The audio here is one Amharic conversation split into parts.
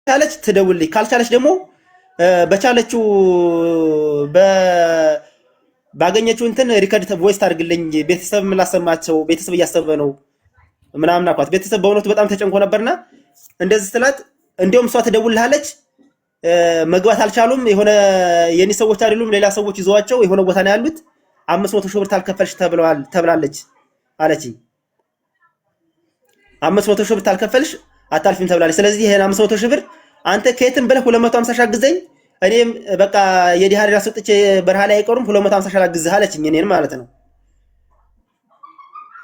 ከቻለች ትደውልልኝ ካልቻለች ደግሞ በቻለችው ባገኘችው እንትን ሪከርድ ቮይስ ታድርግልኝ ቤተሰብ ምላሰማቸው ቤተሰብ እያሰበ ነው ምናምን አልኳት ቤተሰብ በእውነቱ በጣም ተጨንቆ ነበርና እንደዚህ ስላት እንደውም እሷ ትደውልልሃለች መግባት አልቻሉም የሆነ የኔ ሰዎች አይደሉም ሌላ ሰዎች ይዘዋቸው የሆነ ቦታ ነው ያሉት 500 ሺህ ብር ታልከፈልሽ ተብላለች አለችኝ 500 ሺህ ብር ታልከፈልሽ አታልፊም ተብላለች ስለዚህ ይሄን 500 ሺህ ብር አንተ ከየትም ብለህ 250 ሺህ አግዘኝ እኔም በቃ የዲሃሪ ራስጥቼ በረሃ ላይ አይቀርም 250 ሺህ አግዝህ አለችኝ እኔን ማለት ነው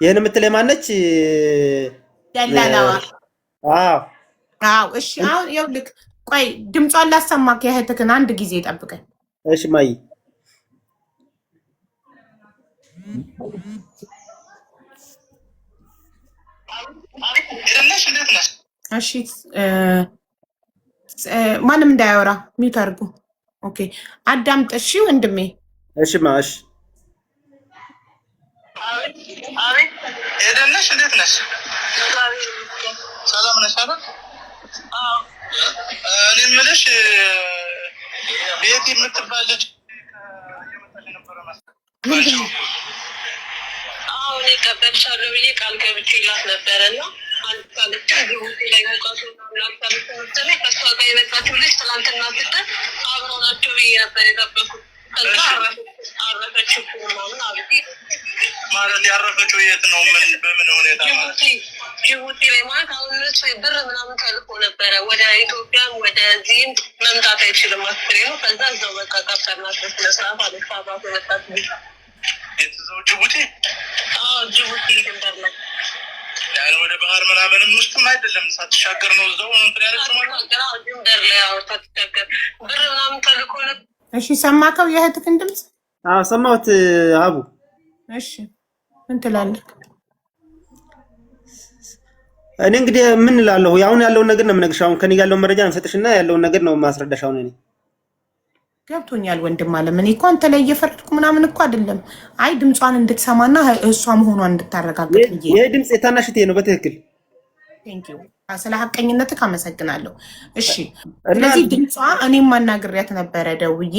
ይሄን የምትለኝ ማነች ደላላዋ አዎ እሺ አሁን ይኸውልህ ቆይ ድምጿን ላሰማክ ያህተከን አንድ ጊዜ ጠብቀኝ እሺ ማይ እሺ ማንም እንዳያወራ ሚውት አድርጉ ኦኬ አዳምጥ እሺ ወንድሜ እሺ ማሽ አቤት ሄደልሽ እንዴት ነሽ ሰላም ነሽ አይደል አዎ እኔ የምልሽ ቤት የምትባል ልጅ አዎ እኔ ቀበልሻለሁ ብዬ ቃል ገብቼላት ነበረና አንተ ጅቡቲ ላይ ሙቀቱ ምናምን ከሷ ጋር የመጣችው ልጅ ትናንትና ስትል አብረው ናቸው ብዬ ነበር የጠበኩት ከዛ አረፈችው ምናምን አብቲ ማለት ያረፈችው የት ነው ምን በምን ሁኔታ ጅቡቲ ላይ ማለት አሁን እሱ ብር ምናምን ተልኮ ነበረ ወደ ኢትዮጵያም ወደዚህም መምጣት አይችልም አስክሬኑ ከዛ እዛው በቃ ቀብተናት በስነስርዓት አዲስ አበባ መጣት የት እዛው ጅቡቲ አዎ ጅቡቲ ድንበር ላይ ያን ወደ ባህር ምናምንም ውስጥም አይደለም ሳትሻገር ነው እዛው እንትን ያለችው ማለት ነው ድንበር ላይ አዎ ሳትሻገር ብር ምናምን ተልኮ ነበር እሺ ሰማከው የእህትህን ድምጽ አዎ ሰማሁት አቡ እሺ ምን ትላለህ እኔ እንግዲህ ምን እላለሁ ያውን ያለውን ነገር ነው የምነግርሽ አሁን ከኔ ያለውን መረጃ ነው ሰጥሽና ያለውን ነገር ነው ማስረዳሽ አሁን እኔ ገብቶኛል ወንድም አለ ምን እኮ አንተ ላይ እየፈረድኩ ምናምን እኮ አይደለም አይ ድምጿን እንድትሰማና እሷ መሆኗን እንድታረጋግጥ ይሄ ይሄ ድምጽ የታናሽቴ ነው በትክክል ቴንክ ዩ ስለ ሐቀኝነትህ አመሰግናለሁ እሺ ስለዚህ ድምጿ እኔም ማናግሪያት ነበረ ደውዬ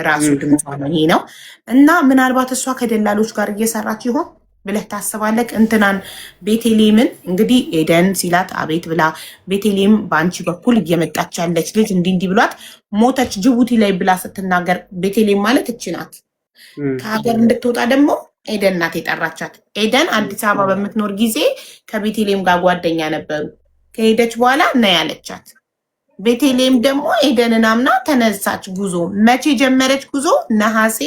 ራሱ ድምጿ ነው እና ምናልባት እሷ ከደላሎች ጋር እየሰራች ይሆን ብለህ ታስባለህ እንትናን ቤቴሌምን እንግዲህ ኤደን ሲላት አቤት ብላ ቤቴሌም ባንቺ በኩል እየመጣች ያለች ልጅ እንዲህ ብሏት ሞተች ጅቡቲ ላይ ብላ ስትናገር ቤቴሌም ማለት እቺ ናት ከሀገር እንድትወጣ ደግሞ ኤደን ናት የጠራቻት ኤደን አዲስ አበባ በምትኖር ጊዜ ከቤቴሌም ጋር ጓደኛ ነበሩ ከሄደች በኋላ እና ያለቻት ቤቴሌም ደግሞ ኤደንን አምና ተነሳች ጉዞ መቼ ጀመረች ጉዞ ነሐሴ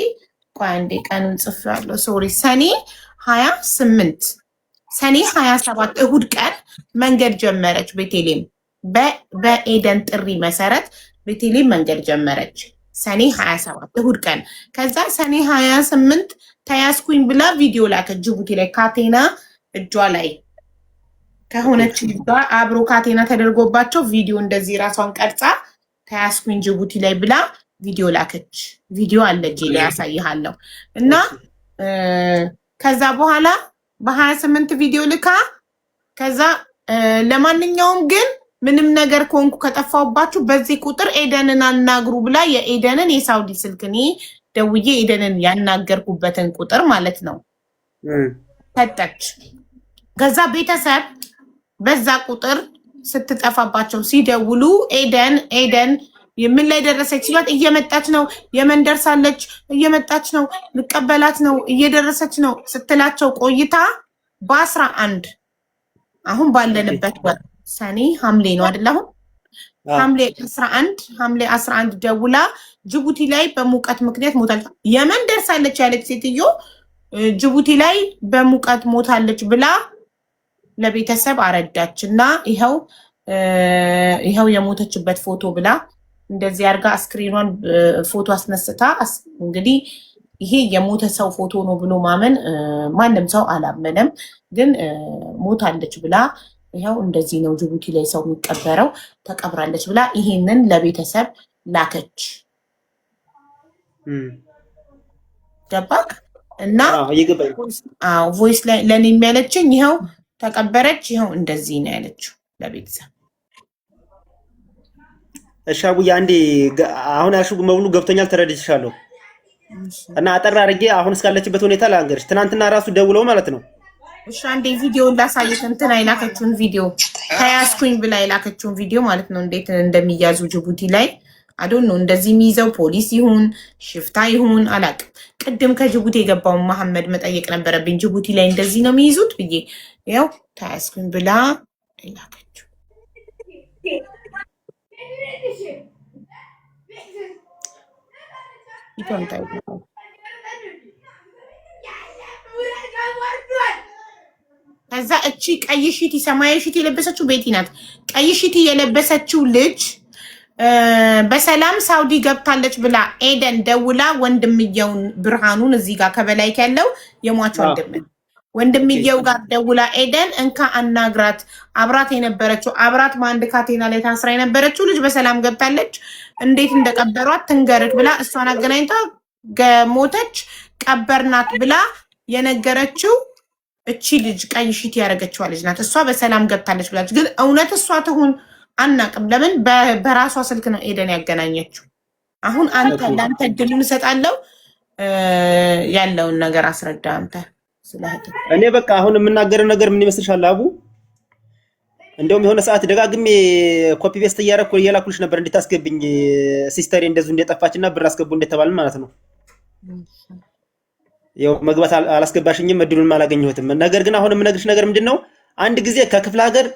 ቆይ አንዴ ቀኑን ጽፌያለሁ ሶሪ ሰኔ 28 ሰኔ 27 እሁድ ቀን መንገድ ጀመረች ቤቴሌም በኤደን ጥሪ መሰረት ቤቴሌም መንገድ ጀመረች ሰኔ 27 እሁድ ቀን ከዛ ሰኔ 28 ተያዝኩኝ ብላ ቪዲዮ ላከች ጅቡቲ ላይ ካቴና እጇ ላይ ከሆነች ጋር አብሮ ካቴና ተደርጎባቸው ቪዲዮ እንደዚህ ራሷን ቀርጻ ተያዝኩኝ ጅቡቲ ላይ ብላ ቪዲዮ ላከች ቪዲዮ አለ እጄ ላይ ያሳይሃለሁ እና ከዛ በኋላ በ28 ቪዲዮ ልካ ከዛ ለማንኛውም ግን ምንም ነገር ኮንኩ ከጠፋውባችሁ በዚህ ቁጥር ኤደንን አናግሩ ብላ የኤደንን የሳውዲ ስልክኒ ደውዬ ኤደንን ያናገርኩበትን ቁጥር ማለት ነው ሰጠች ከዛ ቤተሰብ በዛ ቁጥር ስትጠፋባቸው ሲደውሉ ኤደን የምን ላይ ደረሰች ሲሏት እየመጣች ነው የመን ደርሳለች እየመጣች ነው ልቀበላት ነው እየደረሰች ነው ስትላቸው ቆይታ በ11 አሁን ባለንበት ወር ሰኔ ሐምሌ ነው አይደል አሁን ሐምሌ 11 ደውላ ጅቡቲ ላይ በሙቀት ምክንያት ሞታለች የመን ደርሳለች ያለች ሴትዮ ጅቡቲ ላይ በሙቀት ሞታለች ብላ ለቤተሰብ አረዳችና ይሄው የሞተችበት ፎቶ ብላ እንደዚህ አርጋ ስክሪኗን ፎቶ አስነስታ እንግዲህ ይሄ የሞተ ሰው ፎቶ ነው ብሎ ማመን ማንም ሰው አላመነም ግን ሞታለች ብላ ይሄው እንደዚህ ነው ጅቡቲ ላይ ሰው የሚቀበረው ተቀብራለች ብላ ይሄንን ለቤተሰብ ላከች ገባክ እና ቮይስ ላይ ለኔ የሚያለችኝ ይሄው ተቀበረች ይሄው እንደዚህ ነው ያለችው ለቤተሰብ እሺ አቡዬ አንዴ አሁን ያልሽው መብሉ ገብቶኛል፣ ተረድቼሻለሁ። እና አጠር አድርጌ አሁን እስካለችበት ሁኔታ ላንገርሽ። ትናንትና ራሱ ደውለው ማለት ነው። እሺ አንዴ ቪዲዮ ላሳየት። እንትን አይላከችውን ቪዲዮ ተያዝኩኝ ብላ የላከችውን ቪዲዮ ማለት ነው። እንዴት እንደሚያዙ ጅቡቲ ላይ አዶን ነው እንደዚህ የሚይዘው ፖሊስ ይሁን ሽፍታ ይሁን አላቅም። ቅድም ከጅቡቲ የገባውን መሐመድ መጠየቅ ነበረብኝ። ጅቡቲ ላይ እንደዚህ ነው የሚይዙት ብዬ ያው ተያዝኩኝ ብላ የላከችው ከዛ እቺ ቀይ ሺቲ ሰማያዊ ሺቲ የለበሰችው ቤቲ ናት። ቀይ ሺቲ የለበሰችው ልጅ በሰላም ሳውዲ ገብታለች ብላ ኤደን ደውላ ወንድምየውን ብርሃኑን እዚህ ጋር ከበላይ ያለው የሟች ወንድምየው ጋር ደውላ ኤደን እንካ አናግራት፣ አብራት የነበረችው አብራት በአንድ ካቴና ላይ ታስራ የነበረችው ልጅ በሰላም ገብታለች፣ እንዴት እንደቀበሯት ትንገርክ ብላ እሷን አገናኝታ ሞተች ቀበርናት ብላ የነገረችው እቺ ልጅ ቀይ ሺት ያደረገችዋ ልጅ ናት። እሷ በሰላም ገብታለች ብላለች። ግን እውነት እሷ ትሁን አናቅም። ለምን በራሷ ስልክ ነው ኤደን ያገናኘችው። አሁን አንተ ለአንተ እድሉን እሰጣለሁ፣ ያለውን ነገር አስረዳ አንተ ስለህት። እኔ በቃ አሁን የምናገረው ነገር ምን ይመስልሻል አቡ? እንደውም የሆነ ሰዓት ደጋግሜ ኮፒ ፔስት እያደረኩ እየላኩልሽ ነበር እንድታስገብኝ ሲስተሪ እንደዚሁ እንደጠፋችና ብር አስገቡ እንደተባልን ማለት ነው። ያው መግባት አላስገባሽኝም፣ እድሉን አላገኘሁትም። ነገር ግን አሁን የምነግርሽ ነገር ምንድነው፣ አንድ ጊዜ ከክፍለ ሀገር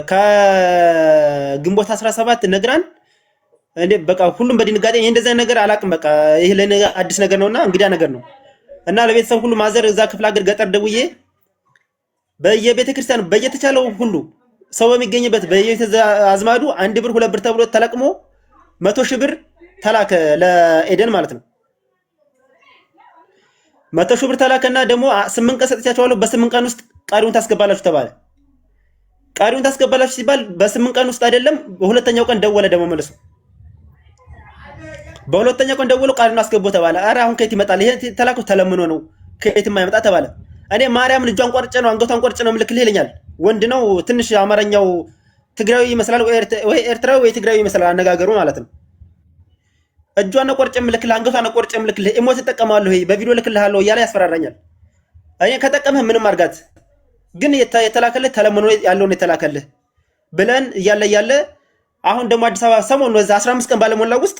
ከግንቦት 17 ነግራን እንዴ በቃ ሁሉም በድንጋጤ እንደዛ ነገር አላቅም። በቃ ይሄ ለኔ አዲስ ነገር ነውና እንግዳ ነገር ነው እና ለቤተሰብ ሁሉ ማዘር እዛ ክፍለ ሀገር ገጠር ደውዬ በየቤተ ክርስቲያኑ በየተቻለው ሁሉ ሰው በሚገኝበት በየቤተ አዝማዱ 1 ብር 2 ብር ተብሎ ተለቅሞ 100,000 ብር ተላከ ለኤደን ማለት ነው። 100,000 ብር ተላከና ደግሞ 8 ቀን ሰጥቻቸዋለሁ፣ በ8 ቀን ውስጥ ቀሪውን ታስገባላችሁ ተባለ። ቀሪውን ታስገባላችሁ ሲባል በ8 ቀን ውስጥ አይደለም በሁለተኛው ቀን ደወለ ደግሞ መልሶ። በሁለተኛው ቀን ደውሎ ቀሪውን አስገቡ ተባለ። አረ አሁን ከየት ይመጣል ይሄ ተላኩ ተለምኖ ነው ከየት የማይመጣ ተባለ። እኔ ማርያም ልጇን ቆርጬ ነው አንገቷን ቆርጬ ነው ምልክልህ ይለኛል። ወንድ ነው ትንሽ አማርኛው ትግራዊ ይመስላል ወይ ኤርትራዊ ወይ ትግራዊ ይመስላል አነጋገሩ ማለት ነው። እጇን ቆርጬ ምልክልህ አንገቷን ቆርጬ ምልክልህ ኢሞት ተጠቀማለሁ ይሄ በቪዲዮ ልክልሃለሁ እያለ ያስፈራራኛል። እኔ ከጠቀመህ ምንም አርጋት ግን የተላከልህ ተለምኖ ያለው ነው የተላከልህ ብለን እያለ አሁን ደግሞ አዲስ አበባ ሰሞኑን ወዛ 15 ቀን ባለሞላው ውስጥ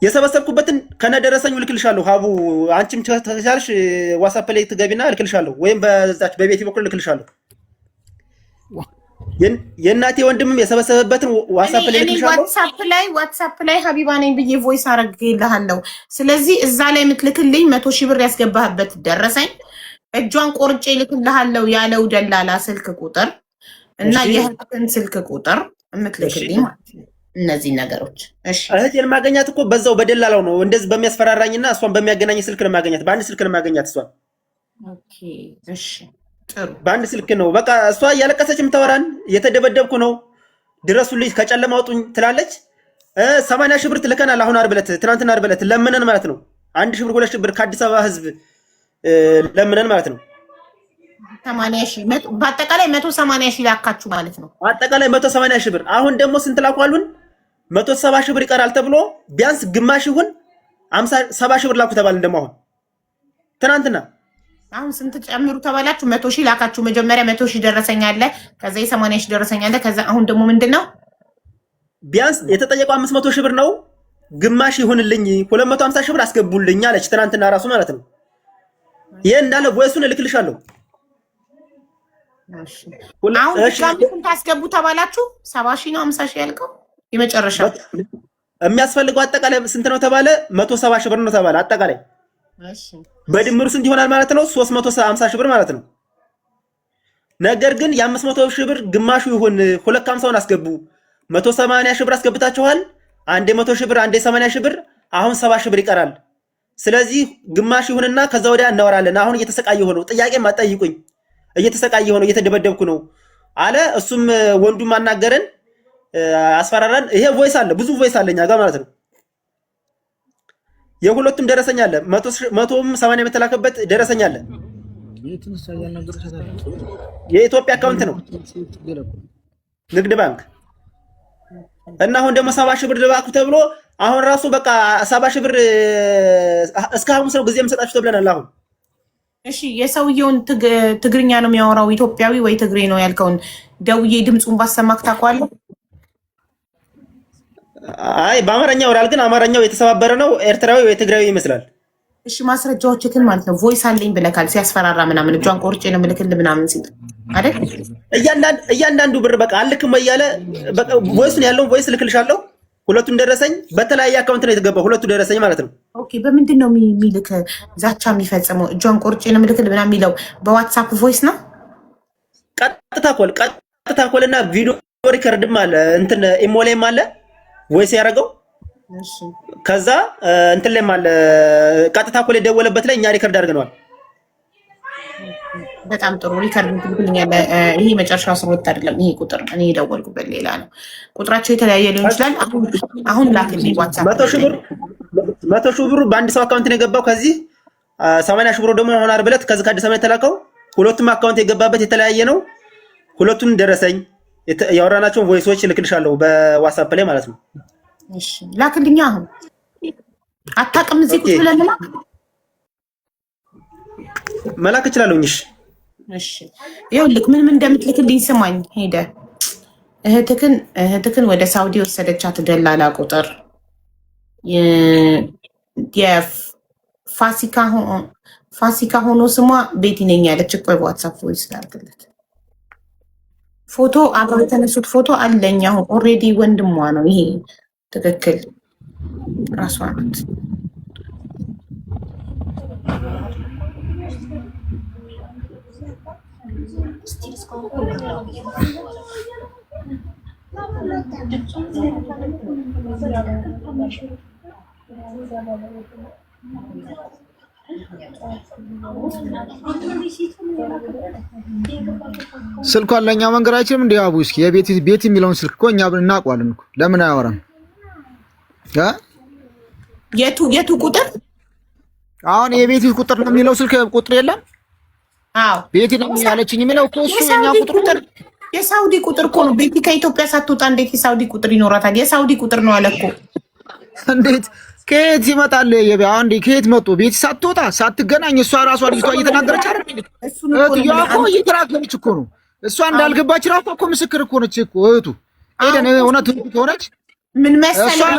የሰበሰብኩበትን ከነደረሰኝ ልክልሻለሁ። ሀቡ አንቺም ተቻልሽ ዋትስአፕ ላይ ትገቢና ልክልሻለሁ፣ ወይም በዛች በቤቲ በኩል ልክልሻለሁ። የእናቴ ወንድምም የሰበሰበበትን ዋትስአፕ ላይ ልክልሻለሁ። ዋትስአፕ ላይ ሀቢባ ነኝ ብዬ ቮይስ አረግልሃለሁ። ስለዚህ እዛ ላይ የምትልክልኝ 100,000 ብር ያስገባህበት ደረሰኝ እጇን ቆርጬ ልክልሃለሁ ያለው ደላላ ስልክ ቁጥር እና የህትን ስልክ ቁጥር የምትልክልኝ ማለት ነው። እነዚህ ነገሮች እሺ። እህቴን ማገኛት እኮ በዛው በደላላው ነው እንደዚህ በሚያስፈራራኝና እሷን በሚያገናኝ ስልክ ነው ማገኛት። በአንድ ስልክ ነው ማገኛት እሷን። ኦኬ እሺ ጥሩ። በአንድ ስልክ ነው በቃ እሷ እያለቀሰች የምታወራን። የተደበደብኩ ነው ድረሱልኝ ከጨለማ አውጡኝ ትላለች። 80,000 ብር ትልከናል። አሁን ዓርብ ዕለት ትናንትና ዓርብ ዕለት ለምነን ማለት ነው 1,000 ብር 2,000 ብር ከአዲስ አበባ ህዝብ ለምነን ማለት ነው 80,000 በአጠቃላይ 180,000 ላካችሁ ማለት ነው። አጠቃላይ 180,000 ብር። አሁን ደግሞ ስንት ላኳሉን? 170,000 ብር ይቀራል ተብሎ ቢያንስ ግማሽ ይሁን 70,000 ብር ላኩ ተባልን። ደግሞ አሁን ትናንትና አሁን ስንት ጨምሩ ተባላችሁ? 100,000 ላካችሁ። መጀመሪያ 100,000 ደረሰኝ አለ፣ ከዛ 80,000 ደረሰኝ አለ። ከዛ አሁን ደግሞ ምንድነው ቢያንስ የተጠየቀው 500,000 ብር ነው። ግማሽ ይሁንልኝ 250,000 ብር አስገቡልኝ አለች ትናንትና ራሱ ማለት ነው። ይሄ እንዳለ ቮይሱን እልክልሻለሁ። አሁን ድጋሚ ታስገቡ ተባላችሁ። 70,000 ነው 50,000 ያልከው የመጨረሻ የሚያስፈልገው አጠቃላይ ስንት ነው ተባለ? 170,000 ብር ነው ተባለ አጠቃላይ። እሺ በድምሩ ስንት ይሆናል ማለት ነው? 350,000 ብር ማለት ነው። ነገር ግን የ500,000 ብር ግማሹ ይሁን 250,000 አስገቡ። 180,000 ብር አስገብታችኋል። አንዴ 100,000 ብር አንዴ 80,000 ብር አሁን 70,000 ብር ይቀራል። ስለዚህ ግማሽ ይሁንና ከዛ ወዲያ እናወራለን። አሁን እየተሰቃየሁ ነው። ጥያቄም አጠይቁኝ። እየተሰቃየሁ ነው፣ እየተደበደብኩ ነው አለ። እሱም ወንዱም አናገረን፣ አስፈራራን። ይሄ ቮይስ አለ፣ ብዙ ቮይስ አለኛ ጋር ማለት ነው። የሁለቱም ደረሰኝ አለ። 180 የተላከበት ደረሰኝ አለ። የኢትዮጵያ አካውንት ነው፣ ንግድ ባንክ እና አሁን ደግሞ 70 ሺህ ብር ልባኩ ተብሎ አሁን ራሱ በቃ 70 ሺህ ብር እስከ ሐሙስ ነው ጊዜ የምሰጣችሁ ተብለናል። አሁን እሺ የሰውየውን ትግርኛ ነው የሚያወራው ኢትዮጵያዊ ወይ ትግሬ ነው ያልከውን ደውዬ ድምፁን ባሰማክ ታውቀዋለህ? አይ በአማርኛ ወራል ግን አማርኛው የተሰባበረ ነው። ኤርትራዊ ወይ ትግራዊ ይመስላል። እሺ ማስረጃዎችህን ማለት ነው ቮይስ አለኝ ብለካል ሲያስፈራራ ምናምን እጇን ቆርጬ ነው ምልክል ምናምን ሲል አይደል? እያንዳንዱ ብር በቃ አልክም እያለ በቃ ቮይሱን ያለውን ቮይስ ልክልሻለሁ። ሁለቱም ደረሰኝ በተለያየ አካውንት ነው የተገባው። ሁለቱ ደረሰኝ ማለት ነው። ኦኬ በምንድን ነው የሚልክ ዛቻ የሚፈጽመው? እጇን ቆርጬ ነው ምልክል ምናምን የሚለው በዋትሳፕ ቮይስ ነው? ቀጥታ ኮልና ቪዲዮ ሪከርድም አለ እንትን ኢሞሌም አለ ቮይስ ያደረገው ከዛ እንትን ላይም አለ ቀጥታ ኮል የደወለበት ላይ እኛ ሪከርድ አድርገናል። በጣም ጥሩ ሪከርድ ትልክልኛለ። ይሄ መጨረሻው ስሮት አይደለም። ይሄ ቁጥር እኔ የደወልኩበት ሌላ ነው። ቁጥራቸው የተለያየ ሊሆን ይችላል። አሁን ላክልኝ ዋትስአፕ 100 ሺህ ብሩ በአንድ ሰው አካውንት ነው የገባው። ከዚህ 80 ሺህ ብሩ ደግሞ አሁን ዓርብ ዕለት ከዚህ ከአዲስ አበባ የተላከው ሁለቱም አካውንት የገባበት የተለያየ ነው። ሁለቱን ደረሰኝ ያወራናቸውን ቮይሶች ልክልሻለሁ በዋትስአፕ ላይ ማለት ነው። እሺ ላክልኝ። አሁን አታውቅም እዚህ ቁጭ ብለን መላክ እችላለሁ። እሺ ይኸውልህ ምን እንደምትልክልኝ ስማኝ። ሄደ እህትክን ወደ ሳውዲ ወሰደቻት ደላላ ቁጥር የፋሲካ ሆኖ ስሟ ቤቲ ነኝ ያለች እኮ በዋትሳፕ ቮይስ ላድርግለት። ፎቶ አብረው የተነሱት ፎቶ አለኝ። አሁን ኦልሬዲ ወንድሟ ነው ይሄ ትክክል ራሷ ናት። ስልኳን ለኛ መንገራችንም እንደ አቡ እስኪ የቤት የሚለውን ስልክ እኮ እኛ እናውቀዋለን እኮ ለምን አያወራም? የቱ ቁጥር? አሁን የቤት ቁጥር ነው የሚለው ስልክ ቁጥር የለም። አዎ ቤቲ ነው ያለችኝ የሚለው እኮ እሱ የኛ ቁጥር የሳውዲ ቁጥር እኮ ነው። ቤቲ ከኢትዮጵያ ሳትወጣ እንዴት የሳውዲ ቁጥር ይኖራታል? የሳውዲ ቁጥር ነው አለ እኮ። እንዴት ከየት ይመጣል? አሁን ከየት መጡ? ቤቲ ሳትወጣ ሳትገናኝ እሷ ራሷ ልጅቷ እየተናገረች አይደል? እህትዬዋ እኮ እየተራገመች እኮ ነው። እሷ እንዳልገባች ራሷ እኮ ምስክር እኮ ነች እኮ እህቱ። ሄደን እውነት ከሆነች ምን መሰለው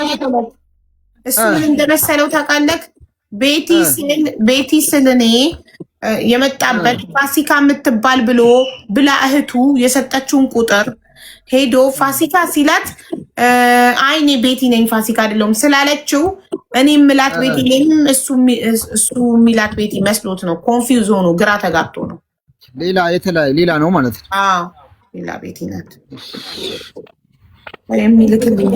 እሱ ምን እንደመሰለው ታውቃለህ? ቤቲ ስል እኔ የመጣበት ፋሲካ የምትባል ብላ እህቱ የሰጠችውን ቁጥር ሄዶ ፋሲካ ሲላት አይኔ ቤቲ ነኝ ፋሲካ አይደለሁም ስላለችው እኔ ምላት ቤቲ ነኝ እሱ ሚላት ቤቲ መስሎት ነው። ኮንፊውዝ ሆኖ ግራ ተጋብቶ ነው። ሌላ ነው ማለት ነው። አዎ ሌላ ቤቲ ናት የሚልክልኝ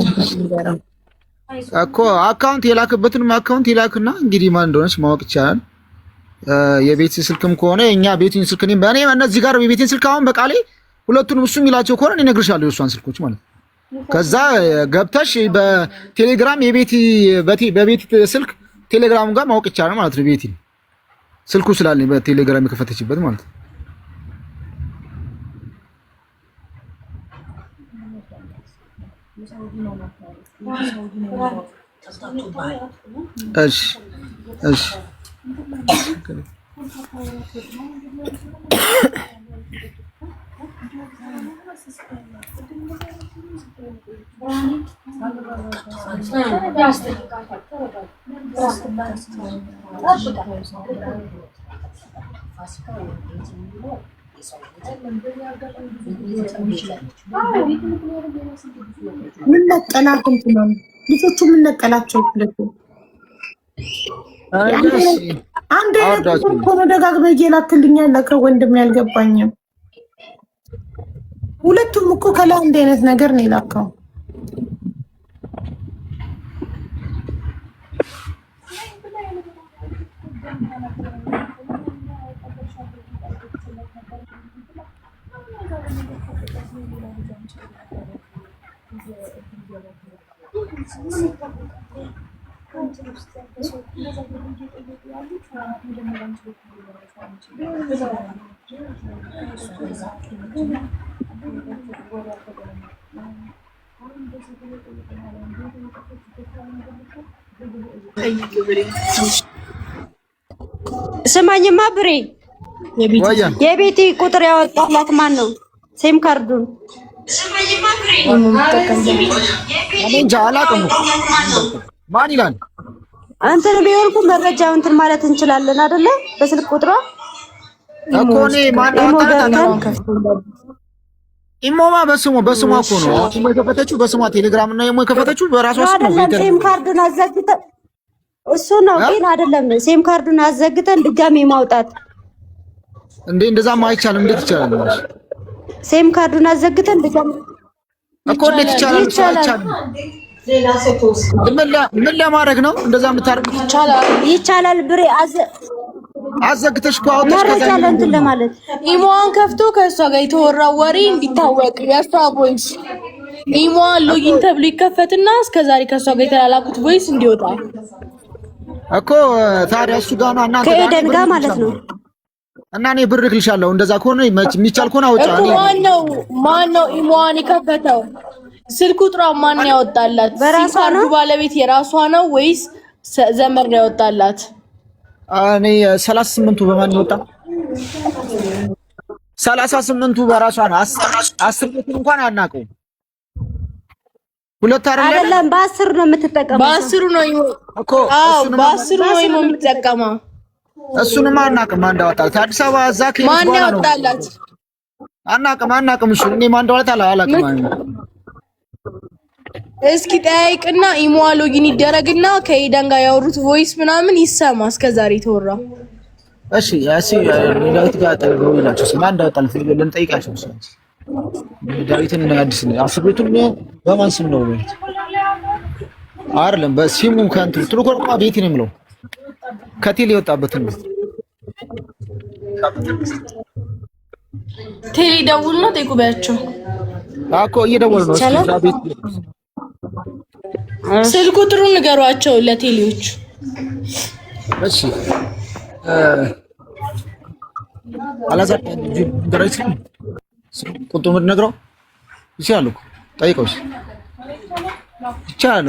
እኮ አካውንት የላክበትንም አካውንት ይላክና እንግዲህ ማን እንደሆነች ማወቅ ይቻላል። የቤት ስልክም ከሆነ እኛ ቤቲን ስልክ ነኝ በእኔ እነዚህ ጋር የቤቲን ስልክ አሁን በቃሌ ሁለቱንም እሱ የሚላቸው ከሆነ እኔ እነግርሻለሁ የእሷን ስልኮች ማለት ነው። ከዛ ገብተሽ በቴሌግራም በቤቲ ስልክ ቴሌግራም ጋር ማወቅ ይቻላል ማለት ነው። ቤቲ ስልኩ ስላለኝ በቴሌግራም የከፈተችበት ማለት ነው። እሺ ምን ነቀላቸው እንትማም ልጆቹ ምን ነቀላቸው? አንድ እኮ ነው ደጋግመህ እየላክልኝ ያለከው ወንድም ያልገባኝም። ሁለቱም እኮ ከላይ አንድ አይነት ነገር ነው የላከው። ስማኝማ ብሬ የቤቲ ቁጥር ያወጣላት ማን ነው? ሴም ካርዱን ማን ይላል? አንተን ቢሆንኩ መረጃው እንትን ማለት እንችላለን አይደለ? በስልክ ቁጥሯ እኮ እኔ ማን አወጣላት? ኢሞማ በስሟ እኮ ነው ኢሞ የከፈተችው በስሟ ቴሌግራም እና ኢሞ የከፈተችው በራሷ ስም ነው። ሴም ካርዱን አዘግተን እሱ ነው ግን አይደለም። ሴም ካርዱን አዘግተን ድጋሜ ማውጣት እንዴ? እንደዛማ አይቻልም። እንዴት ይቻላል? ሴም ካርዱን አዘግተን ድጋሜ እኮ እንዴት ይቻላል? አይቻልም። ሌላ ሰቶስ ምን ለማድረግ ነው እንደዛ የምታደርጉት? ይቻላል ብሬ አዘግተሽ እኮ አውጥተሽ ከዛ እንትን ለማለት ኢሞዋን ከፍቶ ከእሷ ጋር የተወራው ወሬ እንዲታወቅ የእሷ ቮይስ ኢሞዋን ሎጊን ተብሎ ይከፈትና እስከዛሬ ከእሷ ጋር የተላላኩት ቮይስ እንዲወጣ እኮ። ታዲያ እሱ ጋር ነው እናንተ ከኤደን ጋር ማለት ነው። እና እኔ ብር እልክልሻለሁ። እንደዛ ከሆነ የሚቻል ከሆነ አውጣ። ማን ነው ኢሞዋን የከፈተው? ስልክ ቁጥሯ ማን ያወጣላት? ሲካርዱ ባለቤት የራሷ ነው ወይስ ዘመድ ነው ያወጣላት? እኔ 38ቱ በማን ይወጣ? 38ቱ በራሷ ነው። 10 ቤቱን እንኳን አናውቀውም። ሁለት አይደለም በ10 ነው የምትጠቀመው። በ10 ነው እኮ በ10 ነው የምትጠቀመው። እሱንም አናውቅም ማን እንዳወጣላት። አዲስ አበባ እዛ ከሄድኩ ማን ያወጣላት? አናውቅም። እሱ እኔ ማን እንዳወጣላት አላውቅም። እስኪ ጠይቅና ኢሞዋ ሎጊን ይደረግና ከኤደን ጋር ያወሩት ቮይስ ምናምን ይሰማ እስከዛሬ ተወራው። እሺ ዳዊት ጋር ጠርገው ይላችሁ ማን እንዳወጣላት ልንጠይቃቸው። ዳዊትን እና አዲስ ነው አስቤቱን በማን ስም ነው ወይ አይደለም? በሲሙ ከንቱ ትልቆርማ ቤት ነው የምለው ከቴሌ የወጣበትን ነው። ቴሌ ደውል ነው ጠይቁባቸው እኮ እየደወሉ ነው። እስኪ ቤት ስልክ ቁጥሩን ንገሯቸው ለቴሌዎች። እሺ አላዛር ድረስ ቁጥሩን ነግረው ይችላል እኮ ጠይቀው ይችላል።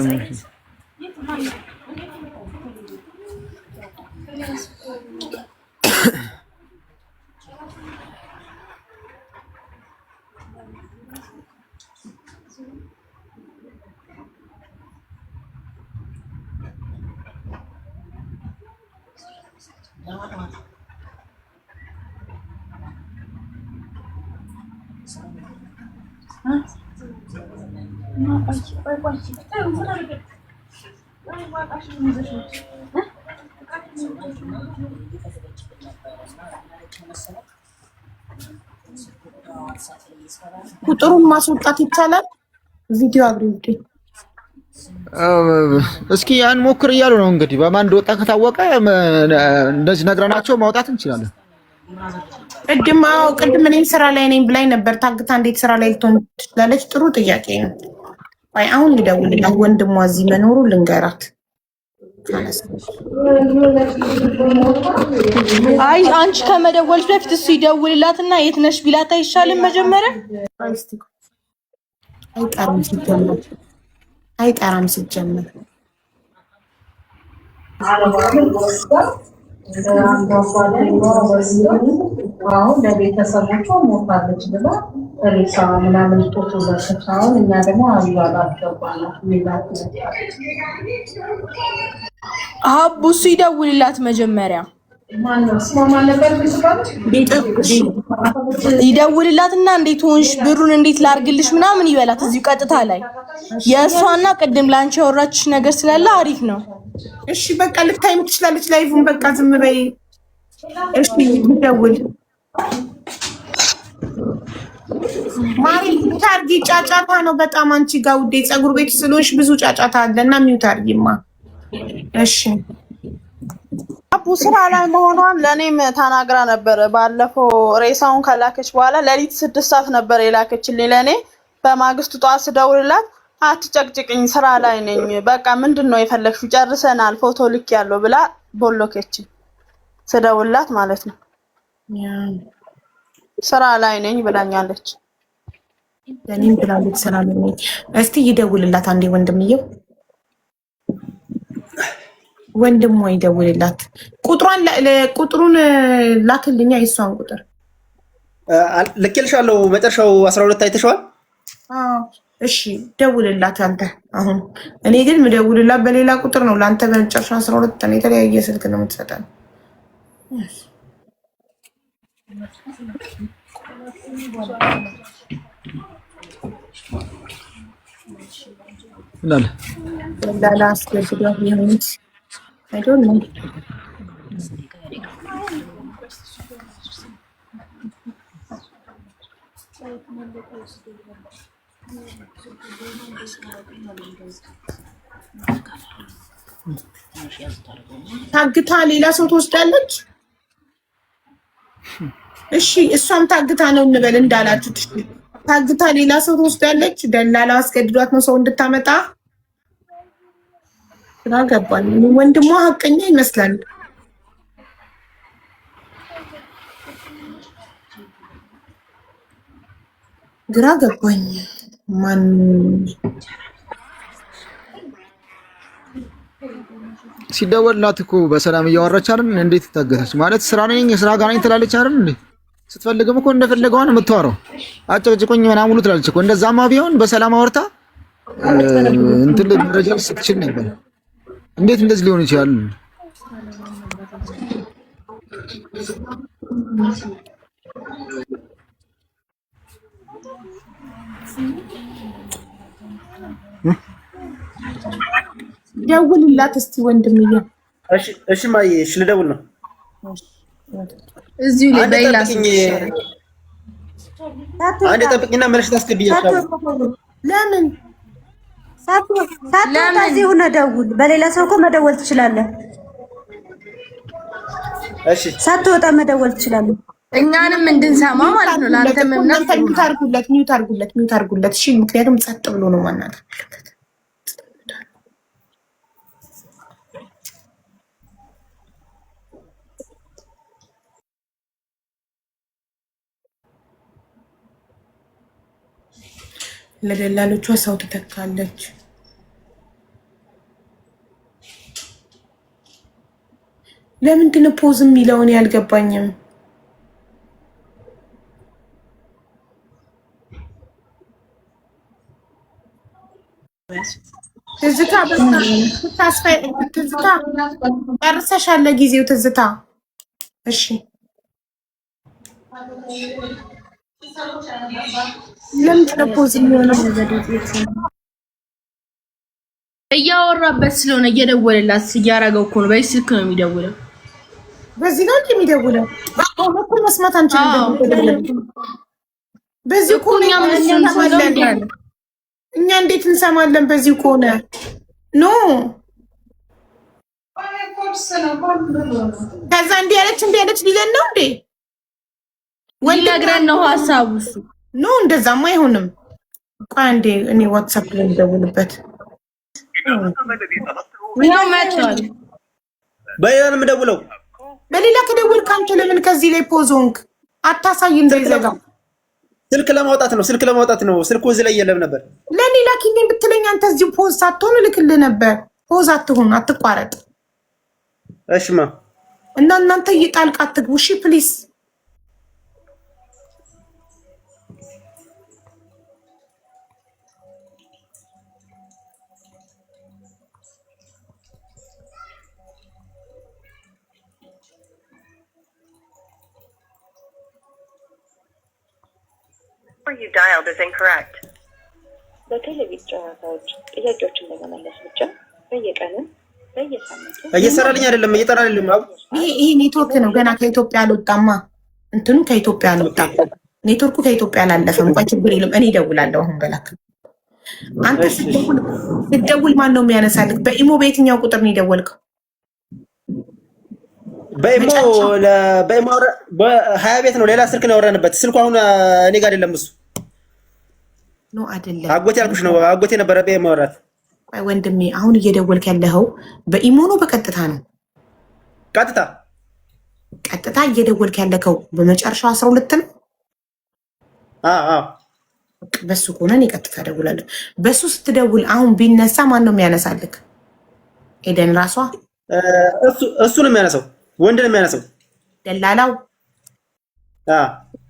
ቁጥሩን ማስወጣት ይቻላል። ቪዲዮ አብሪውዴ እስኪ ያን ሞክር እያሉ ነው እንግዲህ። በማን እንደወጣ ከታወቀ እንደዚህ ነግረናቸው ማውጣት እንችላለን። ቅድም እኔም ስራ ላይ ነኝ ብላኝ ነበር። ታግታ እንዴት ስራ ላይ ልትሆን ትችላለች? ጥሩ ጥያቄ ነው። አይ አሁን ልደውልላት፣ ወንድሟ እዚህ መኖሩ ልንገራት። አይ አንቺ ከመደወልሽ በፊት እሱ ይደውልላትና የት ነሽ ቢላት አይሻልም? መጀመሪያ አይጠራም ሲጀመር አሁን ለቤተሰቦቿ ሞታለች ብላ ሬሳ ምናምን ፎቶ ዘርፍታውን እኛ ደግሞ እሱ ይደውልላት መጀመሪያ ይደውልላትና እንዴት ሆንሽ፣ ብሩን እንዴት ላርግልሽ ምናምን ይበላት እዚሁ ቀጥታ ላይ። የእሷና ቅድም ላንቺ ያወራችሽ ነገር ስላለ አሪፍ ነው። እሺ በቃ ልታይም ትችላለች ላይቭን። በቃ ዝም በይ እሺ። ይደውል ማሪ ታርጊ። ጫጫታ ነው በጣም አንቺ ጋር ውዴ። ፀጉር ቤት ስለሆንሽ ብዙ ጫጫታ አለና ሚውት አርጊማ። እሺ አቡ ስራ ላይ መሆኗን ለኔም ተናግራ ነበር። ባለፈው ሬሳውን ከላከች በኋላ ለሊት 6 ሰዓት ነበር የላከችልኝ ለኔ። በማግስቱ ጧት ስደውልላት አትጨቅጭቅኝ ስራ ላይ ነኝ፣ በቃ ምንድነው የፈለግሽው ጨርሰናል፣ ፎቶ ልክ ያለው ብላ ቦሎኬች ስደውልላት ማለት ነው። ስራ ላይ ነኝ ብላኛለች። ለኔም ብላለች ስላለኝ እስቲ ይደውልላት አንዴ ወንድምየው ወንድሟ ይደውልላት ቁጥሩን ላክልኛ የሷን ቁጥር ልኬልሻለሁ መጨረሻው 12 አይተሽዋል እሺ ደውልላት አንተ አሁን እኔ ግን ምደውልላት በሌላ ቁጥር ነው ለአንተ በመጨረሻ 12 ነው የተለያየ ስልክ ነው የምትሰጠን ላላ አስገድዷት ይሁንት I don't know. ታግታ ሌላ ሰው ትወስዳለች እሺ እሷም ታግታ ነው እንበል እንዳላችሁት ታግታ ሌላ ሰው ትወስዳለች ደላላ አስገድዷት ነው ሰው እንድታመጣ ግራ ገባኝ ወንድሟ ሀቀኛ ይመስላል ግራ ገባኝ ማን ሲደወልላት እኮ በሰላም እያወራች አይደል እንዴት ታገተች ማለት ስራ ጋር ነኝ ትላለች አይደል እንዴ ስትፈልግም እኮ እንደፈለገው ነው የምታወራው አጨቅጭቆኝ ምናምን ሙሉ ትላለች እኮ እንደዛማ ቢሆን በሰላም አወርታ እንትን ደረጃ ስትችል ነበር እንዴት እንደዚህ ሊሆን ይችላል ደውልላት እስቲ ወንድምዬ እሺ ማይ እሺ ልደውል ነው እዚሁ ላይ በይላስ አንዴ ጠብቂና መልሽ ታስገቢያለሽ ለምን ሳትወጣ እዚሁ ነው ደውል በሌላ ሰው እኮ መደወል ትችላለህ እሺ ሳትወጣ መደወል ትችላለህ እኛንም እንድንሰማ ማለት ነው ላንተም እናንተ ሚውት አድርጉለት እሺ ምክንያቱም ጸጥ ብሎ ነው ማናት ለደላሎቿ ሰው ትተካለች ለምንድን ፖዝ የሚለውን ያልገባኝም ትዝታ ጨርሰሻል ለጊዜው ትዝታ እሺ ለምንድን ነው ፖዝ የሚሆነው እያወራበት ስለሆነ እየደወለላት እያረገው እኮ ነው በዚህ ስልክ ነው የሚደውለው በዚህ ነው የሚደውለው በኩል መስማት አንችልም በዚህ እኮ እኛ እንዴት እንሰማለን በዚህ ከሆነ ኖ ከዛ እንዲህ ያለች ሊለን ነው እንዴ ወንድግረን ነው ሐሳቡ ኖ እንደዛማ አይሆንም ቆይ አንዴ እኔ ዋትስአፕ ላይ እንደውልበት ነው መጥቷል በየንም ደውለው በሌላ ከደውልክ አንተ ለምን ከዚህ ላይ ፖዞንክ አታሳይ እንደይዘጋ ስልክ ለማውጣት ነው ስልኩ እዚህ ላይ የለም ነበር ለኔ ላኪልኝ ብትለኝ አንተ እዚህ ፖዝ ሳትሆን ልክልህ ነበር ፖዝ አትሁን አትቋረጥ እሺማ እና እናንተ ይጣልቃ አትግቡ እሺ ፕሊዝ You dialed is incorrect. በቴሌቪዥን ጨዋታዎች ጥያቄዎችን ለመመለስ ብቻ በየቀኑ በየሳምንቱ እየሰራልኝ አይደለም እየጠራ አይደለም ይሄ ኔትወርክ ነው ገና ከኢትዮጵያ አልወጣማ እንትኑ ከኢትዮጵያ አልወጣም ኔትወርኩ ከኢትዮጵያ አላለፈም እንኳን ችግር የለም እኔ እደውላለሁ አሁን በላክ አንተ ስትደውል ማን ነው የሚያነሳልክ በኢሞ በየትኛው ቁጥር ነው የደወልከው በኢሞ በ20 ቤት ነው ሌላ ስልክ ነው ያወራንበት ስልኩ አሁን እኔ ጋር አይደለም እሱ ነው አይደለም አጎቴ ያልኩሽ ነው አጎቴ ነበር በኢሞ ወራት ቆይ ወንድሜ አሁን እየደወልክ ያለኸው በኢሞ ነው በቀጥታ ነው ቀጥታ እየደወልክ ያለከው በመጨረሻው 12 ነው በሱ ከሆነ እኔ ቀጥታ እደውላለሁ። በሱ ስትደውል አሁን ቢነሳ ማን ነው የሚያነሳልክ? ኤደን ራሷ እሱ ነው የሚያነሳው፣ ወንድ ነው የሚያነሳው ደላላው።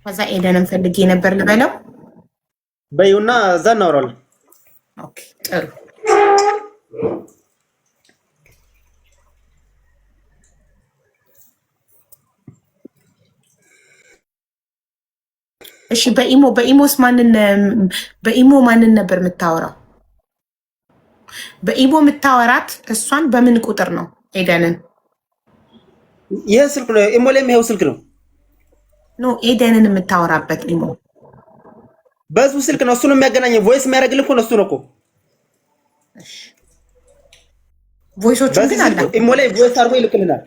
ከዛ ኤደንን ፈልጌ ነበር ልበለው በይውና እዛ እናወራለን። ኦኬ ጥሩ። እሺ በኢሞስ በኢሞ ማንን ነበር የምታወራው? በኢሞ የምታወራት እሷን በምን ቁጥር ነው? ኤደንን ይሄ ስልክ ነው ኢሞ ላይ ይሄው ስልክ ነው። ኖ ኤደንን የምታወራበት ኢሞ በዙ ስልክ ነው። እሱ ነው የሚያገናኘው። ቮይስ የሚያደርግልህ እኮ ነው እሱ ነው እኮ። እሺ ቮይሶቹን ግን አለ ኢሞ ላይ ቮይስ አድርጎ ይልክልናል።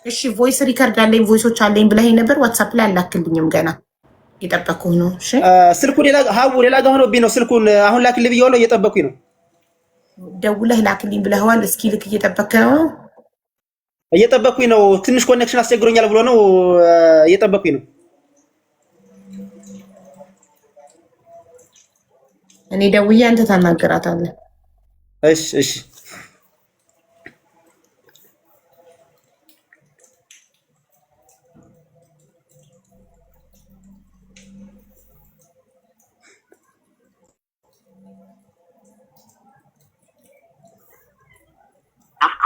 እሺ ቮይስ ሪከርድ አለኝ ቮይሶች አለኝ ብለኸኝ ነበር። ዋትስአፕ ላይ አላክልኝም ገና እየጠበኩህ ነው። እሺ ስልኩ ሌላ ሌላ ጋር ሆኖብኝ ነው። ስልኩን አሁን ላክልኝ ብዬዋለሁ፣ እየጠበኩኝ ነው። ደውለህ ላክልኝ ብለኸዋል። እስኪ ልክ እየጠበቅህ ነው። እየጠበኩኝ ነው። ትንሽ ኮኔክሽን አስቸግሮኛል ብሎ ነው እየጠበኩኝ ነው። እኔ ደውዬ አንተ ታናገራታለህ። እሺ እሺ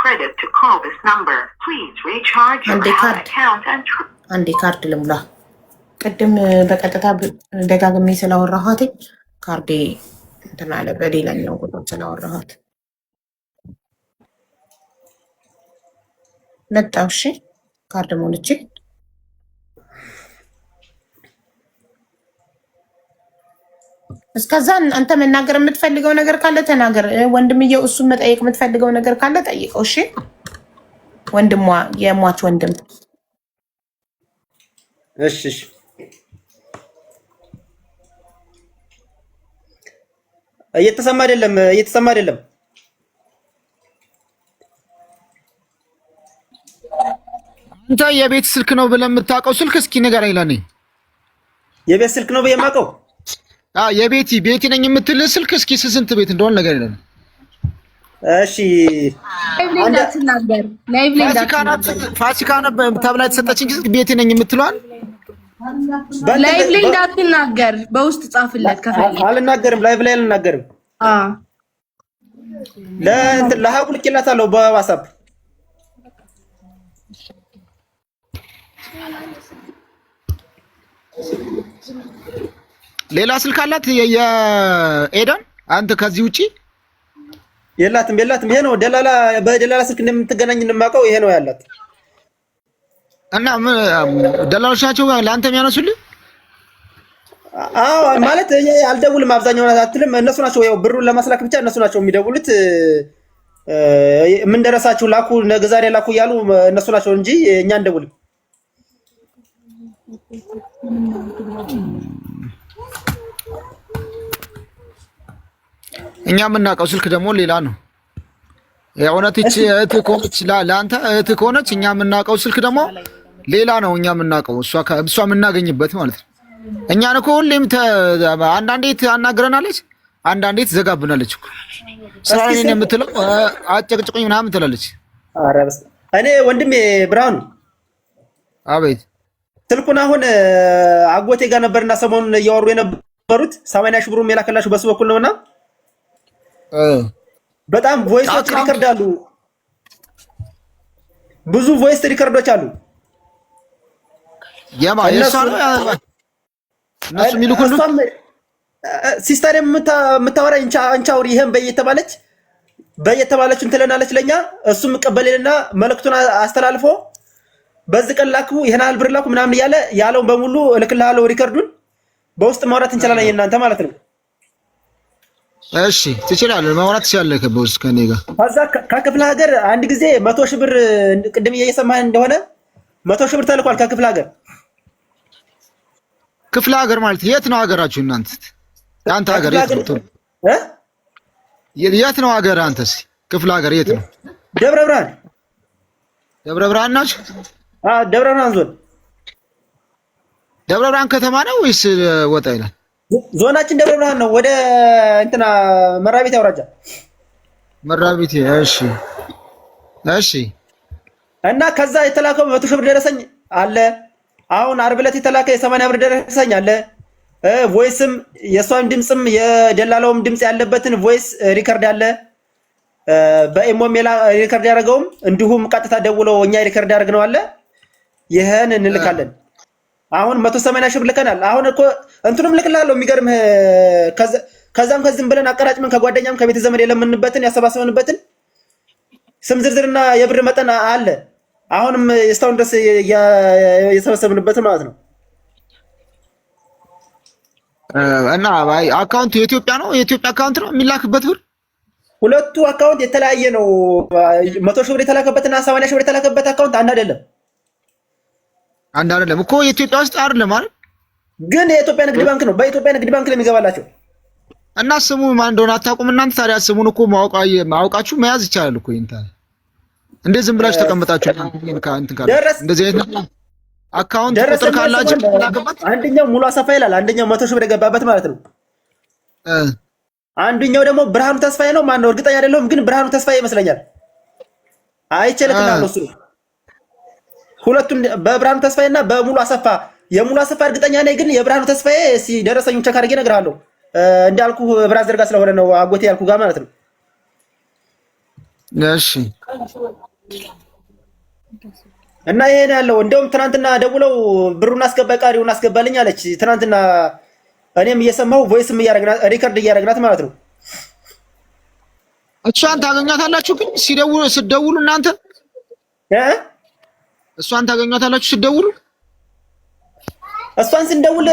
credit to call this number. Please recharge your account and አንዴ ካርድ ልሙላ። ቅድም በቀጥታ ደጋግሜ ስላወራኋት ካርዴ እንትን አለ። በሌላኛው ቁጥር ስላወራኋት መጣው። እሺ ካርድ ሞልቼ እስከዛ አንተ መናገር የምትፈልገው ነገር ካለ ተናገር። ወንድምየው እሱን መጠየቅ የምትፈልገው ነገር ካለ ጠይቀው። እሺ ወንድሟ የሟች ወንድም። እሺ እሺ እየተሰማ አይደለም። አንተ የቤት ስልክ ነው ብለህ የምታውቀው ስልክ እስኪ ንገረኝ ለኔ። የቤት ስልክ ነው ብዬ የማውቀው ቤቲ ነኝ የምትል ስልክ እስኪ ስንት ቤት እንደሆነ ነገር ይላል። እሺ ፋሲካ ተብላ የተሰጠችኝ ጊዜ ቤቲ ነኝ የምትለዋል። ላይቭ ላይ እንዳትናገር በውስጥ ጻፍለት ከፈለክ። አልናገርም፣ ላይቭ ላይ አልናገርም። ለሀቡ ልኬላታለሁ በዋትስአፕ። ሌላ ስልክ አላት የኤደን? አንተ ከዚህ ውጪ የላትም። ይሄ ነው በደላላ ስልክ እንደምትገናኝ የማውቀው ይሄ ነው ያላት። እና ደላሎች ናቸው ለአንተ የሚያነሱልህ? አዎ ማለት እኔ አልደውልም። አብዛኛው አትልም። እነሱ ናቸው ያው ብሩን ለማስላክ ብቻ እነሱ ናቸው የሚደውሉት። ምን ደረሳችሁ ላኩ፣ ነገ ዛሬ ላኩ እያሉ እነሱ ናቸው እንጂ እኛ አንደውልም። እኛ የምናውቀው ስልክ ደግሞ ሌላ ነው። የእውነት እህትህ ከሆነች ለአንተ እህትህ ከሆነች እኛ የምናውቀው ስልክ ደግሞ ሌላ ነው። እኛ የምናውቀው እሷ የምናገኝበት ማለት ነው። እኛን እኮ ሁሌም አንዳንዴ ታናግረናለች፣ አንዳንዴ ትዘጋብናለች እኮ ስራ ላይ ነው የምትለው። አጨቅጭቁኝ ምናምን ትላለች። እኔ ወንድሜ ብርሃኑ፣ አቤት። ስልኩን አሁን አጎቴ ጋር ነበርና ሰሞኑን እያወሩ የነበሩት 80 ሺህ ብሩም የላከላችሁ በሱ በኩል ነውና በጣም ቮይሶች ሪከርድ አሉ። ብዙ ቮይስ ሪከርዶች አሉ። እነሱ የሚልኩን ሲስተር የምታወራ አንቻውሪ ይሄን በየተባለች እንትለናለች ለኛ። እሱም ቀበለልና መልእክቱን አስተላልፎ በዚህ ቀን ላኩ ይሄን ያህል ብር ላኩ ምናምን እያለ ያለውን በሙሉ እልክልሃለሁ። ሪከርዱን በውስጥ ማውራት እንችላለን እናንተ ማለት ነው። እሺ ትችላለህ፣ ማውራት ትችላለህ በውስጥ ከኔ ጋር። ከዛ ከክፍለ ሀገር አንድ ጊዜ 100 ሺህ ብር ቅድም እየሰማህ እንደሆነ 100 ሺህ ብር ተልኳል ከክፍለ ሀገር። ክፍለ ሀገር ማለት የት ነው ሀገራችሁ እናንተ? አንተ ሀገር የት ነው? የት ነው ሀገር አንተስ? ክፍለ ሀገር የት ነው? ደብረ ብርሃን። ደብረ ብርሃን ናችሁ? ደብረ ብርሃን ዞን። ደብረ ብርሃን ከተማ ነው ወይስ ወጣ ይላል? ዞናችን ደብረ ብርሃን ነው። ወደ እንትና መራቤቴ አውራጃ መራቤቴ። እሺ እሺ። እና ከዛ የተላከው 100 ሺህ ብር ደረሰኝ አለ። አሁን ዓርብ ዕለት የተላከ የ80 ብር ደረሰኝ አለ። ቮይስም የሷን ድምጽም የደላላውም ድምጽ ያለበትን ቮይስ ሪከርድ አለ። በኢሞ ሜላ ሪከርድ ያደረገውም እንዲሁም ቀጥታ ደውለው እኛ ሪከርድ ያደርግነው አለ። ይሄን እንልካለን። አሁን 180 ሺህ ብር ልከናል። አሁን እኮ እንትኑም ልክላለሁ። የሚገርምህ ከዛም ከዚህም ብለን አቀራጭምን ከጓደኛም ከቤተ ዘመድ የለምንበትን ያሰባሰብንበትን ስም ዝርዝርና የብር መጠን አለ። አሁንም እስካሁን ድረስ የሰበሰብንበትን ማለት ነው። እና አካውንት የኢትዮጵያ ነው፣ የኢትዮጵያ አካውንት ነው የሚላክበት ብር። ሁለቱ አካውንት የተለያየ ነው። 100 ሺህ ብር የተላከበትና 80 ሺህ ብር የተላከበት አካውንት አንድ አይደለም። አንድ አይደለም እኮ የኢትዮጵያ ውስጥ አይደለም አይደል? ግን የኢትዮጵያ ንግድ ባንክ ነው። በኢትዮጵያ ንግድ ባንክ ነው የሚገባላቸው። እና ስሙ ማን እንደሆነ አታውቁም እናንተ? ታዲያ ስሙን እኮ ማውቃችሁ መያዝ ይቻላል እኮ። እንዴ ዝም ብላችሁ ተቀምጣችሁ እንደዚህ አይነት አካውንት ቁጥር ካላችሁ ተላከበት። አንደኛው ሙሉ አሰፋ ይላል። አንደኛው 100 ሺህ ብር የገባበት ማለት ነው። አንደኛው ደግሞ ብርሃኑ ተስፋዬ ነው። ማን ነው እርግጠኛ አይደለሁም፣ ግን ብርሃኑ ተስፋዬ ይመስለኛል። አይቸልክናል እሱ። ሁለቱም በብርሃኑ ተስፋዬና በሙሉ አሰፋ። የሙሉ አሰፋ እርግጠኛ ነኝ፣ ግን የብርሃኑ ተስፋዬ ደረሰኙን ቸክ አድርጌ እነግርሃለሁ። እንዳልኩ ብራዘር ጋር ስለሆነ ነው አጎቴ ያልኩ ጋር ማለት ነው። እሺ። እና ይሄ ነው ያለው። እንደውም ትናንትና ደውለው ብሩን አስገባ ቃሪውን አስገባልኝ አለች ትናንትና። እኔም እየሰማሁ ቮይስም እያደረግናት ሪከርድ እያደረግናት ማለት ነው። እሷን ታገኛታላችሁ ግን ስትደውሉ እናንተ እሷን ታገኛታላችሁ ስትደውሉ? እሷን ስንደውል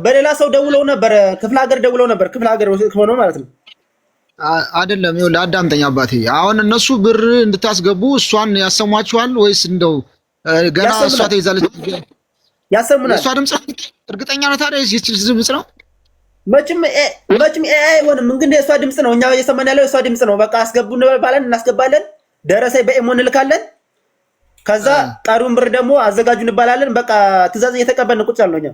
በሌላ ሰው ደውለው ነበር። ክፍለ ሀገር ደውለው ነበር። ክፍለ ሀገር ሆኖ ማለት ነው። አይደለም ይኸውልህ፣ አዳምጠኝ አባቴ። አሁን እነሱ ብር እንድታስገቡ እሷን ያሰሟችኋል ወይስ እንደው ገና እሷ ተይዛለች? ያሰሙናል። እሷ ድምጽ እርግጠኛ ነው ታዲያ? ይህች ድምጽ ነው መቼም ኤአይ አይሆንም። እንግዲህ የእሷ ድምጽ ነው። እኛ እየሰማን ያለው የእሷ ድምጽ ነው። በቃ አስገቡ እንባለን፣ እናስገባለን። ደረሰኝ በኢሞ እንልካለን። ከዛ ቀሪውን ብር ደግሞ አዘጋጁ እንባላለን። በቃ ትእዛዝ እየተቀበልን ቁጭ ያልነው እኛ።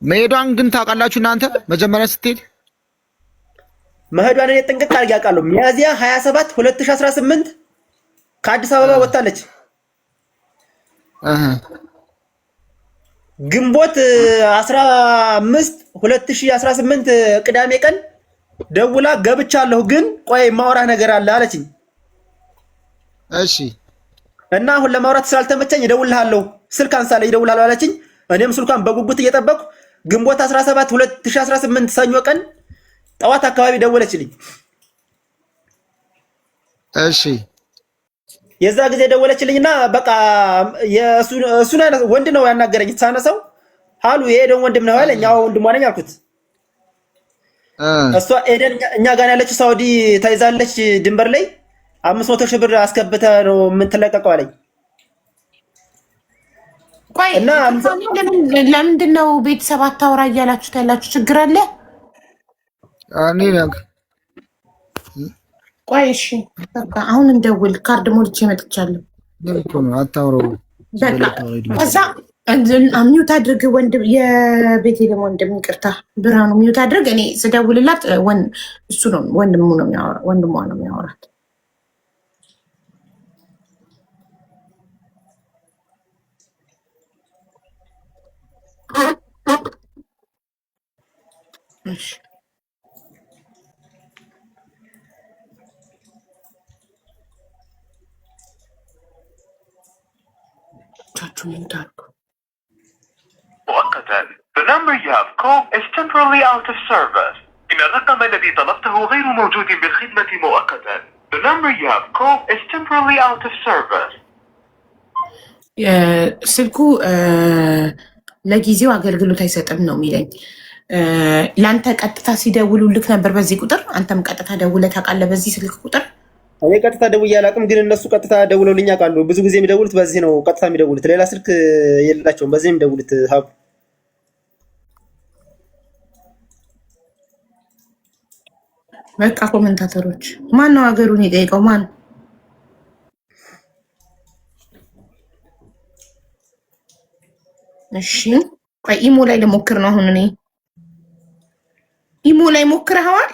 መሄዷን ግን ታውቃላችሁ እናንተ? መጀመሪያ ስትሄድ መሄዷን እኔ ጥንቅቅ አድርጌ አውቃለሁ። ሚያዝያ 27 2018 ከአዲስ አበባ ወጣለች። ግንቦት 15 2018 ቅዳሜ ቀን ደውላ ገብቻለሁ፣ ግን ቆይ ማውራህ ነገር አለ አለችኝ። እሺ። እና አሁን ለማውራት ስላልተመቸኝ እደውልልሃለሁ፣ ስልክ አንሳለኝ እደውልልሃለሁ አለችኝ። እኔም ስልኳን በጉጉት እየጠበቅኩ ግንቦት 17 2018 ሰኞ ቀን ጠዋት አካባቢ ደወለችልኝ። እሺ። የዛ ጊዜ ደወለችልኝና በቃ እሱን ወንድ ነው ያናገረኝ። ሳነሳው ሃሉ የኤደን ወንድም ነው ያለኝ። አዎ ወንድሟ ነኝ አልኩት። እሷ ኤደን እኛ ጋር ያለችው ሳውዲ ተይዛለች ድንበር ላይ 500 ሺህ ብር አስገብተህ ነው የምትለቀቀው አለኝ። ቆይ እና ለምንድን ነው ቤተሰብ አታወራ እያላችሁት ያላችሁ? ችግር አለ? ቆይ እሺ በቃ አሁን እንደውል። ካርድ ሞልቼ መጥቻለሁ። አታውረው ከዛ ሚውት አድርግ። ወንድም የቤቴ ደግሞ ወንድም ይቅርታ፣ ብርሃኑ ሚውት አድርግ። እኔ ስደውልላት እሱ ነው ወንድሟ ነው የሚያወራት። እሺ مؤقتا. The number you have called is temporarily out of service. إن الرقم الذي طلبته غير موجود بالخدمة مؤقتا. The number you have called is temporarily out of service. ስልኩ ለጊዜው አገልግሎት አይሰጥም ነው የሚለኝ። ለአንተ ቀጥታ ሲደውሉልክ ነበር በዚህ ቁጥር? አንተም ቀጥታ ደውለህ ታውቃለህ በዚህ ስልክ ቁጥር? እኔ ቀጥታ ደውዬ አላውቅም፣ ግን እነሱ ቀጥታ ደውለውልኝ ያውቃሉ። ብዙ ጊዜ የሚደውሉት በዚህ ነው። ቀጥታ የሚደውሉት ሌላ ስልክ የላቸውም። በዚህ የሚደውሉት ሀቡ በቃ ኮሜንታተሮች ማን ነው ሀገሩን የጠየቀው? ማን እሺ ቆይ ኢሞ ላይ ልሞክር ነው አሁን እኔ ኢሞ ላይ ሞክረኸዋል?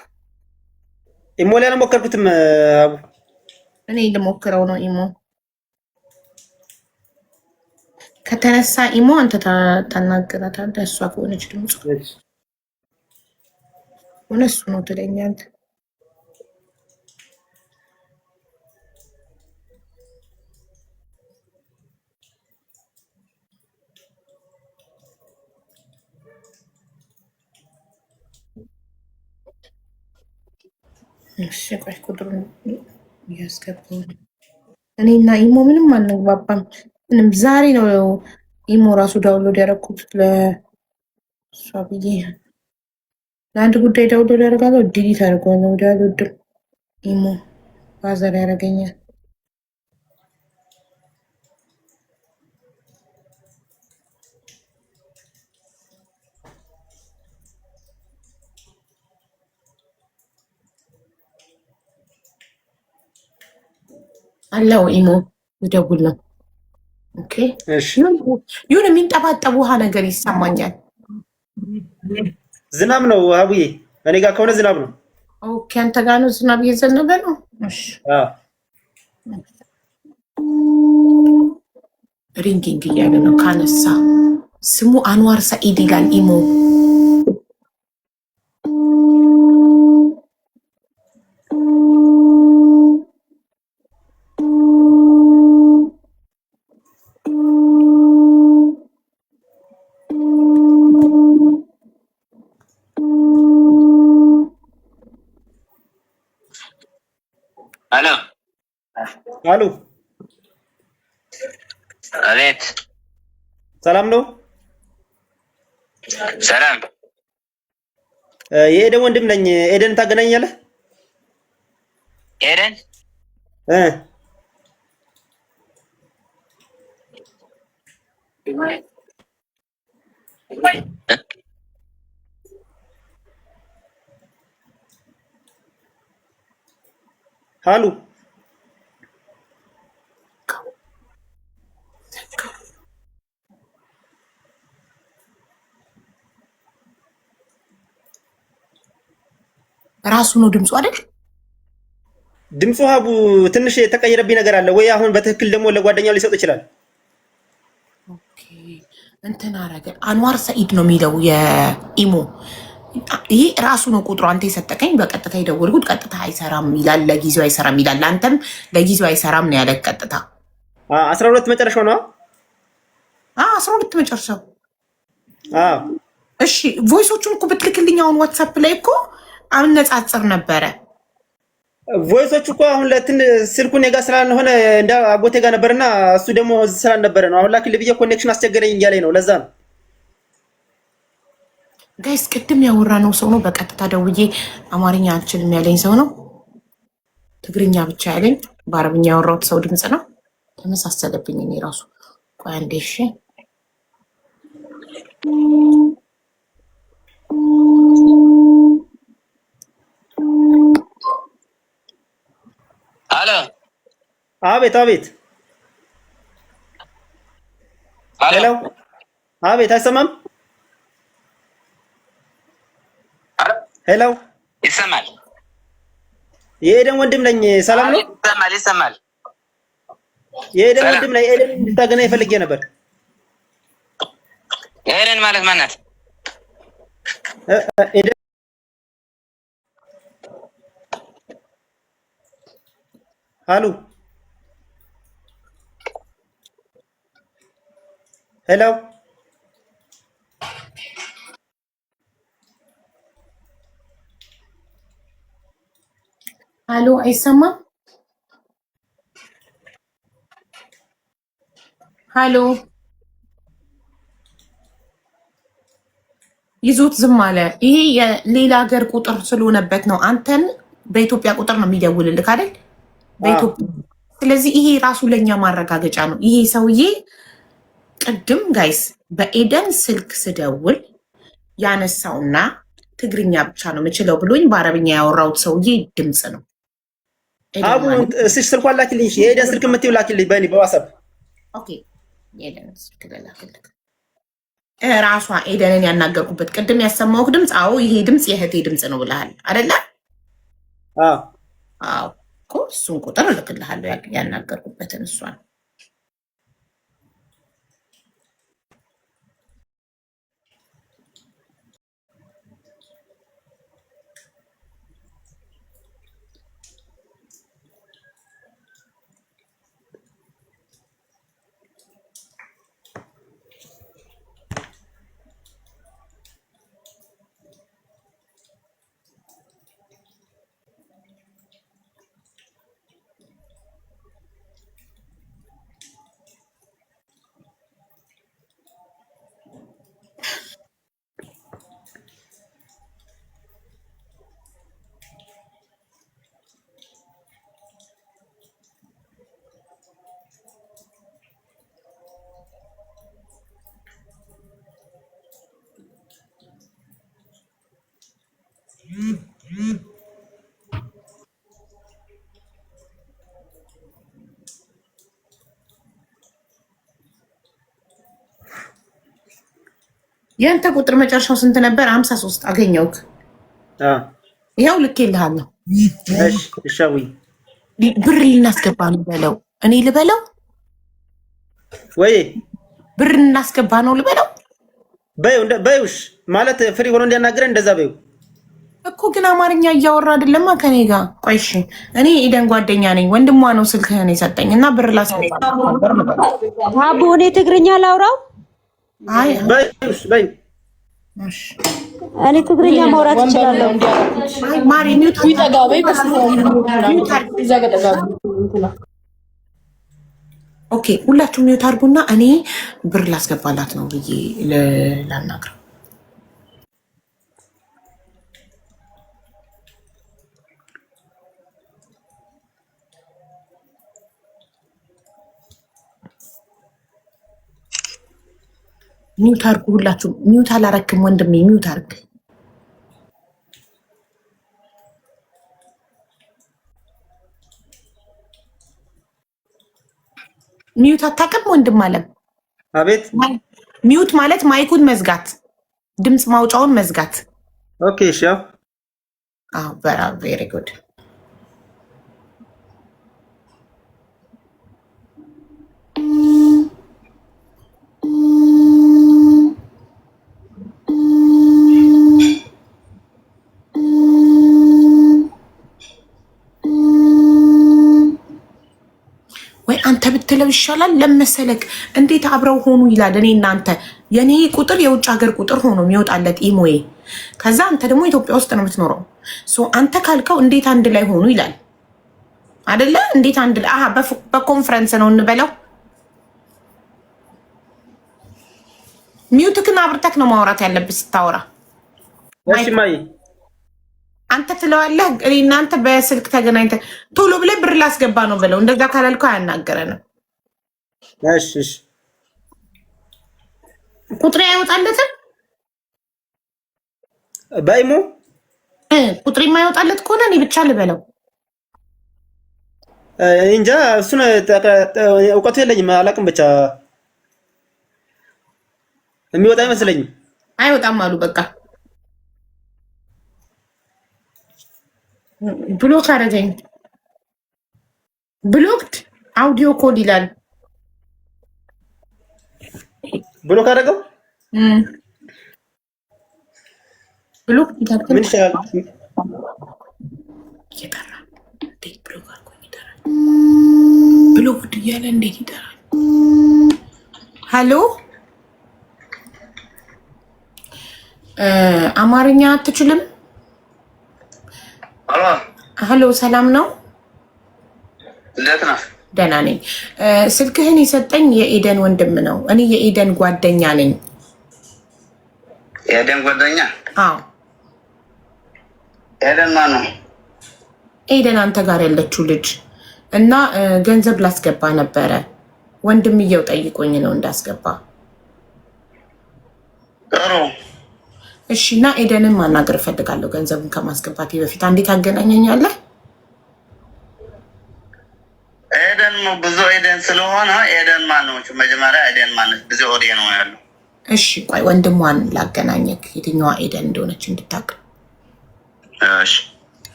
ኢሞ ላይ አልሞከርኩትም አቡ። እኔ ልሞክረው ነው ኢሞ ከተነሳ ኢሞ አንተ ታናገራታለህ። እሷ ከሆነች ድምፁ እሱ ነው ትለኛለህ። እሺ ቆይ ቁጥሩን ያስገባው። እኔና ኢሞ ምንም አንግባባም። ምንም ዛሬ ነው ኢሞ ራሱ ዳውንሎድ ያደረኩት ለሷ ብዬ ለአንድ ጉዳይ ዳውንሎድ ያደርጋለሁ። ዲሊት አድርገዋለሁ። ወደ አልወድም ኢሞ ባዘር ያደርገኛል። አለው ኢሞ ልደውል ነው። ኦኬ እሺ። ይሁን የሚንጠባጠብ ውሃ ነገር ይሰማኛል። ዝናብ ነው አቡዬ፣ እኔ ጋር ከሆነ ዝናብ ነው። ኦኬ አንተ ጋር ነው ዝናብ እየዘነበ ነው። እሺ ሪንጊንግ እያለ ነው። ካነሳ ስሙ አንዋር ሰኢድ ይላል ኢሞ። አሎ አሎ፣ አቤት። ሰላም ነው? ሰላም። የኤደን ወንድም ነኝ። ኤደን ታገናኛለህ? ኤደን ሃሉ ራሱ ነው ድምፁ አይደል? ድምፁ ሀቡ ትንሽ የተቀየረብኝ ነገር አለ ወይ? አሁን በትክክል ደግሞ ለጓደኛው ሊሰጥ ይችላል። ኦኬ እንትን አረገ። አንዋር ሰኢድ ነው የሚለው የኢሞ። ይሄ ራሱ ነው ቁጥሩ። አንተ የሰጠከኝ በቀጥታ የደወልኩት ቀጥታ አይሰራም ይላል፣ ለጊዜው አይሰራም ይላል። አንተም ለጊዜው አይሰራም ነው ያለ ቀጥታ 12 መጨረሻው ነው። 12 መጨረሻው። እሺ ቮይሶቹን እኮ ብትልክልኝ አሁን ዋትሳፕ ላይ እኮ አነጻጽር ነበረ። ቮይሶቹ እኮ አሁን ለትን ስልኩን የጋ ስላልሆነ እንደ አጎቴ ጋር ነበርና እሱ ደግሞ ስላልነበረ ነው። አሁን ላኪልኝ ብዬ ኮኔክሽን አስቸገረኝ እያለኝ ነው። ለዛ ነው ጋይስ። ቅድም ያወራነው ሰው ነው በቀጥታ ደውዬ አማርኛ አልችልም ያለኝ ሰው ነው። ትግርኛ ብቻ ያለኝ በአረብኛ ያወራሁት ሰው ድምፅ ነው። ተመሳሰለብኝ እኔ ራሱ። ቆይ አንዴ እሺ። አሎ አቤት አቤት። ሄሎ አቤት። አይሰማም? ሄሎ ይሰማል? የኤደን ወንድም ነኝ። ሰላም ነው? ይሰማል ይሰማል። የኤደን ወንድም ነኝ። ኤደን እንድታገናኝ ፈልጌ ነበር። ኤደን ማለት ማን ናት? ኤደን ሃሉ ሄሎ ሃሎ አይሰማም? ሃሎ ይዞት ዝም አለ። ይሄ የሌላ ሀገር ቁጥር ስለሆነበት ነው። አንተን በኢትዮጵያ ቁጥር ነው የሚደውልልህ አይደል? በኢትዮጵያ። ስለዚህ ይሄ ራሱ ለኛ ማረጋገጫ ነው። ይሄ ሰውዬ ቅድም ጋይስ በኤደን ስልክ ስደውል ያነሳውና ትግርኛ ብቻ ነው የምችለው ብሎኝ በአረብኛ ያወራሁት ሰውዬ ድምፅ ነው። አቡ ስልኳን ላኪልኝ። የኤደን ስልክ የምትይው ላኪልኝ በእኔ በዋትስአፕ። ኦኬ የኤደን ስልክ ልላክልህ። ራሷ ኤደንን ያናገርኩበት ቅድም ያሰማሁት ድምፅ አዎ ይሄ ድምፅ የእህቴ ድምፅ ነው ብለሃል አይደለ? አዎ እኮ እሱን ቁጥር እልክልሃለሁ ያናገርኩበትን እሷን። ያንተ ቁጥር መጨረሻው ስንት ነበር? 53 አገኘውክ። ይሄው ልኬልሃለሁ። እሺ ብር ልናስገባ ነው በለው። እኔ ልበለው ወይ ብር ልናስገባ ነው ልበለው? በዩሽ ማለት ፍሪ ሆኖ እንዲያናግረን እንደዛ በዩ እኮ ግን አማርኛ እያወራ አይደለማ ከኔ ጋር። ቆይ እሺ እኔ ኤደን ጓደኛ ነኝ፣ ወንድሟ ነው ስልክህን የሰጠኝ እና ብር ላስገባ ነበር ልበለው። አቦ እኔ ትግርኛ ላውራው? አይ በዩሽ በዩ እሺ እኔ ትግርኛ ማውራት እችላለሁ። አይ ማሪ ኒውት ይጠጋበይ ኦኬ ሁላችሁም ኒውት አድርጉና እኔ ብር ላስገባላት ነው ብዬ ላናግረው። ሚውት አርጉ ሁላችሁ። ሚውት አላረክም ወንድሜ፣ ሚውት አርግ። ሚውት አታውቅም ወንድም አለም? አቤት። ሚውት ማለት ማይኩን መዝጋት፣ ድምፅ ማውጫውን መዝጋት። ኦኬ እሺ። አዎ ቬሪ ጉድ። ወይ አንተ ብትለው ይሻላል ለመሰለክ። እንዴት አብረው ሆኑ ይላል። እኔ እናንተ የኔ ቁጥር የውጭ ሀገር ቁጥር ሆኖ የሚወጣለት ኢሞዬ፣ ከዛ አንተ ደግሞ ኢትዮጵያ ውስጥ ነው የምትኖረው። አንተ ካልከው እንዴት አንድ ላይ ሆኑ ይላል አይደለ? እንዴት አንድ ላይ በኮንፈረንስ ነው እንበለው። ሚውትክን አብርተክ ነው ማውራት ያለብህ ስታወራ። እሺ ማይ አንተ ትለዋለህ። እኔ እናንተ በስልክ ተገናኝተን ቶሎ ብለህ ብር ላስገባ ነው ብለው፣ እንደዛ ካላልከው አያናገረንም። እሺ እሺ። ቁጥሬ አይወጣለትም ባይሙ ቁጥሬ የማይወጣለት ከሆነ እኔ ብቻ ልበለው እንጃ። እሱን እውቀቱ የለኝም፣ አላውቅም። ብቻ የሚወጣ አይመስለኝም። አይወጣም አሉ በቃ ብሎክ አደረገኝ። ብሎክድ አውዲዮ ኮድ ይላል። ብሎክ አደረገው። ብሎክ ይላል። ምን ይሻላል? ይጠራ እንዴት ብሎክ አድርጎ ይጠራል? ብሎክድ እያለ እንዴት ይጠራል? ሀሎ አማርኛ አትችልም? ሄሎ ሰላም ነው? እንዴት ነህ? ደህና ነኝ። ስልክህን የሰጠኝ የኤደን ወንድም ነው። እኔ የኤደን ጓደኛ ነኝ። የኤደን ጓደኛ? አዎ። ኤደን ማን ነው? ኤደን አንተ ጋር ያለችው ልጅ እና ገንዘብ ላስገባ ነበረ። ወንድምየው ጠይቆኝ ነው እንዳስገባ። ጥሩ እሺ። እና ኤደንን ማናገር እፈልጋለሁ ገንዘቡን ከማስገባቴ በፊት። አንዴ ታገናኘኛለህ? ኤደን ነው ብዙ ኤደን ስለሆነ ኤደን ማን ነው? መጀመሪያ ኤደን ማለት ብዙ ኦዲዮ ነው ያለው። እሺ ቆይ ወንድሟን ላገናኘክ የትኛዋ ኤደን እንደሆነች እንድታውቅ። እሺ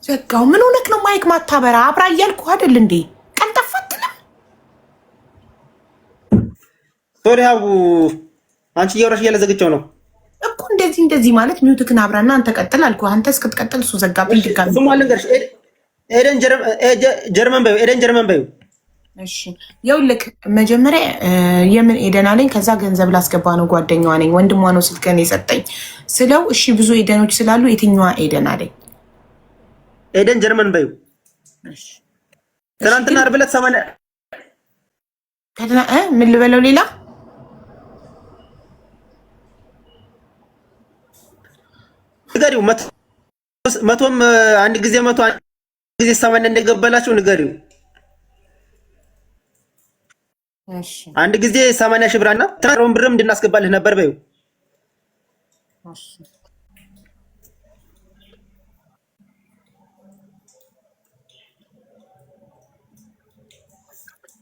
ዘጋው። ምን ሆነክ ነው ማይክ ማታበራ? አብራ እያልኩ አይደል እንዴ? ቀልጠፋትለም። ሶሪ ሀቡ አንቺ እያወራሽ እያለ ዘግቼው ነው እኮ። እንደዚህ ማለት ሚውትክን አብራና አንተ ቀጥል አልኩ። አንተ እስክትቀጥል እሱ ዘጋብኝ። ድጋሚ ስሙ አልንገርሽ። ኤደን ጀርመን በይው። እሺ ይኸውልህ መጀመሪያ የምን ኤደን አለኝ። ከዛ ገንዘብ ላስገባ ነው ጓደኛዋ ነኝ ወንድሟ ነው ስልክህን የሰጠኝ ስለው እሺ ብዙ ኤደኖች ስላሉ የትኛዋ ኤደን አለኝ። ኤደን ጀርመን በይው። እሺ ትናንትና ዓርብ ዕለት 80 ምን ልበለው ሌላ ንገሪው። መቶም አንድ ጊዜ 80 እንደገባላችሁ ንገሪው። እሺ አንድ ጊዜ 80 ሺህ ብርና ትራሮን ብርም እንድናስገባልህ ነበር በይው። እሺ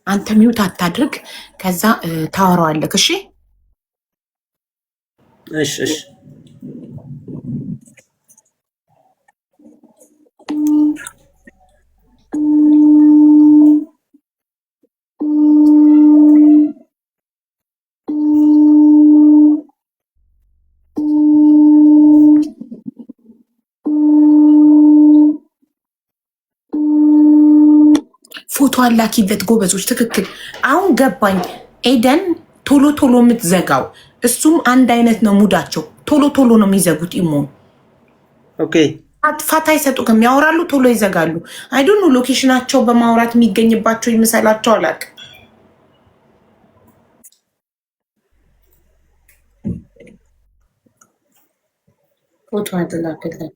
አንተ ሚውት አታድርግ። ከዛ ታወራዋለህ። እሺ እሺ ፎቶ አላኪለት ጎበዞች። ትክክል። አሁን ገባኝ። ኤደን ቶሎ የምትዘጋው እሱም አንድ አይነት ነው ሙዳቸው። ቶሎ ነው የሚዘጉት። ኢሞን ኦኬ ፋታ አይሰጡም። ያወራሉ ቶሎ ይዘጋሉ። አይዶን ነው ሎኬሽናቸው በማውራት የሚገኝባቸው ይመስላቸው አላውቅም። ፎቶ አላከለት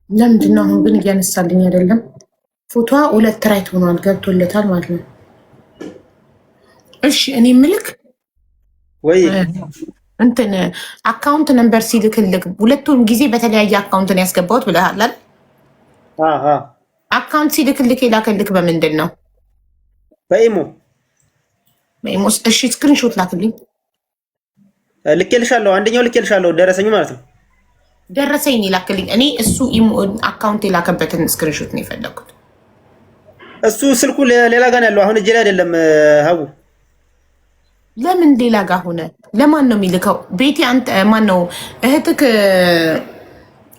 ለምንድን ነው አሁን ግን እያነሳልኝ አይደለም? ፎቶዋ 2 ራይት ሆኗል። ገብቶለታል ማለት ነው። እሺ እኔ ምልክ ወይ እንትን አካውንት ነምበር ሲልክልክ ሁለቱም ጊዜ በተለያየ አካውንት ነው ያስገባሁት ብለሃል አይደል? አካውንት ሲልክልክ የላከልክ በምንድን ነው? በኢሞ። እሺ ስክሪንሾት ላክልኝ። ልኬልሻለሁ። አንደኛው ልኬልሻለሁ ደረሰኝ ማለት ነው። ደረሰኝ ላክልኝ። እኔ እሱ አካውንት የላከበትን ስክሪንሾት ነው የፈለኩት። እሱ ስልኩ ሌላ ጋር ያለው አሁን እጄ ላይ አይደለም። ሀቡ ለምን ሌላ ጋር ሆነ? ለማን ነው የሚልከው? ቤቴ አንተ ማን ነው እህትክ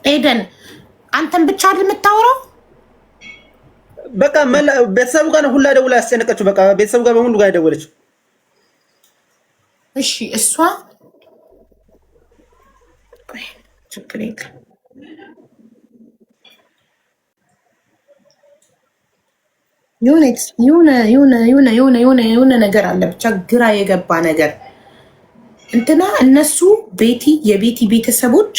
ኤደን አንተን ብቻ አይደል የምታወራው? በቃ ቤተሰቡ ጋር ሁላ ደውላ ያስጨነቀችው። በቃ ቤተሰቡ ጋር በሙሉ ጋር ደወለችው። እሺ እሷ ችግር የለም። የሆነ ነገር አለ ብቻ ግራ የገባ ነገር እንትና እነሱ የቤቲ ቤተሰቦች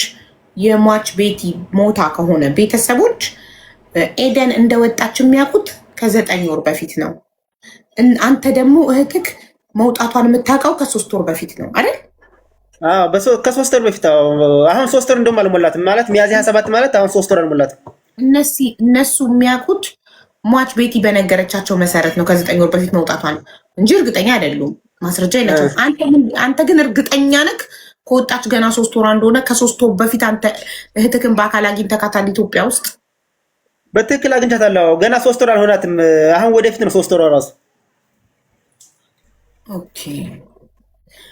የሟች ቤቲ ሞታ ከሆነ ቤተሰቦች ኤደን እንደወጣች የሚያውቁት ከ9 ወር በፊት ነው። አንተ ደግሞ እህትክ መውጣቷን የምታውቀው ከ3 ወር በፊት ነው አይደል? ከ3 ወር በፊት። አሁን 3 ወር እንደውም አልሞላትም ማለት ሚያዝያ 27 ማለት አሁን 3 ወር አልሞላትም። እነሱ የሚያውቁት ሟች ቤቲ በነገረቻቸው መሰረት ነው ከ9 ወር በፊት መውጣቷን እንጂ እርግጠኛ አይደሉም። ማስረጃ የላቸውም። አንተ ግን እርግጠኛ ነህ ከወጣች ገና 3 ወር እንደሆነ? ከ3 ወር በፊት አንተ እህትክን በአካል አግኝተካታል ኢትዮጵያ ውስጥ? በትክክል አግኝቻታለሁ። ገና 3 ወር አልሆናትም። አሁን ወደፊት ነው 3 ወር ራሱ። ኦኬ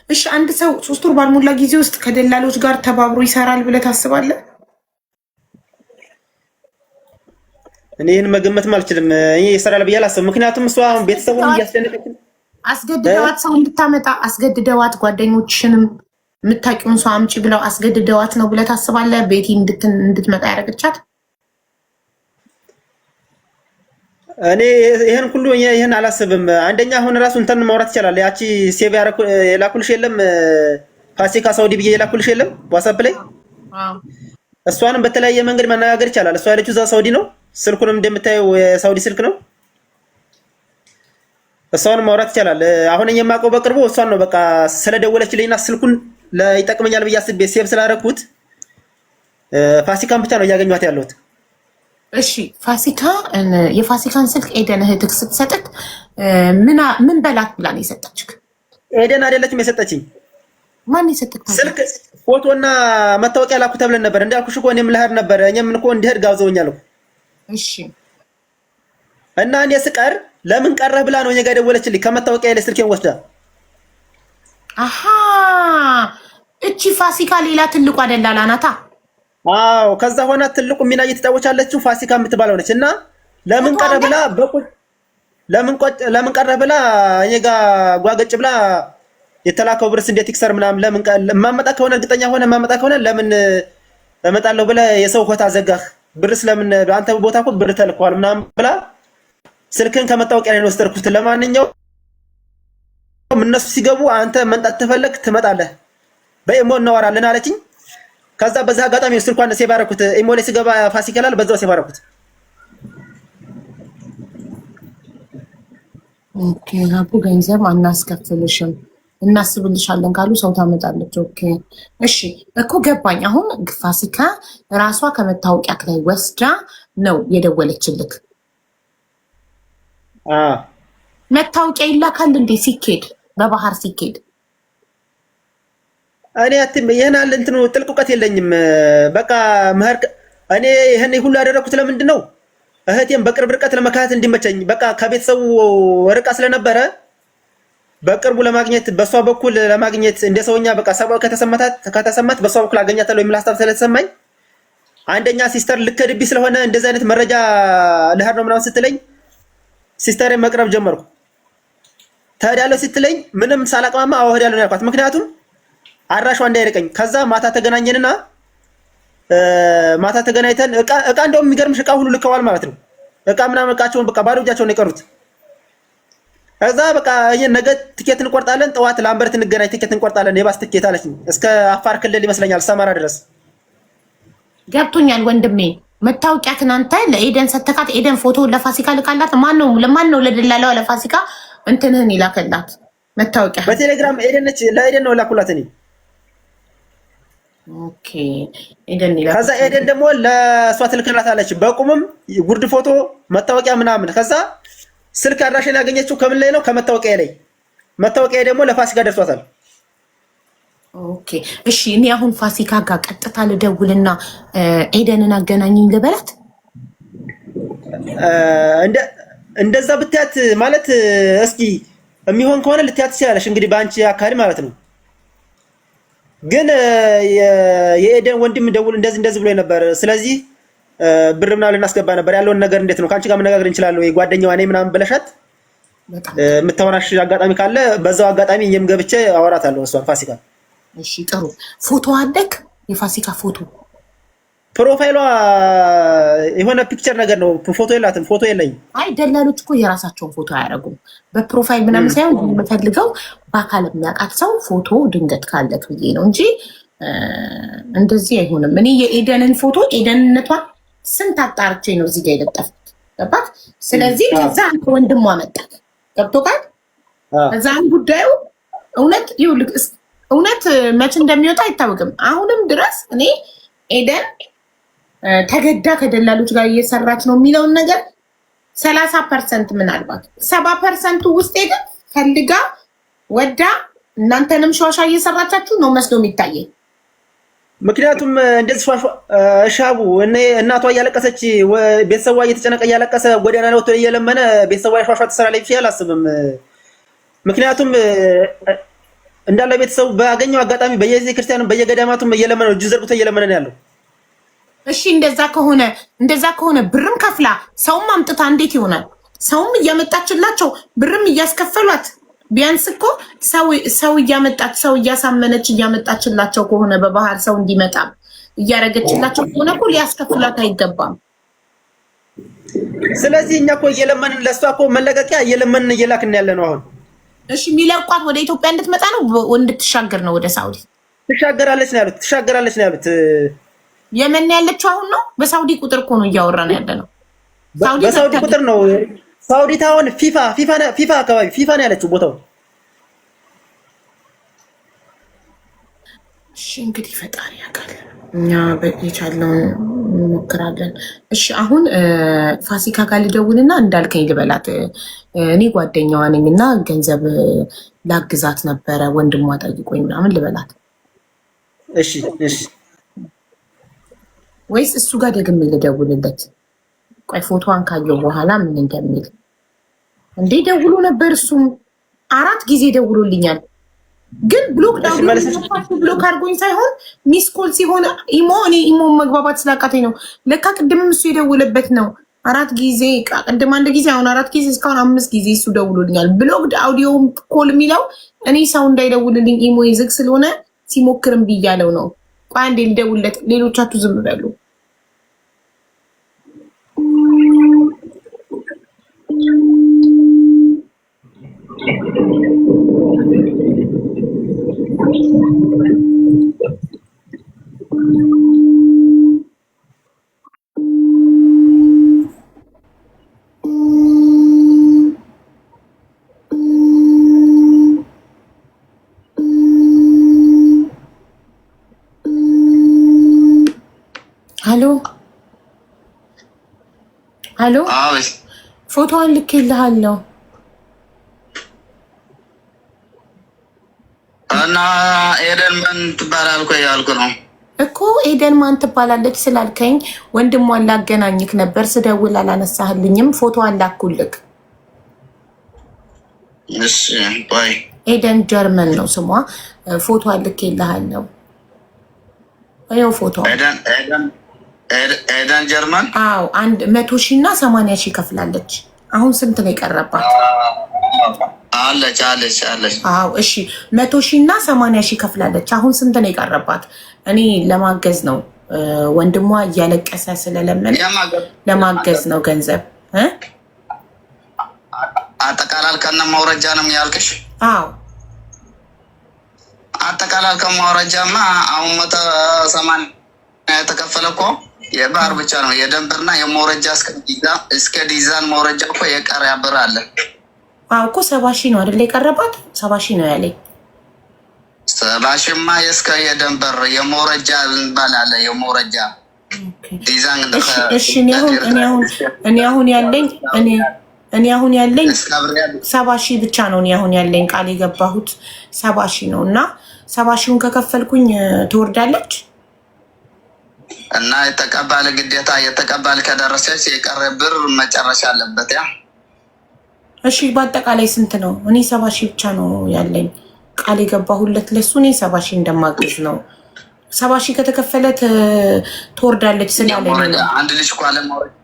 እሺ፣ አንድ ሰው 3 ወር ባልሞላ ጊዜ ውስጥ ከደላሎች ጋር ተባብሮ ይሰራል ብለህ ታስባለህ? እኔ ይሄን መገመትም አልችልም። እኔ ይሰራል ብዬ አላስብም። ምክንያቱም እሷ አሁን ቤተሰቡን እያስጨነቀች አስገድደዋት ሰው እንድታመጣ አስገድደዋት ጓደኞችሽንም የምታውቂውን ሰው አምጪ ብለው አስገድደዋት ነው ብለህ ታስባለህ? ቤቲ እንድትመጣ ያደረገቻት? እኔ ይሄን ሁሉ ይሄን አላስብም። አንደኛ አሁን ራሱ እንትን ማውራት ይችላል። ያቺ ሴቭ የላኩልሽ የለም ፋሲካ ሳውዲ ብዬ የላኩልሽ የለም ዋትስአፕ ላይ እሷንም በተለያየ መንገድ ማነጋገር ይቻላል። እሷ ያለችው እዛ ሳውዲ ነው። ስልኩንም እንደምታየው የሳውዲ ስልክ ነው። እሷንም ማውራት ይቻላል። አሁን የማውቀው በቅርቡ እሷን ነው። በቃ ስለደወለችልኝና ስልኩን ይጠቅመኛል ብዬ አስቤ ሴቭ ስላደረኩት ፋሲካን ብቻ ነው እያገኘኋት ያለሁት። እሺ ፋሲካ የፋሲካን ስልክ ኤደን እህትህ ስትሰጥክ ምን በላት ብላ ነው የሰጠችክ? ኤደን አይደለችም የሰጠችኝ። ማን የሰጠክ? ስልክ ፎቶና መታወቂያ ላኩ ተብለን ነበር። እንዳልኩሽ እኮ እኔም ልሄድ ነበር። እኔም እኮ እንድሄድ ጋብዘውኛል እኮ። እሺ እና እኔ ስቀር ለምን ቀረህ ብላ ነው እኔ ጋር ደወለችልኝ። ከመታወቂያ ላይ ስልኬን ወስዳ። አሃ እቺ ፋሲካ ሌላ ትልቋ ደላላ ናታ። አዎ ከዛ ሆና ትልቁ ሚና እየተጫወቻለችው ፋሲካ የምትባለው ነች። እና ለምን ቀረ ብላ ለምን ቀረ ብላ እኔ ጋር ጓገጭ ብላ የተላከው ብርስ እንዴት ይክሰር ምናምን ለምን ማመጣ ከሆነ እርግጠኛ ሆነ ማመጣ ከሆነ ለምን እመጣለሁ ብለ የሰው ሆታ ዘጋህ ብርስ ለምን አንተ ቦታ እኮ ብር ተልኳል ምናምን ብላ ስልክን ከመታወቂያ ላይ ነው ወሰድኩት። ለማንኛውም እነሱ ሲገቡ አንተ መንጣት ተፈለክ ትመጣለህ በኢሞ እናወራለን አለችኝ። ከዛ በዛ አጋጣሚ ስልኳን ሴቭ አደረኩት። ኢሞ ላይ ሲገባ ፋሲካ ይላል በዛው ሴቭ አደረኩት። ኦኬ አቡ ገንዘብ አናስከፍልሽም እናስብልሻለን ካሉ ሰው ታመጣለች። ኦኬ እሺ እኮ ገባኝ። አሁን ፋሲካ ራሷ ከመታወቂያ ላይ ወስዳ ነው የደወለችልክ? መታወቂያ ይላካል እንዴ ሲኬድ? በባህር ሲኬድ እኔ ይሄን አለ እንትኑ ጥልቅ እውቀት የለኝም። በቃ መህር እኔ ይሄን ሁሉ ያደረኩት ለምንድን ነው? እህቴን በቅርብ ርቀት ለመካተት እንዲመቸኝ። በቃ ከቤተሰቡ ርቃ ስለነበረ በቅርቡ ለማግኘት በሷ በኩል ለማግኘት እንደ ሰውኛ በቃ ሰባው ከተሰማት በሷ በኩል አገኛታለሁ የሚል ሀሳብ ስለተሰማኝ አንደኛ ሲስተር ልከድቢ ስለሆነ እንደዚህ አይነት መረጃ ልሄድ ነው ምናምን ስትለኝ ሲስተርን መቅረብ ጀመርኩ። ታዲያለሁ ስትለኝ ምንም ሳላቅማማ አወህዳለሁ ነው ያልኳት። ምክንያቱም አራሿ እንዳይርቀኝ። ከዛ ማታ ተገናኘንና ማታ ተገናኝተን እቃ እንደውም የሚገርምሽ እቃ ሁሉ ልከዋል ማለት ነው። እቃ ምናምን እቃቸውን በቃ ባዶ እጃቸውን ነው የቀሩት። ከዛ በቃ ነገ ትኬት እንቆርጣለን፣ ጠዋት ላምበረት እንገናኝ፣ ትኬት እንቆርጣለን፣ የባስ ትኬት አለችኝ። እስከ አፋር ክልል ይመስለኛል ሰማራ ድረስ። ገብቶኛል ወንድሜ። መታወቂያ እናንተ ለኤደን ሰተካት። ኤደን ፎቶ ለፋሲካ ልካላት። ማን ነው ለደላላው ለፋሲካ እንትንህን ይላከላት መታወቂያ? በቴሌግራም ኤደን ነች። ለኤደን ነው ላኩላት እኔ። ኦኬ ኤደን ይላል። ከዛ ኤደን ደግሞ ለሷ ትልክላታለች በቁምም ጉርድ ፎቶ መታወቂያ ምናምን። ከዛ ስልክ አድራሻን ያገኘችው ከምን ላይ ነው? ከመታወቂያ ላይ። መታወቂያ ደግሞ ለፋሲካ ደርሷታል። ኦኬ እሺ። እኔ አሁን ፋሲካ ጋር ቀጥታ ልደውልና ኤደንን አገናኝኝ ልበላት? እንደዛ ብትያት ማለት እስኪ የሚሆን ከሆነ ልትያት ትችላለሽ። እንግዲህ በአንቺ አካሄድ ማለት ነው። ግን የኤደን ወንድም ደውል እንደዚህ ብሎ ነበር። ስለዚህ ብር ምናምን ልናስገባ ነበር። ያለውን ነገር እንዴት ነው ከአንቺ ጋር መነጋገር እንችላለን ወይ ጓደኛዋ ነኝ ምናምን ብለሻት የምታወራሽ አጋጣሚ ካለ በዛው አጋጣሚ እኔም ገብቼ አወራታለሁ እሷን ፋሲካ። እሺ ጥሩ። ፎቶ አለክ? የፋሲካ ፎቶ ፕሮፋይሏ የሆነ ፒክቸር ነገር ነው። ፎቶ የላትም። ፎቶ የለኝም። አይ ደላሎች እኮ የራሳቸውን ፎቶ አያደርጉም። በፕሮፋይል ምናምን ሳይሆን የምፈልገው በአካል የሚያውቃት ሰው ፎቶ ድንገት ካለት ብዬ ነው እንጂ እንደዚህ አይሆንም። እኔ የኤደንን ፎቶ ኤደንነቷን ስንት አጣርቼ ነው እዚህ ጋር የለጠፍኩት። ገባት? ስለዚህ ከዛ አንተ ወንድሟ መጣት ገብቶካል። ከዛም ጉዳዩ እውነት መች እንደሚወጣ አይታወቅም። አሁንም ድረስ እኔ ኤደን ተገዳ ከደላሎች ጋር እየሰራች ነው የሚለውን ነገር 30% ምናልባት 70% ውስጥ ግን ፈልጋ ወዳ እናንተንም ሸዋሻ እየሰራቻችሁ ነው መስሎ የሚታየኝ። ምክንያቱም እንደዚህ ሻቡ እናቷ እያለቀሰች ቤተሰቧ እየተጨነቀ እያለቀሰ ጎዳና ላይ ወጥቶ እየለመነ ቤተሰቧ ሻሻ ትሰራለች ብዬ አላስብም። ምክንያቱም እንዳለ ቤተሰቡ ባገኘው አጋጣሚ በየቤተክርስቲያኑ በየገዳማቱም እየለመነ እጁ ዘርግቶ እየለመነ ነው ያለው። እሺ እንደዛ ከሆነ ብርም ከፍላ ሰውም አምጥታ እንዴት ይሆናል? ሰውም እያመጣችላቸው ብርም እያስከፈሏት ቢያንስ እኮ ሰው እያመጣች ሰው እያሳመነች እያመጣችላቸው ከሆነ በባህር ሰው እንዲመጣ እያረገችላቸው ከሆነ እኮ ሊያስከፍላት አይገባም። ስለዚህ እኛ እኮ እየለመንን ለሷ እኮ መለቀቂያ እየለመንን እየላክን ያለ ነው አሁን። እሺ የሚለቋት ወደ ኢትዮጵያ እንድትመጣ ነው እንድትሻገር ነው ወደ ሳውዲ? ትሻገራለች ነው ያሉት። የመን ያለችው አሁን ነው። በሳውዲ ቁጥር እኮ ነው እያወራን ያለ ነው። በሳውዲ ቁጥር ነው። ሳውዲ ታውን ፊፋ አካባቢ ፊፋ ነው ያለችው ቦታው። እሺ እንግዲህ ፈጣሪ ያውቃል። እኛ የቻልነውን እንሞክራለን። እሺ አሁን ፋሲካ ጋር ልደውልና እንዳልከኝ ልበላት። እኔ ጓደኛዋ ነኝና ገንዘብ ላግዛት ነበረ ወንድሟ ጠይቆኝ ምናምን ልበላት። እሺ ወይስ እሱ ጋር ደግሜ ልደውልለት? ቆይ ፎቶዋን ካየው በኋላ ምን እንደሚል እንዴ። ደውሎ ነበር እሱም 4 ጊዜ ደውሎልኛል። ግን ብሎክ ብሎክ አድርጎኝ ሳይሆን ሚስ ኮል ሲሆን ኢሞ መግባባት ስላቃተኝ ነው። ለካ ቅድምም እሱ የደውለበት ነው። 4 ጊዜ ቅድም 1 ጊዜ አሁን 4 ጊዜ እስካሁን 5 ጊዜ እሱ ደውሎልኛል። ብሎክ አውዲዮ ኮል የሚለው እኔ ሰው እንዳይደውልልኝ ኢሞ ይዝግ ስለሆነ ሲሞክርም ብያለው ነው። ቆይ አንዴ ልደውልለት። ሌሎቻችሁ ዝም በሉ። ሄሎ ፎቶዋን ልኬልሃለሁ እና ኤደን ማን ትባላል ያልኩ ነው እኮ። ኤደን ማን ትባላለች ስላልከኝ ወንድሟን ላገናኝክ ነበር። ስደውል አላነሳህልኝም። ፎቶዋን ላኩልክ። እሺ ባይ። ኤደን ጀርመን ነው ስሟ። ፎቶዋን ልኬልሃለሁ። አየው ፎቶ ኤደን ጀርመን። አዎ 100,000 እና 80,000 ከፍላለች። አሁን ስንት ነው የቀረባት? አለች። አዎ እሺ 100,000 እና 80,000 ከፍላለች። አሁን ስንት ነው የቀረባት? እኔ ለማገዝ ነው ወንድሟ እያለቀሰ ስለለመነ ለማገዝ ነው ገንዘብ አጠቃላል ከነ መውረጃ ነው ያልክሽ? አዎ አጠቃላል ከመውረጃማ አሁን 180 የተከፈለ እኮ የባህር ብቻ ነው። የደንበርና የመውረጃ እስከ ዲዛን መውረጃ እኮ የቀረ ብር አለ። አዎ እኮ 70,000 ነው አይደል የቀረባት? 70,000 ነው ያለኝ። 70,000ማ እስከ የደንበር የመውረጃ እንባላለ የመውረጃ ዲዛን እሺ እኔ አሁን ያለኝ 70,000 ብቻ ነው። እኔ አሁን ያለኝ ቃል የገባሁት 70,000 ነው እና 70,000ን ከከፈልኩኝ ትወርዳለች እና የተቀባለ ግዴታ የተቀባለ ከደረሰች የቀረ ብር መጨረሻ አለበት። ያ እሺ በአጠቃላይ ስንት ነው? እኔ 70,000 ብቻ ነው ያለኝ ቃል የገባሁለት ለሱ። እኔ 70,000 እንደማግዝ ነው። 70,000 ከተከፈለ ትወርዳለች ስላለኝ ነው። አንድ ልጅ እኮ አለ መውረጃ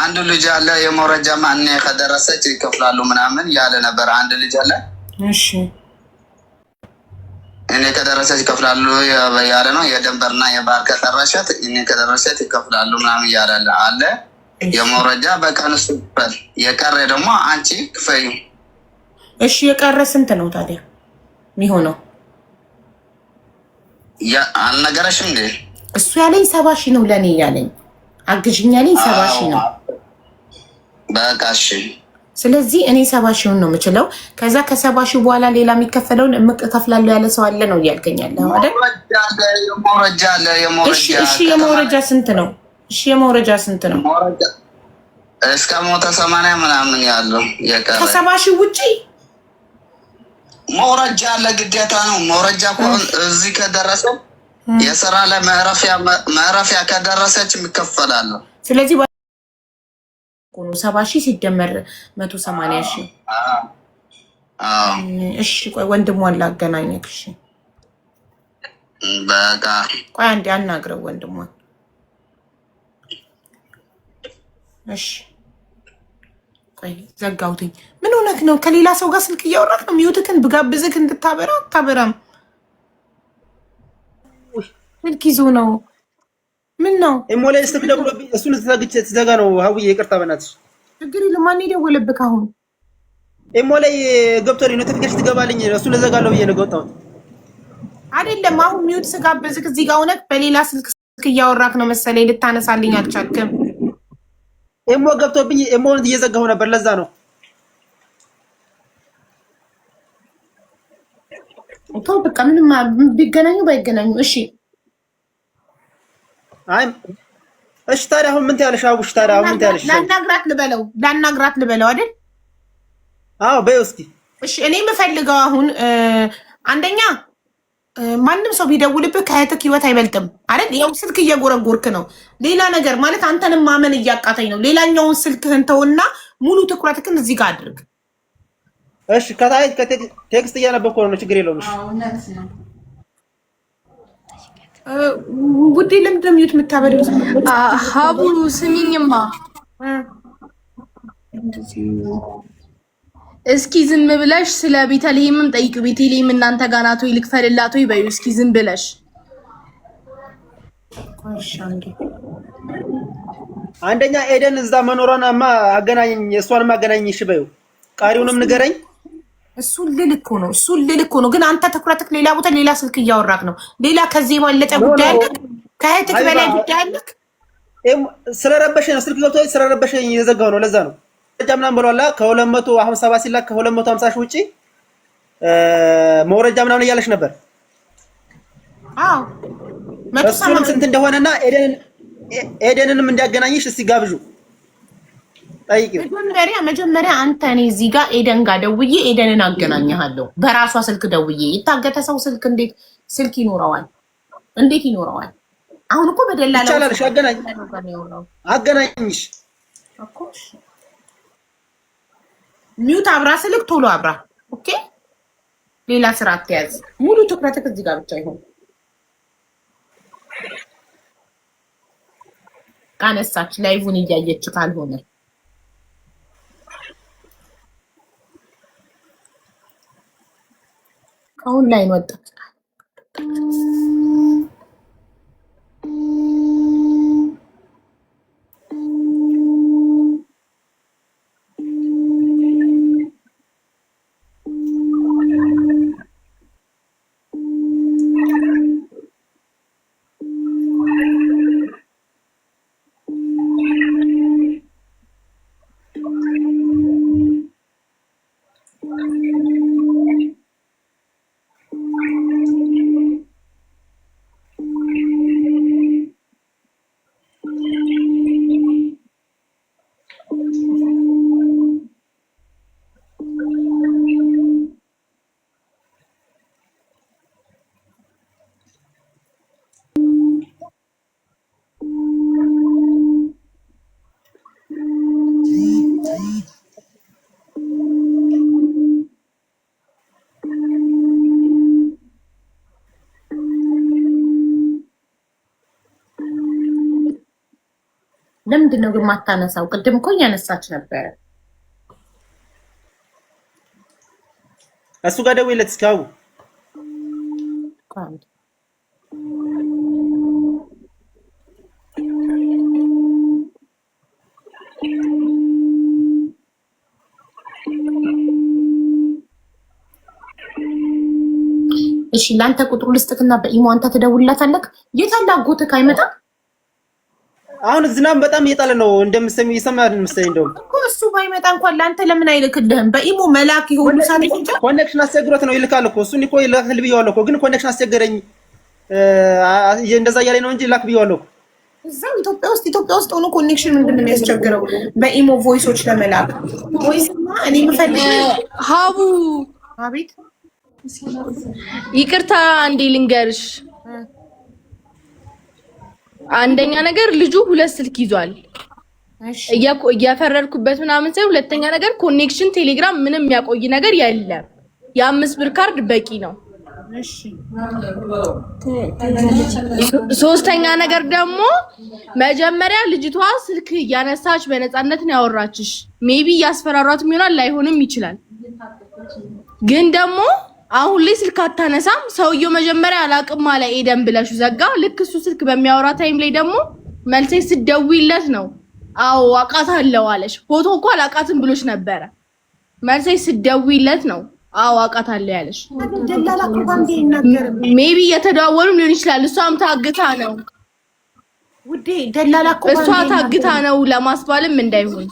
አንድ ልጅ አለ የመውረጃ ማን ከደረሰች ይከፍላሉ ምናምን ያለ ነበር። አንድ ልጅ አለ። እሺ እኔ ከደረሰች ይከፍላሉ ያለ ነው። የደንበርና የባህር ከደረሰች እኔ ከደረሰች ይከፍላሉ ምናምን ያለ አለ። የመውረጃ በቀን እሱ ይባል የቀረ ደግሞ አንቺ ክፈዩ። እሺ የቀረ ስንት ነው ታዲያ የሚሆነው? አልነገረሽም እንዴ? እሱ ያለኝ 70,000 ነው ለኔ ያለኝ። አግዥኝ ያለኝ 70,000 ነው። በቃ እሺ። ስለዚህ እኔ 70,000 ነው የምችለው። ከዛ ከ70,000 በኋላ ሌላ የሚከፈለውን እከፍላለሁ ያለ ሰው አለ ነው እያልከኝ ያለው አይደል? የመውረጃ አለ። እሺ የመውረጃ ስንት ነው? እሺ የመውረጃ ስንት ነው? እስከ 180 ምናምን ያለው የቀረ ከ70,000 ውጪ መውረጃ አለ፣ ግዴታ ነው። መውረጃ እኮ እዚህ ከደረሰ የስራ ለማረፊያ ከደረሰች ይከፈላል። ስለዚህ 70,000 ሲደመር 180,000። እሺ ቆይ ወንድሟን ላገናኘክ። እሺ በቃ ቆይ አንዴ አናግረው ወንድሟን። እሺ ቆይ ዘጋውትኝ። ምን ሆነክ ነው? ከሌላ ሰው ጋር ስልክ እያወራክ ነው? ሚዩትክን ብጋብዝክ እንድታበራ አታበራም? ስልክ ይዞ ነው። ምን ነው እሞላይ ስልክ ደውሎብኝ እሱን ተዘግቼ ተዘጋ ነው። ሀውዬ ይቅርታ በእናትሽ። ችግር የለም። ማን የደወለብክ አሁን? እሞላይ ገብቶልኝ ኖቲፊኬሽን ትገባልኝ እሱን እዘጋለሁ ብዬ ነው የወጣሁት። አይደለም አሁን ሚዩት ስጋብዝክ እዚህ ጋር ሆነክ በሌላ ስልክ እያወራክ ነው መሰለኝ። ልታነሳልኝ አልቻልክም። ኤሞ ገብቶብኝ ኤሞን እየዘጋሁ ነበር፣ ለዛ ነው። ተው በቃ ምንም ቢገናኙ ባይገናኙ እሺ። አይ እሺ ታዲያ አሁን ምን ትያለሽ? አውሽ ታዲያ አሁን ምን ትያለሽ? ላናግራት ልበለው አይደል? አዎ በይው እስኪ። እሺ እኔ የምፈልገው አሁን አንደኛ ማንም ሰው ቢደውልብህ ከእህትህ ህይወት አይበልጥም አይደል? ያው ስልክ እየጎረጎርክ ነው። ሌላ ነገር ማለት አንተንም ማመን እያቃተኝ ነው። ሌላኛውን ስልክህን ተውና ሙሉ ትኩረትህን እዚህ ጋር አድርግ። እሺ ከታይ ቴክስት እያነበብኩ ነው። ችግር የለውም። እሺ እውነት ነው። ውዴ ለምንድን ነው ሚዩት የምታበሪው? ሀቡ ስሚኝማ፣ እስኪ ዝም ብለሽ ስለ ቤተልሔምም ጠይቂው። ቤተልሔም እናንተ ጋር ናት ወይ ልክፈልላት ወይ በይው እስኪ ዝም ብለሽ። አንደኛ ኤደን እዛ መኖሯንማ አገናኘኝ፣ እሷንም አገናኘኝ። እሺ በይው፣ ቃሪውንም ንገረኝ። እሱን ልል እኮ ነው። ግን አንተ ትኩረትክ ሌላ ቦታ፣ ሌላ ስልክ እያወራክ ነው። ሌላ ከዚህ የበለጠ ጉዳይ አለክ? ከእህትክ በላይ ጉዳይ አለክ? ስለረበሸኝ ነው ስልክ ገብቶ ስለረበሸኝ እየዘጋሁ ነው። ለዛ ነው መረጃ ምናምን ብሏላ። ከ257 ሲላክ ከ250 ሺህ ውጪ መረጃ ምናምን እያለች ነበር። አዎ እሱንም ስንት እንደሆነና ኤደንንም እንዲያገናኝሽ እስቲ ጋብዡ ጠይቂው። መጀመሪያ አንተ እኔ እዚህ ጋር ኤደን ጋር ደውዬ ኤደንን አገናኝሃለሁ። በራሷ ስልክ ደውዬ። የታገተ ሰው ስልክ እንዴት ስልክ ይኖረዋል? እንዴት ይኖረዋል? አሁን እኮ በደላላ ይቻላልሽ። አገናኝሽ እኮ ሚዩት አብራ ስልክ ቶሎ አብራ። ኦኬ ሌላ ስራ አትያዝ። ሙሉ ትኩረትህ እዚህ ጋር ብቻ ይሁን። ካነሳች ላይቭን እያየች ካልሆነ አሁን ላይ ነው ወጣ። ለምንድን ነው ግን ማታነሳው? ቅድም እኮ እያነሳች ነበረ። እሱ ጋር ደውይለት እስኪ አቡ። እሺ ላንተ ቁጥሩ ልስጥክና በኢሞ አንተ ትደውልላታለህ። የት አለ አጎትህ? አይመጣም አሁን ዝናብ በጣም እየጣለ ነው። እንደምሰሚ ይሰማል መሰለኝ። እንደውም እኮ እሱ ባይመጣ እንኳን ላንተ ለምን አይልክልህም? በኢሞ መላክ ይሁን ሳለ እንጂ ኮኔክሽን አስቸግሮት ነው። ይልካል እኮ እሱን እኮ ይልካል ብየዋለሁ እኮ፣ ግን ኮኔክሽን አስቸገረኝ እንደዛ እያለኝ ነው እንጂ ላክ ብየዋለሁ እኮ። እዛው ኢትዮጵያ ውስጥ ሆኖ ኮኔክሽን ምንድን ነው የሚያስቸግረው? በኢሞ ቮይሶች ለመላክ ቮይስማ እኔ የምፈልግ ሀቡ አቤት ይቅርታ አንዴ ልንገርሽ። አንደኛ ነገር ልጁ 2 ስልክ ይዟል። እያፈረድኩበት ምናምን ሳይሆን ሁለተኛ ነገር ኮኔክሽን ቴሌግራም ምንም ያቆይ ነገር የለም። የ5 ብር ካርድ በቂ ነው። እሺ ሶስተኛ ነገር ደግሞ መጀመሪያ ልጅቷ ስልክ ያነሳች በነፃነት ነው ያወራችሽ። ሜቢ ያስፈራራትም ይሆናል ላይሆንም ይችላል። ግን ደግሞ አሁን ላይ ስልክ አታነሳም። ሰውየው መጀመሪያ አላቅም አለ ኤደን ብለሽ ዘጋ። ልክ እሱ ስልክ በሚያወራ ታይም ላይ ደግሞ መልሴ ስትደውይለት ነው አዎ አውቃታለሁ አለሽ። ፎቶ እኮ አላውቃትም ብሎሽ ነበረ። መልሴ ስትደውይለት ነው አዎ አውቃታለሁ ያለሽ። ሜቢ የተደዋወሉም ሊሆን ይችላል። እሷም ታግታ ነው ውዴ ደላላ እኮ እሷ ታግታ ነው ለማስባልም እንዳይሆን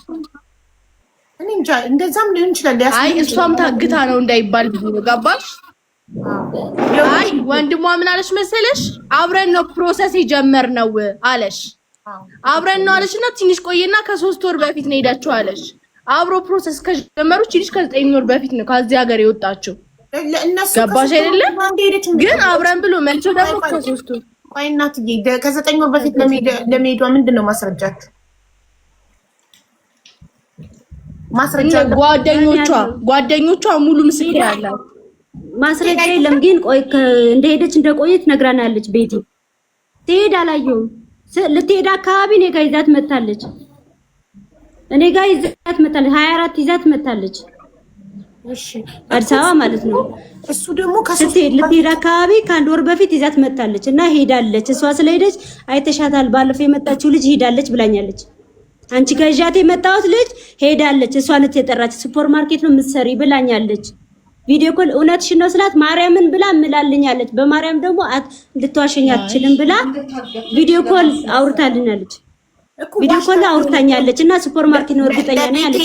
እኔ እንጃ እንደዛም ሊሆን ይችላል። አይ እሷም ታግታ ነው እንዳይባል ገባሽ? አይ ወንድሟ ምን አለሽ መሰለሽ? አብረን ነው ፕሮሰስ የጀመርነው አለሽ። አብረን ነው አለሽና ትንሽ ቆየና ከ3 ወር በፊት ነው ሄዳችሁ አለሽ። አብሮ ፕሮሰስ ከጀመሩ ትንሽ ከ9 ወር በፊት ነው ከዚህ ሀገር የወጣችው። ገባሽ አይደለ? ግን አብረን ብሎ መልሶ ደግሞ ከ3 ወር ቆይ እናትዬ ከ9 ወር በፊት ለመሄዷ ምንድነው ማስረጃት? ጓደኞቿ ሙሉ ምስክር ያለው ማስረጃ የለም። ግን ቆይ እንደሄደች እንደቆየች ነግራናለች። ቤቲ ትሄድ አላየሁም። ልትሄድ አካባቢ እኔ ጋር ይዛት መጣለች። 24 ይዛት መጣለች። እሺ አዲስ አበባ ማለት ነው። እሱ ደግሞ ልትሄድ አካባቢ ከ1 ወር በፊት ይዛት መጣለች እና ሄዳለች። እሷ ስለሄደች አይተሻታል። ባለፈው የመጣችው ልጅ ሄዳለች ብላኛለች። አንቺ ጋር ይዣት የመጣሁት ልጅ ሄዳለች። እሷ ነች የጠራች። ሱፐርማርኬት ነው የምትሰሪ ብላኛለች። ቪዲዮ ኮል እውነትሽን ነው ስላት ማርያምን ብላ ምላልኛለች። በማርያም ደግሞ ልትዋሸኝ አትችልም ብላ ቪዲዮ ኮል አውርታልኛለች። ቪዲዮ ኮል አውርታኛለች እና ሱፐርማርኬት ነው እርግጠኛ ነኝ አለች።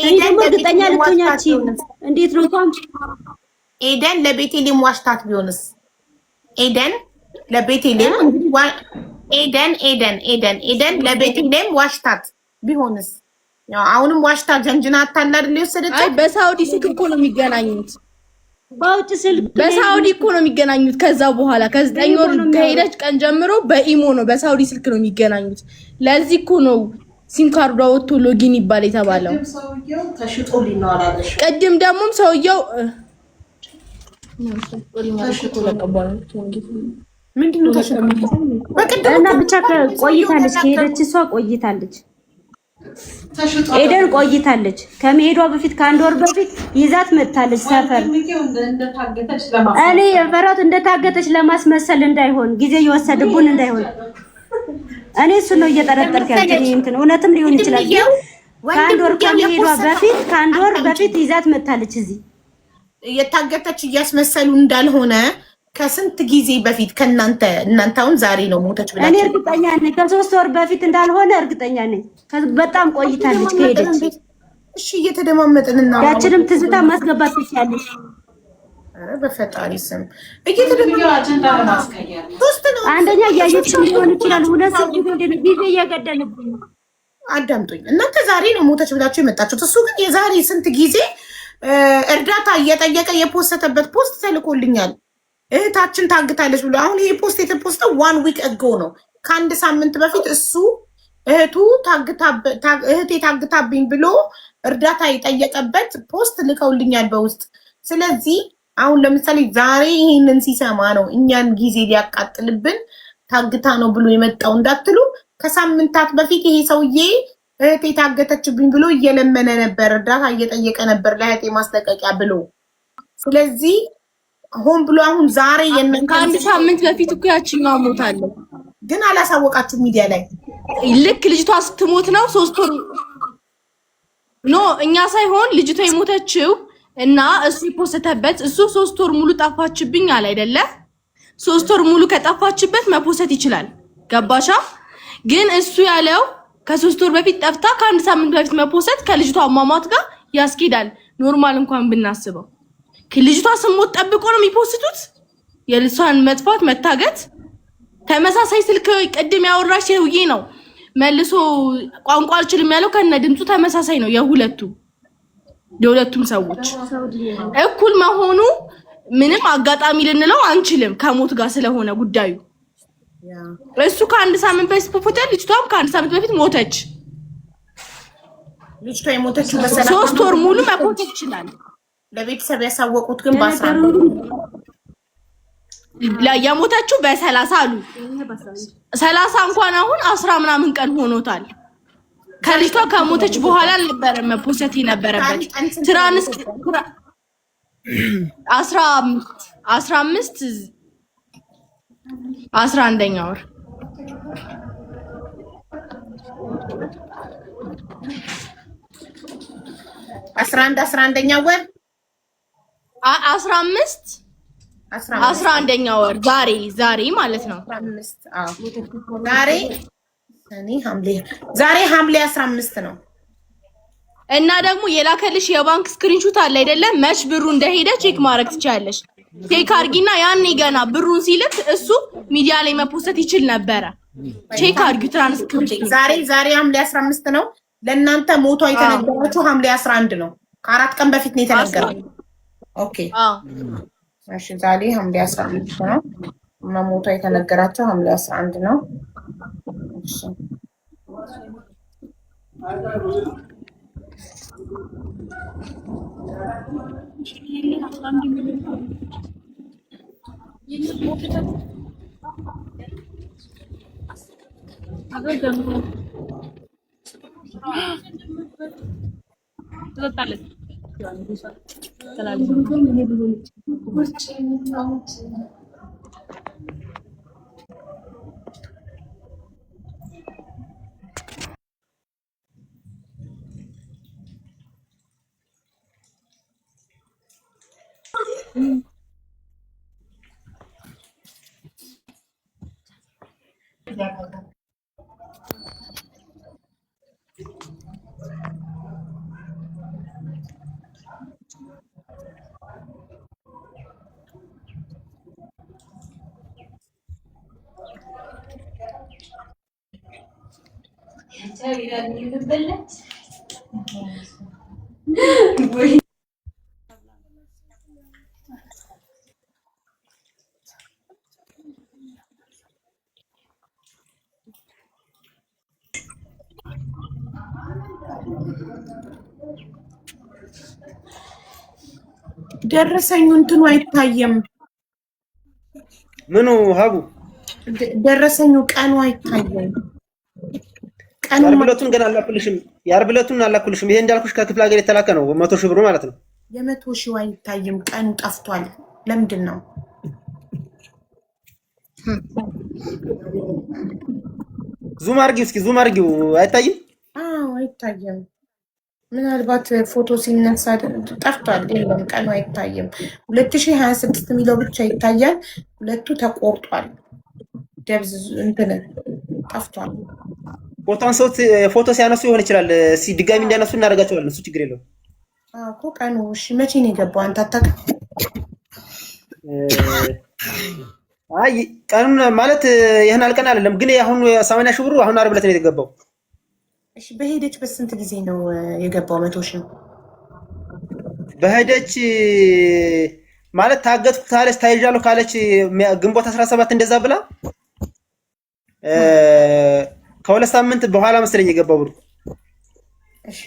እኔ ደግሞ እርግጠኛ ልትሆኛች እንዴት ነው እንኳን ኤደን ለቤቴሌም ዋሽታት ቢሆንስ? ኤደን ለቤቴሌም ኤደን ለቤቴሌም ዋሽታት ቢሆንስ? ያው አሁንም ዋሽታ ጀንጅና አታላድ ሊወሰደች። አይ በሳውዲ ስልክ እኮ ነው የሚገናኙት። በውጭ ስልክ በሳውዲ እኮ ነው የሚገናኙት። ከዛ በኋላ ከ9 ወር ከሄደች ቀን ጀምሮ በኢሞ ነው በሳውዲ ስልክ ነው የሚገናኙት። ለዚህ እኮ ነው ሲም ካርዷ ወጥቶ ሎጊን ይባል የተባለው። ቅድም ደግሞ ሰውየው ምንድነው ተሽጦ እና ብቻ ቆይታለች። ከሄደች እሷ ቆይታለች። ኤደን ቆይታለች። ከመሄዷ በፊት ከ1 ወር በፊት ይዛት መጣለች ሰፈር። እኔ የፈራሁት እንደታገተች ለማስመሰል እንዳይሆን ጊዜ እየወሰድብን እንዳይሆን እኔ እሱ ነው እየጠረጠርኩ ያለኝ። እንትን እውነትም ሊሆን ይችላል። ከ1 ወር ከ1 ወር በፊት ይዛት መጣለች። እዚህ የታገተች እያስመሰሉ እንዳልሆነ ከስንት ጊዜ በፊት እናንተ አሁን ዛሬ ነው ሞተች ብላችሁ? እኔ እርግጠኛ ነኝ ከ3 ወር በፊት እንዳልሆነ እርግጠኛ ነኝ። በጣም ቆይታለች ከሄደች። እሺ እየተደማመጥን እና ያችንም ትዝታ ማስገባት ትችያለሽ። አረ በፈጣሪ ስም እየተደማመጥን አንደኛ ያየች ሊሆን ይችላል። ሁለት ጊዜ እየገደልብኝ አዳምጡኝ። እናንተ ዛሬ ነው ሞተች ብላችሁ የመጣችሁት። እሱ ግን የዛሬ ስንት ጊዜ እርዳታ እየጠየቀ የፖስተበት ፖስት ተልኮልኛል። እህታችን ታግታለች ብሎ አሁን ይሄ ፖስት የተፖስተው 1 ዊክ አጎ ነው። ከ1 ሳምንት በፊት እሱ እህቴ ታግታብኝ ብሎ እርዳታ የጠየቀበት ፖስት ልከውልኛል በውስጥ። ስለዚህ አሁን ለምሳሌ ዛሬ ይሄንን ሲሰማ ነው እኛን ጊዜ ሊያቃጥልብን ታግታ ነው ብሎ የመጣው እንዳትሉ። ከሳምንታት በፊት ይሄ ሰውዬ እህቴ ታገተችብኝ ብሎ እየለመነ ነበር፣ እርዳታ እየጠየቀ ነበር ለእህቴ ማስለቀቂያ ብሎ። ስለዚህ ሆን ብሎ አሁን ዛሬ ከ1 ሳምንት በፊት እኮ ያችኛው ሞታለች፣ ግን አላሳወቃችሁ ሚዲያ ላይ። ልክ ልጅቷ ስትሞት ነው 3 ወር ኖ እኛ ሳይሆን ልጅቷ የሞተችው እና እሱ የፖስተበት እሱ 3 ወር ሙሉ ጠፋችብኝ አለ አይደለ? 3 ወር ሙሉ ከጠፋችበት መፖሰት ይችላል። ገባሻ? ግን እሱ ያለው ከ3 ወር በፊት ጠፍታ ከ1 ሳምንት በፊት መፖሰት ከልጅቷ አሟሟት ጋር ያስኬዳል። ኖርማል እንኳን ብናስበው ልጅቷ ስሞት ጠብቆ ነው የሚፖስቱት። የልሷን መጥፋት መታገት ተመሳሳይ ስልክ ቅድም ያወራሽ ሰውዬ ነው መልሶ ቋንቋ አልችልም ያለው ከነ ድምፁ ተመሳሳይ ነው። የሁለቱም ሰዎች እኩል መሆኑ ምንም አጋጣሚ ልንለው አንችልም ከሞት ጋር ስለሆነ ጉዳዩ። እሱ ከአንድ ሳምንት በፊት ፖፖታ ልጅቷም ከአንድ ሳምንት በፊት ሞተች። ልጅቷ የሞተችው በሰላም 3 ወር ሙሉ መቆየት ይችላል። ለቤተሰብ ያሳወቁት ግን የሞተችው በ30 አሉ 30 እንኳን አሁን 10 ምናምን ቀን ሆኖታል። ከልጅቷ ከሞተች በኋላ ነበር መፖሰት የነበረበት። ትራንስ 15 11ኛ ወር 11ኛ ወር 15 11ኛ ወር ዛሬ ማለት ነው። 15 ዛሬ ሐምሌ 15 ነው። እና ደግሞ የላከልሽ የባንክ ስክሪንሾት አለ አይደለም? መች ብሩ እንደሄደ ቼክ ማድረግ ትችያለሽ። ቼክ አድርጊና ያኔ ገና ብሩን ሲልክ እሱ ሚዲያ ላይ መፖስት ይችል ነበረ። ቼክ አድርጊው። ትራንስክሪፕት ዛሬ ሐምሌ 15 ነው። ለእናንተ ሞቷ የተነገራችሁ ሐምሌ 11 ነው። ከ4 ቀን በፊት ነው የተነገረው። ኦኬ እሺ። ዛሬ ሐምሌ 15 ነው። መሞቷ የተነገራቸው ሐምሌ 11 ነው። እሺ ደረሰኙ እንትኑ አይታየም። ምኑ ሀቡ ደረሰኙ ቀኑ አይታየም። የዓርብ ዕለቱን ገና አላኩልሽም። የዓርብ ዕለቱን አላኩልሽም። ይሄ እንዳልኩሽ ከክፍለ ሀገር የተላከ ነው። 100,000 ብሩ ማለት ነው። የ100,000 አይታይም። ቀኑ ጠፍቷል። ለምንድን ነው? ዙም አድርጊው እስኪ ዙም አድርጊው። አይታይም? አዎ አይታይም። ምናልባት ፎቶ ሲነሳ ጠፍቷል። የለም ቀኑ አይታይም። 2026 የሚለው ብቻ ይታያል። ሁለቱ ተቆርጧል። ደብዝ እንትን ጠፍቷል። ፎቶ ሲያነሱ ይሆን ይችላል። እስኪ ድጋሚ እንዲያነሱ እናደርጋቸዋለን። እሱ ችግር የለውም እኮ ቀኑ። እሺ መቼ ነው የገባው? አንተ አታውቅም? አይ ቀኑን ማለት ይሄን አልቀን አይደለም፣ ግን አሁን 80,000 ብሩ አሁን ዓርብ ዕለት ነው የተገባው። እሺ በሄደች በስንት ጊዜ ነው የገባው? 100,000 በሄደች ማለት ታገትኩ ካለች ታይዣለሁ ካለች ግንቦት 17 እንደዛ ብላ ከሁለት ሳምንት በኋላ መሰለኝ የገባው ብሩ። እሺ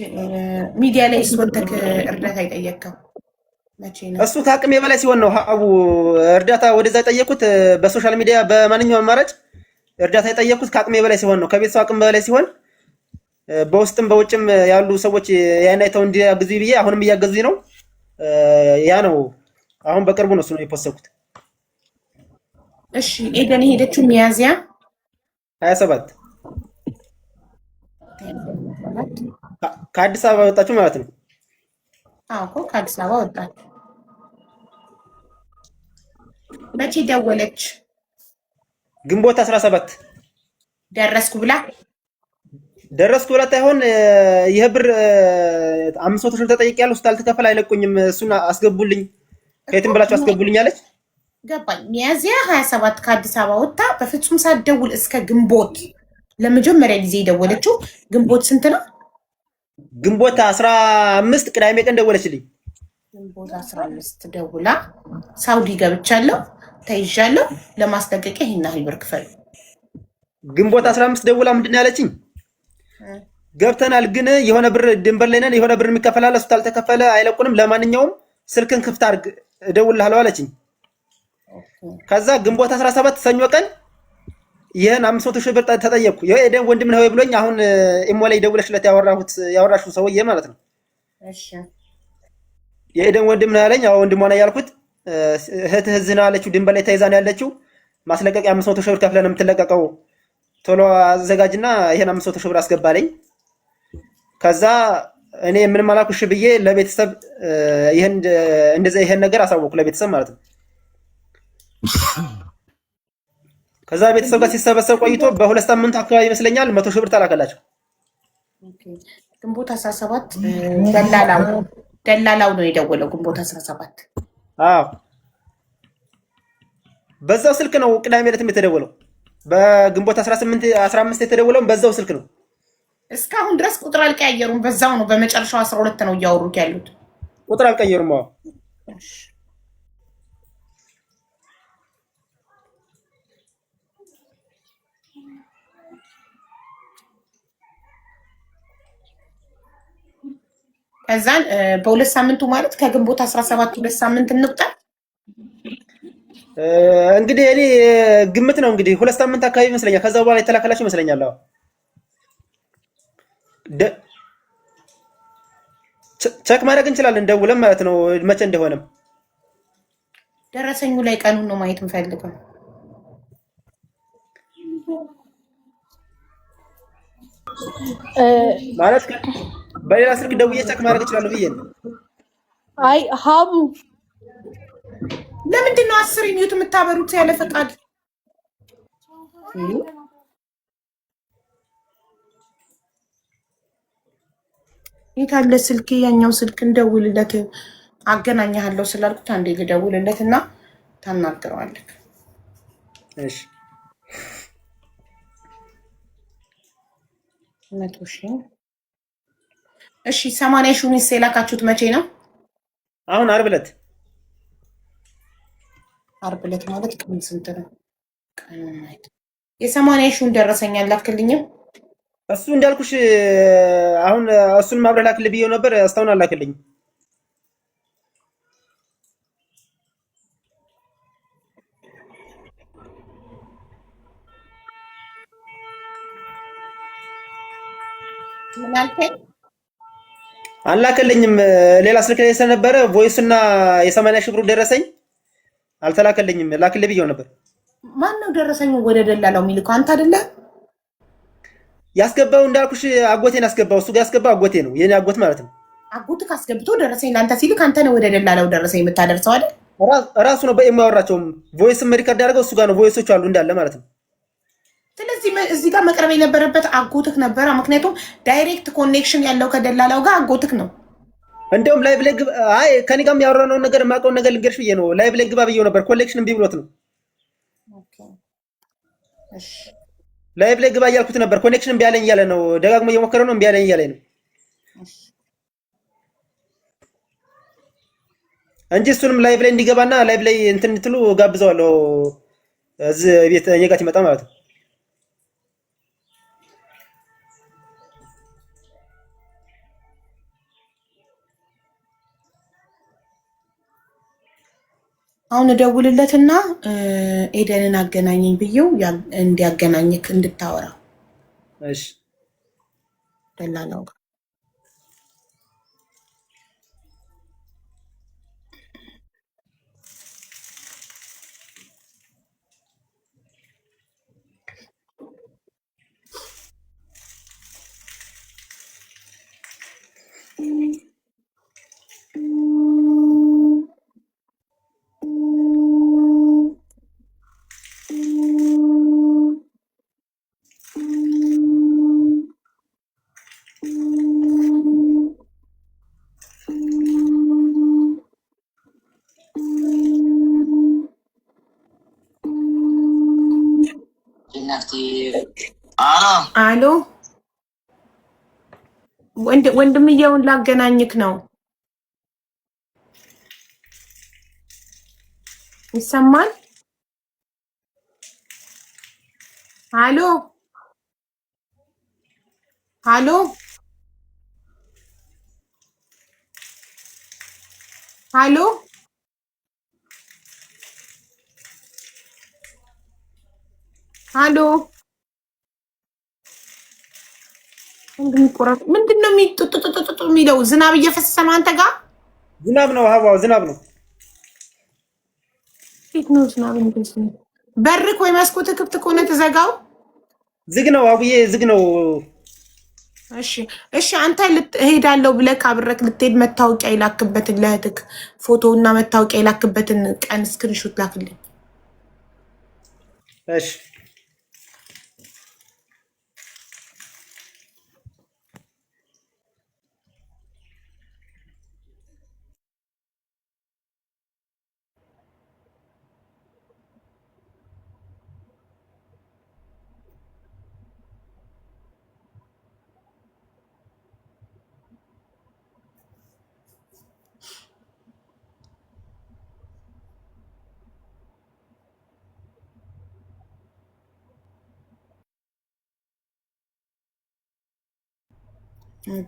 ሚዲያ ላይ ስወንተክ እርዳታ የጠየቀው መቼ ነው? እሱ ከአቅሜ በላይ ሲሆን ነው ሀቡ እርዳታ ወደዛ የጠየቁት። በሶሻል ሚዲያ በማንኛውም አማራጭ እርዳታ የጠየቁት ከአቅሜ በላይ ሲሆን ነው። ከቤተሰብ አቅም በላይ ሲሆን በውስጥም በውጭም ያሉ ሰዎች ያን አይተው እንዲያግዙ ብዬ አሁንም እያገዙ ነው። ያ ነው አሁን በቅርቡ ነው እሱ ነው የፖሰትኩት። እሺ ኤደን ሄደችው ሚያዝያ 27 ከአዲስ አበባ ወጣችሁ ማለት ነው? አዎ እኮ ከአዲስ አበባ ወጣች። መቼ ደወለች? ግንቦት 17 ደረስኩ ብላ ታይሆን ይሄ ብር 500,000 ተጠይቄያለሁ፣ ስታልተከፈል አይለቁኝም፣ እሱን አስገቡልኝ፣ ከየትም ብላችሁ አስገቡልኝ አለች። ገባኝ። ሚያዝያ 27 ከአዲስ አበባ ወጣ። በፍጹም ሳትደውል እስከ ግንቦት ለመጀመሪያ ጊዜ ግንቦት 15 ደውላ ሳውዲ ገብቻለሁ ተይዣለሁ ለማስጠንቀቂያ ይሄን ያህል ብር ክፈሉ። ግንቦት 15 ደውላ ምንድን ነው ያለችኝ? ገብተናል ግን የሆነ ብር ድንበር ላይ ነን፣ የሆነ ብር የሚከፈላል፣ እሱ ካልተከፈለ አይለቁንም። ለማንኛውም ስልክን ክፍት አድርግ እደውልልሃለሁ አለችኝ። ከዛ ግንቦት 17 ሰኞ ቀን ይሄን 500 ሺህ ብር ተጠየቅኩ። የኤደን ወንድም ነው ብሎኝ አሁን ኢሞ ላይ ደውለሽለት ያወራሽው ሰውዬ ማለት ነው። እሺ የኤደን ወንድም ነው ያለኝ። አዎ ወንድሟ ነው ያልኩት። እህትህ እዚህ ነው አለችው። ድንበር ላይ ተይዛ ነው ያለችው። ማስለቀቂያ 500 ሺህ ብር ከፍለን የምትለቀቀው ቶሎ አዘጋጅና ይሄን 500 ሺህ ብር አስገባለኝ። ከዛ እኔ ምንም አላልኩሽ ብዬ ለቤተሰብ ይሄን ነገር አሳወቁ ለቤተሰብ ማለት ነው። ከዛ ቤተሰብ ጋር ሲሰበሰብ ቆይቶ በሁለት ሳምንት አካባቢ ይመስለኛል 100 ሺህ ብር ተላከላቸው። ግንቦት 17 ደላላው ነው የደወለው። ግንቦት 17 አዎ በዛው ስልክ ነው ቅዳሜ ዕለትም የተደወለው። በግንቦት 15 የተደወለው በዛው ስልክ ነው። እስካሁን ድረስ ቁጥር አልቀያየሩም። በዛው ነው በመጨረሻው 12 ነው እያወሩት ያሉት። ቁጥር አልቀየሩም። አዎ ከዛን በሁለት ሳምንቱ ማለት ከግንቦት 17 ሁለት ሳምንት እንቁጠር እንግዲህ እኔ ግምት ነው እንግዲህ ሁለት ሳምንት አካባቢ ይመስለኛል። ከዛ በኋላ የተላከላችሁ ይመስለኛል። አዎ ቸክ ማድረግ እንችላለን ደውለን ማለት ነው መቼ እንደሆነም። ደረሰኙ ላይ ቀኑን ነው ማየት የምፈልገው። ማለት በሌላ ስልክ ደውዬ ቸክ ማድረግ እችላለሁ ብዬ ነው። አይ ሀቡ ለምንድን ነው 10 ሚኒት የምታበሩት ያለ ፈቃድ? የት አለ ስልክ? ያኛው ስልክ እንደውልለት አገናኛለሁ ስላልኩት አንዴ ልደውልለት እና ታናግረዋለህ። እሺ 100 ሺህ እሺ 80 ሺህ የላካችሁት መቼ ነው? አሁን ዓርብ ዕለት። ዓርብ ዕለት ማለት ቀን ስንት ነው? የ80 ሺህን ደረሰኝ አላክልኝም? እሱ እንዳልኩሽ አሁን እሱን ማብረህ ላክልኝ ብዬው ነበር። እስካሁን አላክልኝ። ምን አልከኝ? አላከልኝም። ሌላ ስልክ ላይ ስለነበረ ቮይስ እና የ80 ሺህ ብሩ ደረሰኝ አልተላከልኝም። ላክልኝ ብዬው ነበር። ማን ነው ደረሰኝ ወደ ደላላው የሚልከው? አንተ አይደለ? ያስገባው እንዳልኩሽ አጎቴን አስገባው። እሱ ጋር ያስገባው አጎቴ ነው፣ የኔ አጎት ማለት ነው። አጎት ካስገብቶ ደረሰኝ ላንተ ሲልክ አንተ ነው ወደ ደላላው ደረሰኝ የምታደርሰው አይደል? ራሱ ነው በኢሞ ያወራቸውም። ቮይስም ሪከርድ ያደረገው እሱ ጋር ነው። ቮይሶች አሉ እንዳለ ማለት ነው። ስለዚህ እዚህ ጋር መቅረብ የነበረበት አጎትክ ነበረ። ምክንያቱም ዳይሬክት ኮኔክሽን ያለው ከደላላው ጋር አጎትክ ነው። እንደውም ላይቭ ላይ ግባ፣ አይ ከኔ ጋርም ያወራነውን ነገር የማውቀውን ነገር ልንገርሽ ብዬ ነው። ላይቭ ላይ ግባ ብዬው ነበር። ኮኔክሽን እምቢ ብሎት ነው። ላይቭ ላይ ግባ እያልኩት ነበር። ኮኔክሽን እምቢ አለኝ እያለ ነው። ደጋግሞ እየሞከረ ነው። እምቢ አለኝ እያለኝ ነው እንጂ እሱንም ላይቭ ላይ እንዲገባና ላይቭ ላይ እንትን እንትሉ ጋብዘዋለሁ። እዚህ ቤት እኔ ጋር ይመጣ ማለት ነው። አሁን እደውልለትና ኤደንን አገናኘኝ ብዬው እንዲያገናኝክ እንድታወራ። እሺ ደላላው ጋር አሎ ወንድምየውን ላገናኝክ ነው። ይሰማል? ሃሎ ሃሎ ሃሎ ሃሎ ምንድን ነው የሚጡጡጡጡ የሚለው? ዝናብ እየፈሰሰ ነው አንተ ጋር? ዝናብ ነው ሀዋው፣ ዝናብ ነው። ፊት ነው ዝናብ እንደዚህ። በርክ ወይ መስኮት ክፍት ከሆነ ተዘጋው። ዝግ ነው አቡዬ፣ ዝግ ነው። እሺ እሺ። አንተ እሄዳለሁ ብለህ አብረክ ልትሄድ መታወቂያ የላክበትን ለእህትክ ፎቶ እና መታወቂያ የላክበትን ቀን ስክሪንሾት ላክልኝ። እሺ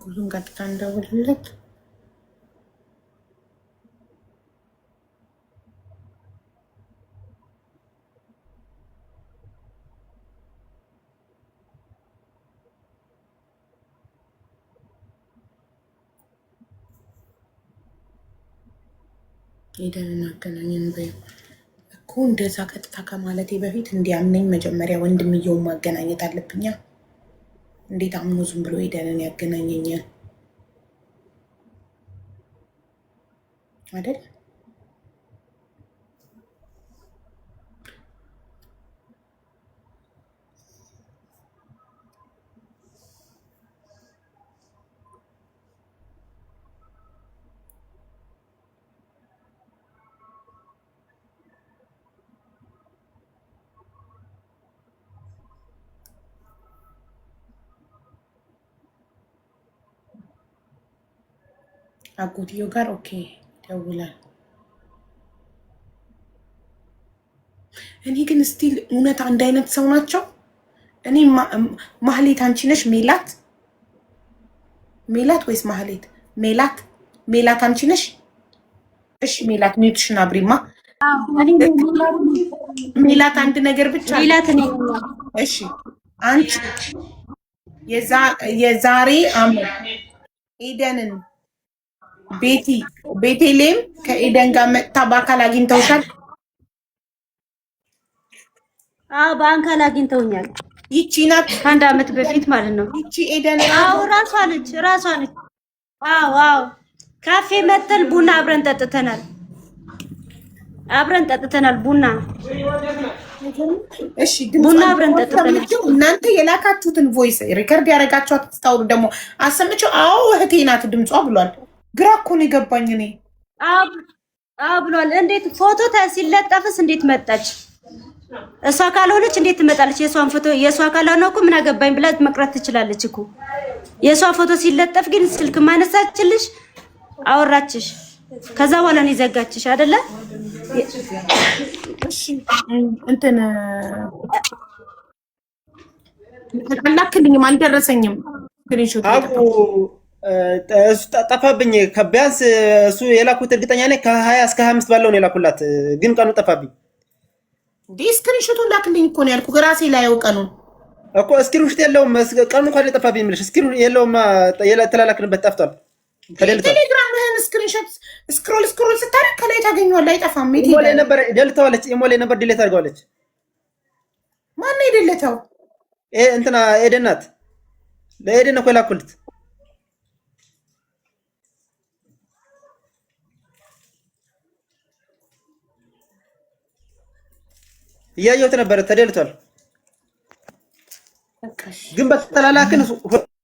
ጉዙን ቀጥታ እንደውልለት ሄደን እናገናኘን በይው እኮ። እንደዛ ቀጥታ ከማለቴ በፊት እንዲያምነኝ መጀመሪያ ወንድምየውን ማገናኘት አለብኛ። እንዴት አምኖ ዝም ብሎ ሄደንን ያገናኘኛል አይደል? አጎትዮ ጋር ኦኬ ይደውላል። እኔ ግን ስቲል እውነት አንድ አይነት ሰው ናቸው። እኔ ማህሌት አንቺ ነሽ ሜላት? ሜላት ወይስ ማህሌት? ሜላት ሜላት አንቺ ነሽ? እሺ ሜላት ሚውትሽን አብሪማ። ሜላት አንድ ነገር ብቻ ሜላት ነኝ። እሺ አንቺ የዛሬ አመት ኤደንን ቤቴሌም ከኤደን ጋር መጥታ በአካል አግኝተውሻል? አዎ በአካል አግኝተውኛል። ይቺ ናት ከአንድ አመት በፊት ማለት ነው። ይቺ ኤደን? አዎ ራሷ ነች። አዎ አዎ ካፌ መተን ቡና አብረን ጠጥተናል። ቡና። እሺ ቡና አብረን ጠጥተናል። እናንተ የላካችሁትን ቮይስ ሪከርድ ያደረጋችኋት ስታውሩ ደግሞ አሰምቼው አዎ እህቴ ናት ድምጿ ብሏል። ግራ እኮ ነው የገባኝ እኔ። አዎ ብሏል። እንዴት ፎቶ ሲለጠፍስ እንዴት መጣች? እሷ ካልሆነች እንዴት ትመጣለች? የሷን ፎቶ የሷ ካልሆነ እኮ ምን አገባኝ ብላ መቅረት ትችላለች እኮ። የሷ ፎቶ ሲለጠፍ ግን ስልክ ማነሳችልሽ፣ አወራችሽ። ከዛ በኋላ ነው የዘጋችሽ አይደለ? እሺ እንትን አላክልኝም፣ አልደረሰኝም። ስክሪንሾት ጠፋብኝ። ቢያንስ እሱ የላኩት እርግጠኛ ነኝ ከ20 እስከ 25 ባለው ነው የላኩላት፣ ግን ቀኑ ጠፋብኝ። ስክሪንሾቱን ላክልኝ እኮ ነው ያልኩህ። ራሴ ላይ ያው ቀኑን እኮ ስክሪንሾት የለውም። ቀኑ እንኳን የጠፋብኝ የምልሽ ስክሪን የለውም። ተላላክንበት ጠፍቷል። ቴሌግራምህን ስክሪንሾት ስክሮል ስታደርግ ከላይ ታገኘዋለህ። አይጠፋም። ኢሞሌ ነበር ደልተዋለች። ኢሞሌ ነበር ዲሌት አድርገዋለች። ማነው የደለተው? እንትና ኤደን ናት። ለኤደን እኮ የላኩልት እያየሁት ነበር። ተደልቷል። ግን በተላላክን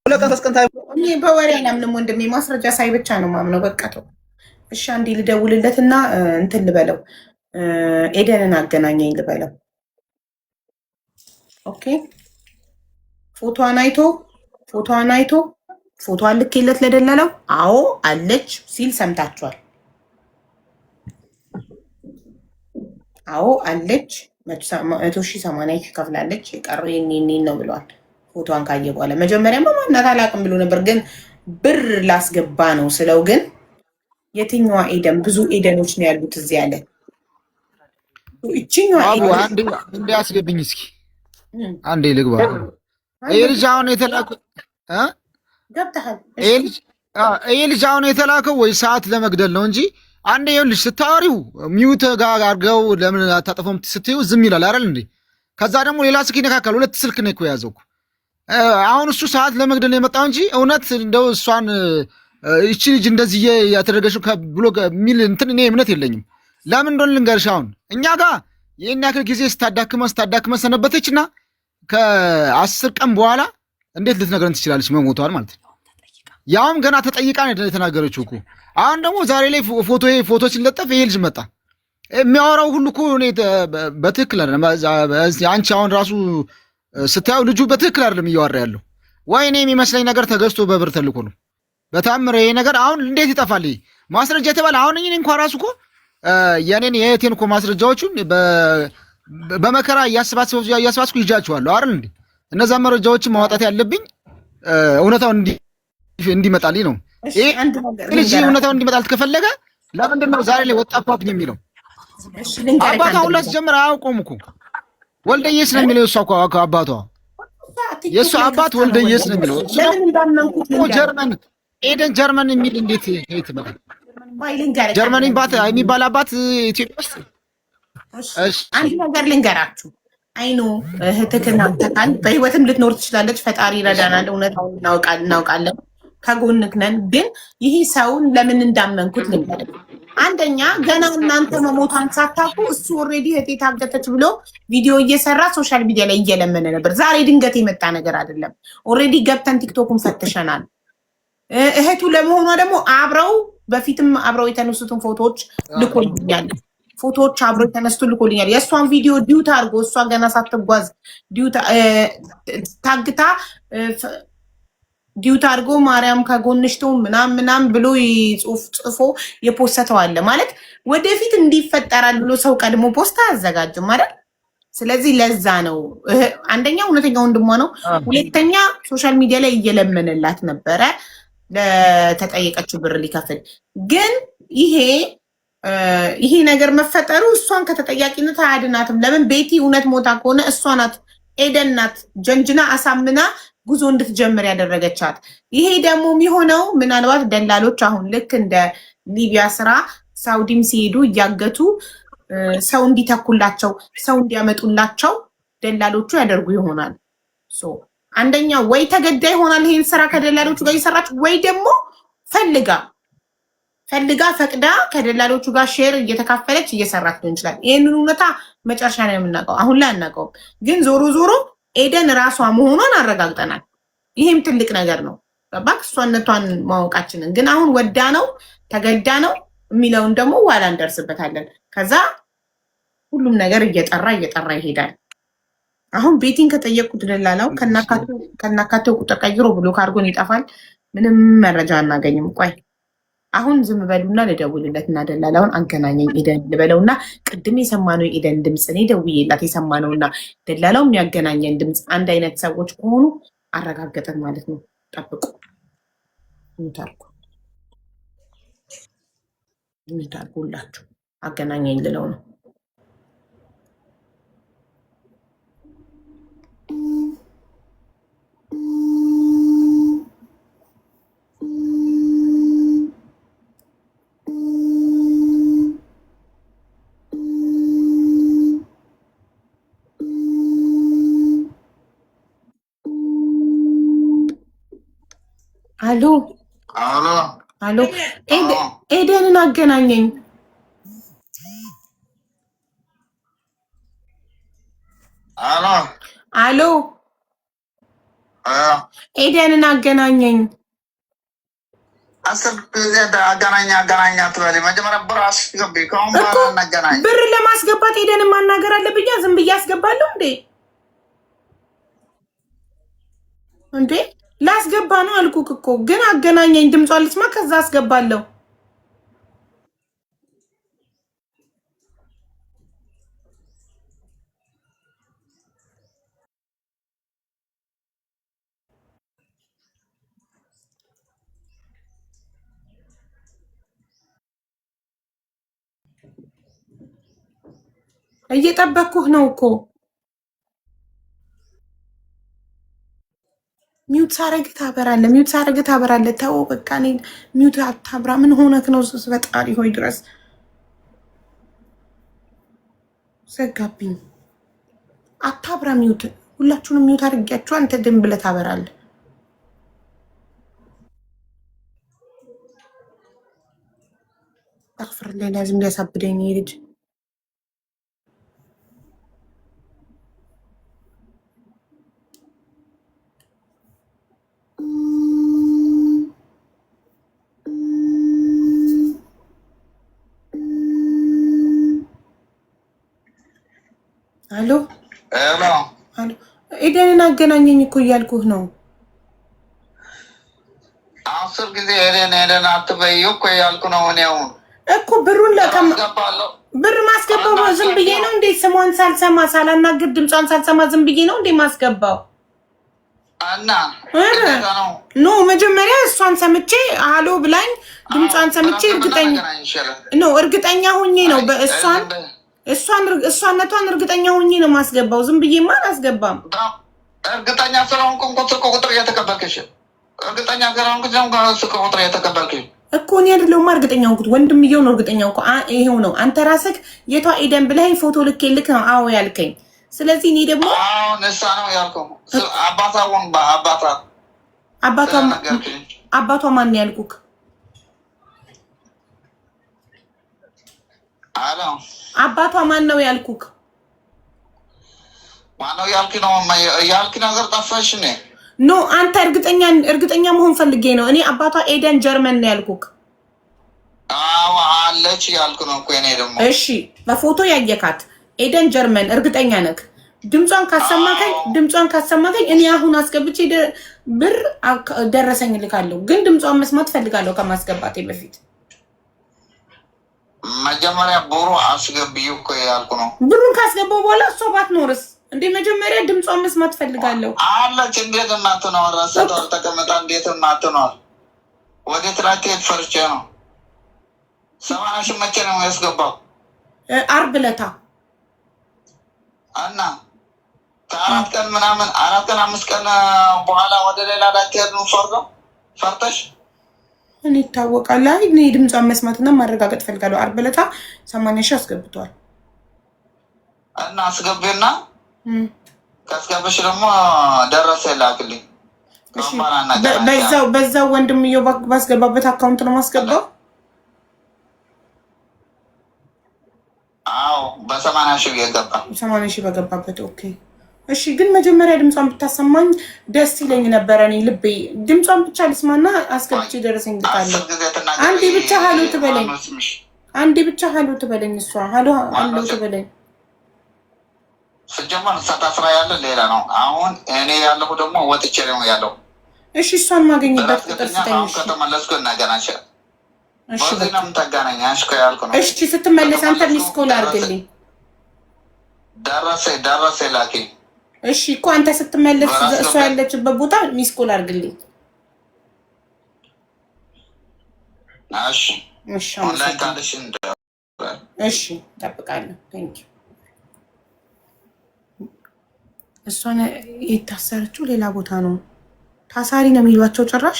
ሁለት ቀን 3 ቀን እኔ በወሬ አላምንም ወንድሜ፣ ማስረጃ ሳይ ብቻ ነው ማምነው። በቃ ተው እሺ። አንዴ ልደውልለትና እንትን ልበለው፣ ኤደንን አገናኘኝ ልበለው። ኦኬ ፎቶዋን አይቶ ፎቶዋን ልኬለት ለደለለው አዎ አለች ሲል ሰምታችኋል። አዎ አለች 180,000 ከፍላለች። የቀረው የኔን ነው ብለዋል። ፎቶዋን ካየ በኋላ መጀመሪያማ ማናት አላውቅም ብሎ ነበር፣ ግን ብር ላስገባ ነው ስለው ግን የትኛዋ ኤደን? ብዙ ኤደኖች ነው ያሉት እዚህ ያለ እቺኛዋ ኤደን አንዴ አስገብኝ እስኪ አንዴ ልግባ። ይሄ ልጅ አሁን የተላከው ገብተሃል? ይሄ ልጅ አሁን የተላከው ወይ ሰዓት ለመግደል ነው እንጂ አንዴ ይኸውልሽ ስታወሪው ሚውት ጋር አድርገው ለምን አታጠፈውም ስትይው ዝም ይላል አይደል እንዴ? ከዛ ደግሞ ሌላ ስልክ ይነካካል። ሁለት ስልክ ነው እኮ የያዘው እኮ። አሁን እሱ ሰዓት ለመግደል ነው የመጣው እንጂ እውነት እንደው እሷን እቺ ልጅ እንደዚህ ያተደረገሽው ብሎ ሚል እንትን እኔ እምነት የለኝም። ለምን እንደሆነ ልንገርሽ። አሁን እኛ ጋር ይሄን ያክል ጊዜ ስታዳክመን ሰነበተችና ከ10 ቀን በኋላ እንዴት ልትነግረን ትችላለች መሞቷል ማለት ነው? ያውም ገና ተጠይቃ ነው የተናገረችው እኮ። አሁን ደግሞ ዛሬ ላይ ፎቶ ሲለጠፍ ይሄ ልጅ መጣ። የሚያወራው ሁሉ እኮ እኔ በትክክል አይደለም። አንቺ አሁን ራሱ ስታየው ልጁ በትክክል አይደለም እያወራ ያለው። ወይ እኔ የሚመስለኝ ነገር ተገዝቶ በብር ተልኮ ነው። በታምር ይሄ ነገር አሁን እንዴት ይጠፋል? ማስረጃ የተባለ አሁን እኔ እንኳን ራሱ እኮ የኔን የእህቴን እኮ ማስረጃዎቹን በመከራ እያስባስኩ ይዣቸዋለሁ አይደል እንዴ? እነዛ መረጃዎችን ማውጣት ያለብኝ እውነታው እንዲመጣልኝ ነው። ይሄ ልጅ እውነታው እንዲመጣል ከፈለገ ለምንድን ነው ዛሬ ላይ ወጣባብኝ የሚለው? አባቷ ሁላ ሲጀምር አያውቀውም እኮ ወልደየስ ነው የሚለው። እሷ እኮ አባቷ የእሱ አባት ወልደየስ ነው የሚለው። ጀርመን ኤደን ጀርመን የሚል እንዴት ይመጣል? ጀርመን የሚባል አባት ኢትዮጵያ ውስጥ። አንድ ነገር ልንገራችሁ። አይኑ እህትህን አምጥተሃል። በህይወትም ልትኖር ትችላለች። ፈጣሪ ይረዳናል። እውነታውን እናውቃለን። ከጎንክ ነን። ግን ይህ ሰውን ለምን እንዳመንኩት ልንገርህ። አንደኛ ገና እናንተ መሞቷን ሳታውቁ እሱ ኦልሬዲ እህቴ ታገተች ብሎ ቪዲዮ እየሰራ ሶሻል ሚዲያ ላይ እየለመነ ነበር። ዛሬ ድንገት የመጣ ነገር አይደለም። ኦልሬዲ ገብተን ቲክቶኩን ፈትሸናል። እህቱ ለመሆኗ ደግሞ በፊትም አብረው የተነሱትን ፎቶዎች ልኮልኛል። ፎቶዎች አብረው የተነሱት ልኮልኛል። የእሷን ቪዲዮ ዲዩት አድርጎ እሷ ገና ሳትጓዝ ታግታ ዲዩት አድርጎ ማርያም ከጎንሽቶ ምናም ብሎ ጽሁፍ ጽፎ የፖስተው አለ ማለት ወደፊት እንዲፈጠራል ብሎ ሰው ቀድሞ ፖስታ አያዘጋጅም አይደል? ስለዚህ ለዛ ነው አንደኛ እውነተኛ ወንድሟ ነው። ሁለተኛ ሶሻል ሚዲያ ላይ እየለመነላት ነበረ ለተጠየቀችው ብር ሊከፍል። ግን ይሄ ነገር መፈጠሩ እሷን ከተጠያቂነት አያድናትም። ለምን ቤቲ እውነት ሞታ ከሆነ እሷ ናት ኤደን ናት ጀንጅና አሳምና ጉዞ እንድትጀምር ያደረገቻት። ይሄ ደግሞ የሚሆነው ምናልባት ደላሎች አሁን ልክ እንደ ሊቢያ ስራ ሳውዲም ሲሄዱ እያገቱ ሰው እንዲተኩላቸው ሰው እንዲያመጡላቸው ደላሎቹ ያደርጉ ይሆናል። አንደኛ ወይ ተገዳ ይሆናል ይሄን ስራ ከደላሎቹ ጋር እየሰራች፣ ወይ ደግሞ ፈልጋ ፈቅዳ ከደላሎቹ ጋር ሼር እየተካፈለች እየሰራች ሊሆን ይችላል። ይህንን እውነታ መጨረሻ ላይ የምናውቀው አሁን ላይ አናውቀውም። ግን ዞሮ ኤደን ራሷ መሆኗን አረጋግጠናል። ይሄም ትልቅ ነገር ነው። ገባክ? እሷነቷን ማወቃችንን። ግን አሁን ወዳ ነው ተገዳ ነው የሚለውን ደግሞ ዋላ እንደርስበታለን። ከዛ ሁሉም ነገር እየጠራ ይሄዳል። አሁን ቤቲን ከጠየቁት ደላላው ከናካቴው ቁጥር ቀይሮ ብሎ ካርጎን ይጠፋል። ምንም መረጃ አናገኝም። ቆይ አሁን ዝም በሉና ልደውልለት እና ደላላውን አገናኘኝ ኤደን ልበለውና ቅድም የሰማነው የኤደን ድምፅ እኔ ደውዬላት የሰማነውና ደላላው የሚያገናኘን ድምፅ አንድ አይነት ሰዎች ከሆኑ አረጋገጠን ማለት ነው። ጠብቁ። እንታርጉላችሁ አገናኘኝ ልለው ነው። አሎ ኤደንን አገናኘኝ። አሎ ኤደንን አገናኘኝ። ብር ለማስገባት ኤደንን ማናገር አለብኛ። ዝም ብዬ አስገባለሁ እንዴ? ላስገባ ነው አልኩክ እኮ። ግን አገናኘኝ። ድምጿን ልስማ፣ ከዛ አስገባለሁ። እየጠበኩህ ነው እኮ ሚውት ሳረግ ታበራለህ። ተው በቃ እኔ ሚውት አታብራ። ምን ሆነክ ነው? ፈጣሪ ሆይ ድረስ ዘጋብኝ። አታብራ ሚውት። ሁላችሁንም ሚውት አድርጊያችሁ አንተ ድም ብለህ ታበራለህ። አፍር ላይ lazim ሊያሳብደኝ ይልጅ አሎ ኤደንን አገናኘኝ እኮ እያልኩህ ነው። 10 ጊዜ ኤደን አትበይ እኮ እያልኩ ነው። እኔው እኮ ብሩን ብር ማስገባው ዝም ብዬ ነው እንዴ? ስሟን ሳልሰማ ሳላናግር ድምጿን ሳልሰማ ዝም ብዬ ነው እንዴ ማስገባው? እና ኖ መጀመሪያ እሷን ሰምቼ አሎ ብላኝ ድምጿን ሰምቼ እርግጠኛ ሆኜ ነው እሷነቷን እርግጠኛ ሆኜ ነው ማስገባው። ዝም ብዬማ አላስገባም። እርግጠኛ ስለሆንኩ ስልክ ቁጥር እየተቀበልክሽ እርግጠኛ ስለሆንኩ ስልክ ቁጥር እየተቀበልክሽ እኮ እኔ አይደለሁማ እርግጠኛ ሆንኩት። ወንድምየው ነው እርግጠኛ እኮ ይሄው ነው። አንተ ራስህ የቷ ኤደን ብለኸኝ ፎቶ ልኬልክ ነው አዎ ያልከኝ። ስለዚህ እኔ ደግሞ እሷ ነው ያልከው። አባቷ ማን ነው ያልኩክ? አባቷ ማን ነው ያልኩክ? ማነው ያልክ ነው ያልክ ነገር ጠፋሽ ነ ኖ አንተ እርግጠኛ መሆን ፈልጌ ነው። እኔ አባቷ ኤደን ጀርመን ነው ያልኩክ። አዎ አለች ያልኩ ነው እኮ እኔ ደግሞ እሺ በፎቶ ያየካት ኤደን ጀርመን እርግጠኛ ነክ? ድምጿን ካሰማከኝ እኔ አሁን አስገብቼ ብር ደረሰኝ ልካለሁ። ግን ድምጿን መስማት ፈልጋለሁ ከማስገባቴ በፊት። መጀመሪያ ብሩ አስገብዩ እኮ ያልኩ ነው። ብሩን ካስገባው በኋላ እሷ ባትኖርስ እንዴ? መጀመሪያ ድምጿን መስማት ፈልጋለሁ። አለች እንዴት ማትኖር? ራስህ ተቀመጣ እንዴት ማትኖር? ወዴት ላትሄድ ፈርቼ ነው። 80 ሺህ መቼ ነው ያስገባው? ዓርብ ዕለት እና ከ4 ቀን ምናምን 4 ቀን 5 ቀን በኋላ ወደ ሌላ ላትሄድ ነው ፈርተሽ እኔ ይታወቃል። አይ እኔ ድምጿን መስማትና ማረጋገጥ ፈልጋለሁ። ዓርብ ዕለት 80 ሺህ አስገብቷል እና አስገቢና ካስገበሽ ደግሞ ደረሰ ላክልኝ። በዛው ወንድምየው ባስገባበት አካውንት ነው ማስገባው። አዎ በ80 ሺህ የገባ 80 ሺህ በገባበት ኦኬ። እሺ ግን መጀመሪያ ድምጿን ብታሰማኝ ደስ ይለኝ ነበር። እኔ ልቤ ድምጿን ብቻ ልስማና አስገብቼ ደረሰኝ ልካለሁ። አንዴ ብቻ ሀሎ ትበለኝ። እሷ ሀሎ ትበለኝ። ስጀመር ስራ ያለ ሌላ ነው። አሁን እኔ ያለሁ ደግሞ ወጥቼ ነው ያለው። እሺ እሷን ማገኝበት ቁጥር ስጠኝ። ከተመለስኩ እናገናኘ በዚህ ነው የምታገናኛሽ ያልኩ ነው። እሺ ስትመለስ አንተ ሚስ ኮል አድርግልኝ። ደረሰ ላኪ። እሺ እኮ አንተ ስትመለስ እሷ ያለችበት ቦታ ሚስ ኮል አድርግልኝ። እሺ ኦንላይን ካለሽ እሺ እጠብቃለሁ። ቴንክ ዩ። እሷን የታሰረችው ሌላ ቦታ ነው። ታሳሪ ነው የሚሏቸው ጭራሽ።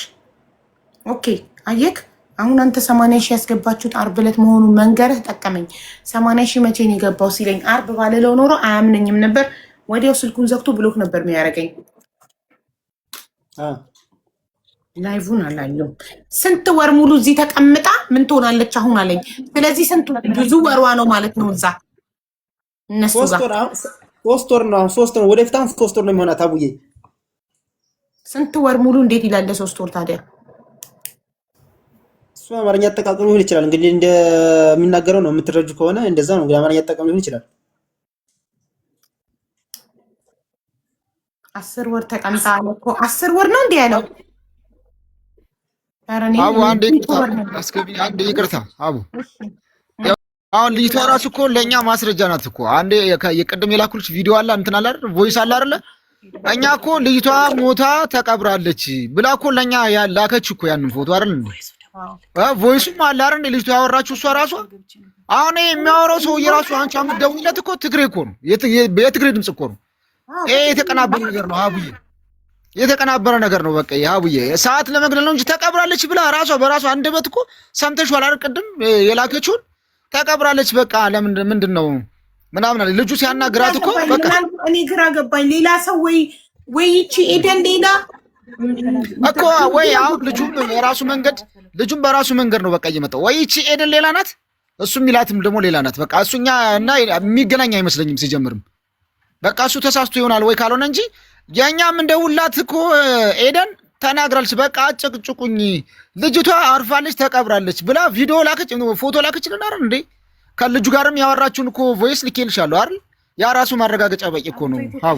ኦኬ አየክ። አሁን አንተ 80 ሺህ ያስገባችሁት ዓርብ ዕለት መሆኑን መንገርህ ጠቀመኝ። 80 ሺህ መቼ ነው የገባው ሲለኝ ዓርብ ባልለው ኖሮ አያምነኝም ነበር። ወዲያው ስልኩን ዘግቶ ብሎክ ነበር የሚያደርገኝ። ላይቭን አላየሁም። ስንት ወር ሙሉ እዚህ ተቀምጣ ምን ትሆናለች አሁን አለኝ። ስለዚህ ስንት ብዙ ወሯ ነው ማለት ነው እዛ እነሱ ጋር 3 ወር ነው። 3 ወር ወደፊት 3 ወር ነው የሚሆናት። አቡዬ ስንት ወር ሙሉ እንዴት ይላል 3 ወር ታዲያ? እሱ አማርኛ አጠቃቀም ሊሆን ይችላል እንግዲህ እንደሚናገረው ነው የምትረጁ ከሆነ እንደዛ ነው እንግዲህ አማርኛ አጠቃቀም ሊሆን ይችላል። 10 ወር ተቀምጣ አለ እኮ 10 ወር ነው እንዴ ያለው? አቡ አንዴ ይቅርታ አቡ አሁን ልጅቷ እራሱ እኮ ለእኛ ማስረጃ ናት እኮ። አንዴ የቀደም የላኩልሽ ቪዲዮ አለ እንትን አለ አይደል? ቮይስ አለ አይደል? እኛ እኮ ልጅቷ ሞታ ተቀብራለች ብላ እኮ ለእኛ ላከች እኮ ያንን ፎቶ አይደል እንዴ? ቮይሱም አለ አይደል? ልጅቷ ያወራችሁ እሷ ራሷ አሁን የሚያወራው ሰው የራሱ አንቺ አምደውለት እኮ ትግሬ እኮ ነው። የትግሬ ድምጽ እኮ ነው። ይሄ የተቀናበረ ነገር ነው ሀቡዬ፣ የተቀናበረ ነገር ነው። በቃ ሀቡዬ ሰዓት ለመግደል ነው እንጂ ተቀብራለች ብላ ራሷ በራሷ አንደበት እኮ ሰምተሽዋል አይደል? ቅድም የላከችውን ተቀብራለች። በቃ ለምን ምንድን ነው ምናምን አለ ልጁ ሲያናግራት እኮ በቃ እኔ ግራ ገባኝ። ሌላ ሰው ወይ ይቺ ኤደን ሌላ እኮ ወይ አሁን ልጁም በራሱ መንገድ ነው በቃ እየመጣው ወይ ይቺ ኤደን ሌላ ናት፣ እሱ ሚላትም ደግሞ ሌላ ናት። በቃ እሱኛ እና የሚገናኝ አይመስለኝም ሲጀምርም። በቃ እሱ ተሳስቶ ይሆናል ወይ ካልሆነ እንጂ የኛም እንደውላት እኮ ኤደን ተናግራለች። በቃ አጨቅጭቁኝ ልጅቷ አርፋለች ተቀብራለች ብላ ቪዲዮ ላከች፣ ፎቶ ላከችልን አይደል እንዴ? ከልጁ ጋርም ያወራችሁን እኮ ቮይስ ልኬልሻለሁ አይደል? ያ ራሱ ማረጋገጫ በቂ እኮ ነው። ሀቡ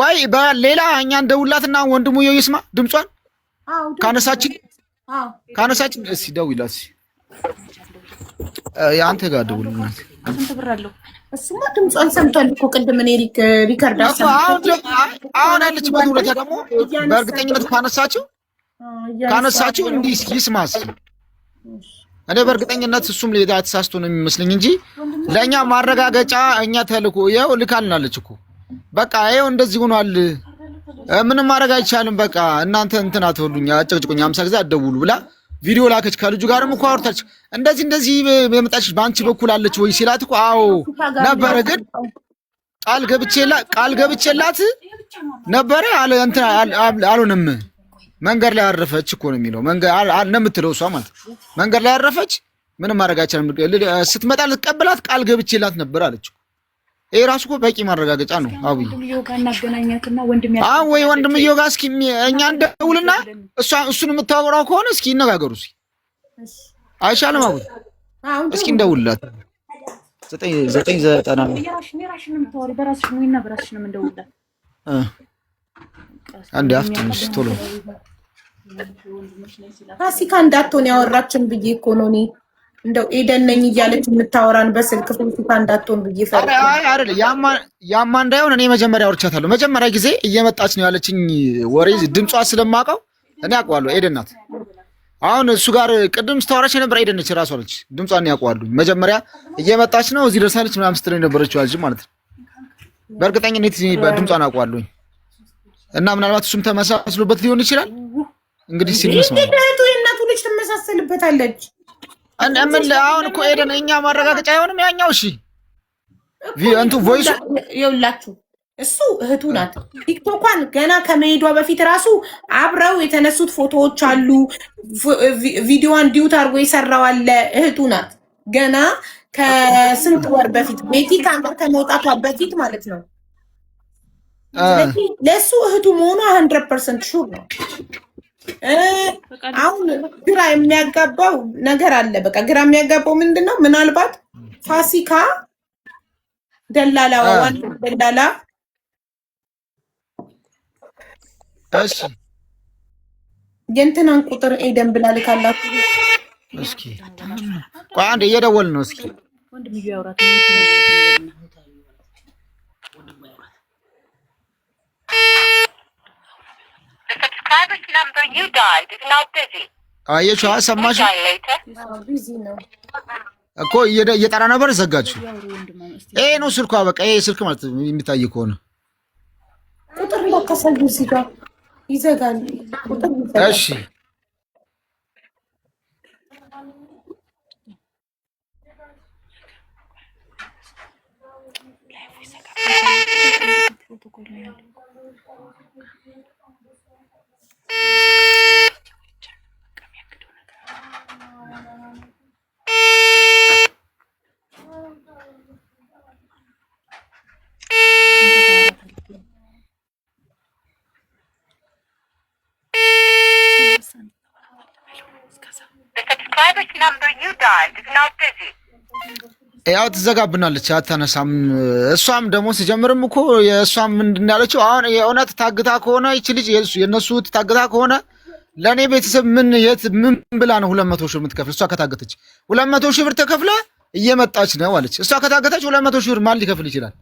ወይ በሌላ እኛ እንደውላትና ወንድሙ ይስማ ድምጿን ካነሳችን እስኪ ደውይላት። አንተ ጋር ደውልላት። እሱማ ድምጿን ሰምቷል እኮ ቅድም እኔ ሪከርድ አሁን ያለችበት ሁኔታ ደግሞ በእርግጠኝነት ካነሳችው እንዲህ ይስማስ። እኔ በእርግጠኝነት እሱም ሌላ ተሳስቶ ነው የሚመስለኝ እንጂ ለእኛ ማረጋገጫ እኛ ተልኮ ይኸው ልካልናለች እኮ በቃ ይኸው እንደዚህ ሆኗል፣ ምንም ማድረግ አይቻልም፣ በቃ እናንተ እንትን አትበሉኝ፣ አጨቅጭቁኝ፣ 50 ጊዜ አትደውሉ ብላ ቪዲዮ ላከች። ከልጁ ጋርም እኮ አውርታች እንደዚህ የመጣች በአንቺ በኩል አለች ወይ ሲላት እኮ አዎ ነበረ፣ ግን ቃል ገብቼላት ነበረ አለ እንትን አልሆነም። መንገድ ላይ አረፈች እኮ ነው የሚለው ነው የምትለው እሷ ማለት መንገድ ላይ አረፈች፣ ምንም ማድረግ አይቻልም፣ ስትመጣ ልትቀበላት ቃል ገብቼላት ነበር አለች። ይሄ ራሱ እኮ በቂ ማረጋገጫ ነው። አቡዬ ወይ ወንድምየው ጋር እስኪ እኛ እንደውልና እሱን የምታወራው ከሆነ እስኪ ይነጋገሩ እስኪ አይሻልም? አቡዬ እስኪ እንደውልላት 990 አንዴ አፍጥንሽ ቶሎ ፋሲካ እንዳትሆን ያወራችን ብዬ እኮ ነው እኔ እንደው ኤደን ነኝ እያለች የምታወራን በስልክ ፋሲካ እንዳትሆን ብዬ ፈራ። አይ አይደል ያማ እንዳይሆን እኔ መጀመሪያ አውርቻታለሁ። መጀመሪያ ጊዜ እየመጣች ነው ያለችኝ ወሬ ድምጿ ስለማውቀው እኔ አውቀዋለሁ ኤደን ናት። አሁን እሱ ጋር ቅድም ስታወራች የነበረ ኤደን ነች ራሷ ነች። ድምጿን ያውቀዋለሁ። መጀመሪያ እየመጣች ነው እዚህ ደርሳለች ምናምን ስትለኝ የነበረችው አልጅ ማለት ነው። በእርግጠኝነት ድምጿን አውቀዋለሁ እና ምናልባት እሱም ተመሳስሎበት ሊሆን ይችላል። እንግዲህ ሲልስ ነው የእናቱ ልጅ ትመሳሰልበታለች። ምን አሁን እኮ ኤደን እኛ ማረጋገጫ አይሆንም ያኛው። እሺ እንቱ ቮይሱ ይኸውላችሁ እሱ እህቱ ናት። ቲክቶኳን ገና ከመሄዷ በፊት ራሱ አብረው የተነሱት ፎቶዎች አሉ። ቪዲዮዋን ዲዩት አድርጎ የሰራው አለ። እህቱ ናት። ገና ከስንት ወር በፊት ቤቲ ከአንተ ከመውጣቷ በፊት ማለት ነው። ለሱ እህቱ መሆኗ 100% ሹር ነው። አሁን ግራ የሚያጋባው ነገር አለ። በቃ ግራ የሚያጋባው ምንድነው? ምናልባት ፋሲካ ደላላ ዋና ደላላ እሺ የእንትናን ቁጥር ኤደን ብላ ልካላችሁ። እስኪ ቆይ አንዴ እየደወልን ነው። እስኪ አየሽ ሰማሽ እኮ እየጠራ ነበር ዘጋችሁ። ይሄ ነው ስልኳ። በቃ ይሄ ስልክ ማለት የሚታይ ከሆነ ቁጥር ለከሰል ሲጋ ይዘጋል። እሺ ያው ትዘጋብናለች፣ አታነሳም። እሷም ደግሞ ሲጀምርም እኮ የእሷም ምንድን ያለችው አሁን የእውነት ታግታ ከሆነ ይቺ ልጅ የእነሱ ታግታ ከሆነ ለእኔ ቤተሰብ ምን ብላ ነው 200 ሺህ የምትከፍል? እሷ ከታገተች 200 ሺህ ብር ተከፍላ እየመጣች ነው አለች። እሷ ከታገተች 200 ሺህ ብር ማን ሊከፍል ይችላል?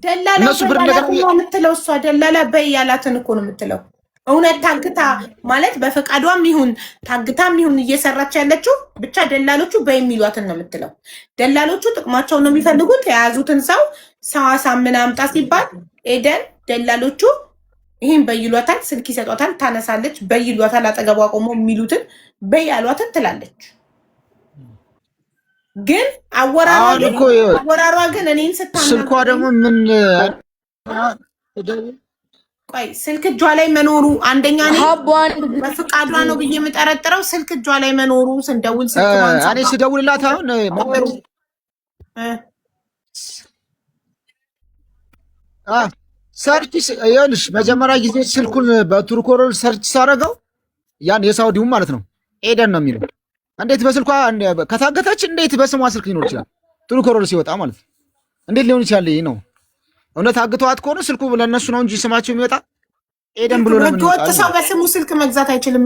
ደላላ እነሱ ብር ነገር ነው የምትለው እሷ። ደላላ በይ ያላትን እኮ ነው የምትለው። እውነት ታግታ ማለት በፈቃዷም ይሁን ታግታም ይሁን እየሰራች ያለችው ብቻ ደላሎቹ በሚሏትን ነው የምትለው። ደላሎቹ ጥቅማቸውን ነው የሚፈልጉት። የያዙትን ሰው አሳምና አምጣ ሲባል ኤደን ደላሎቹ ይሄን በይሏታል፣ ስልክ ይሰጧታል፣ ታነሳለች፣ በይሏታል፣ አጠገቧ ቆሞ የሚሉትን በያሏትን ትላለች። ግን አወራሯ ግን እኔን ስታናግረኝ ስልኳ ደግሞ ምን ቆይ ስልክ እጇ ላይ መኖሩ አንደኛ ነው። በፍቃዷ ነው ብዬ የምጠረጥረው ስልክ እጇ ላይ መኖሩ ስንደውል እኔ ስደውልላት አሁን ሰርች ይኸውልሽ መጀመሪያ ጊዜ ስልኩን በቱርኮሮል ሰርች ሳደርገው ያን የሳውዲው ማለት ነው ኤደን ነው የሚለው። እንዴት በስልኳ ከታገተች እንዴት በስሟ ስልክ ሊኖር ይችላል? ቱርኮሮል ሲወጣ ማለት ነው። እንዴት ሊሆን ይችላል? ይሄ ነው እውነት አግተዋት ከሆነ ስልኩ ለነሱ ነው እንጂ ስማቸው የሚወጣ ኤደን ብሎ ነው። ሰው በስሙ ስልክ መግዛት አይችልም።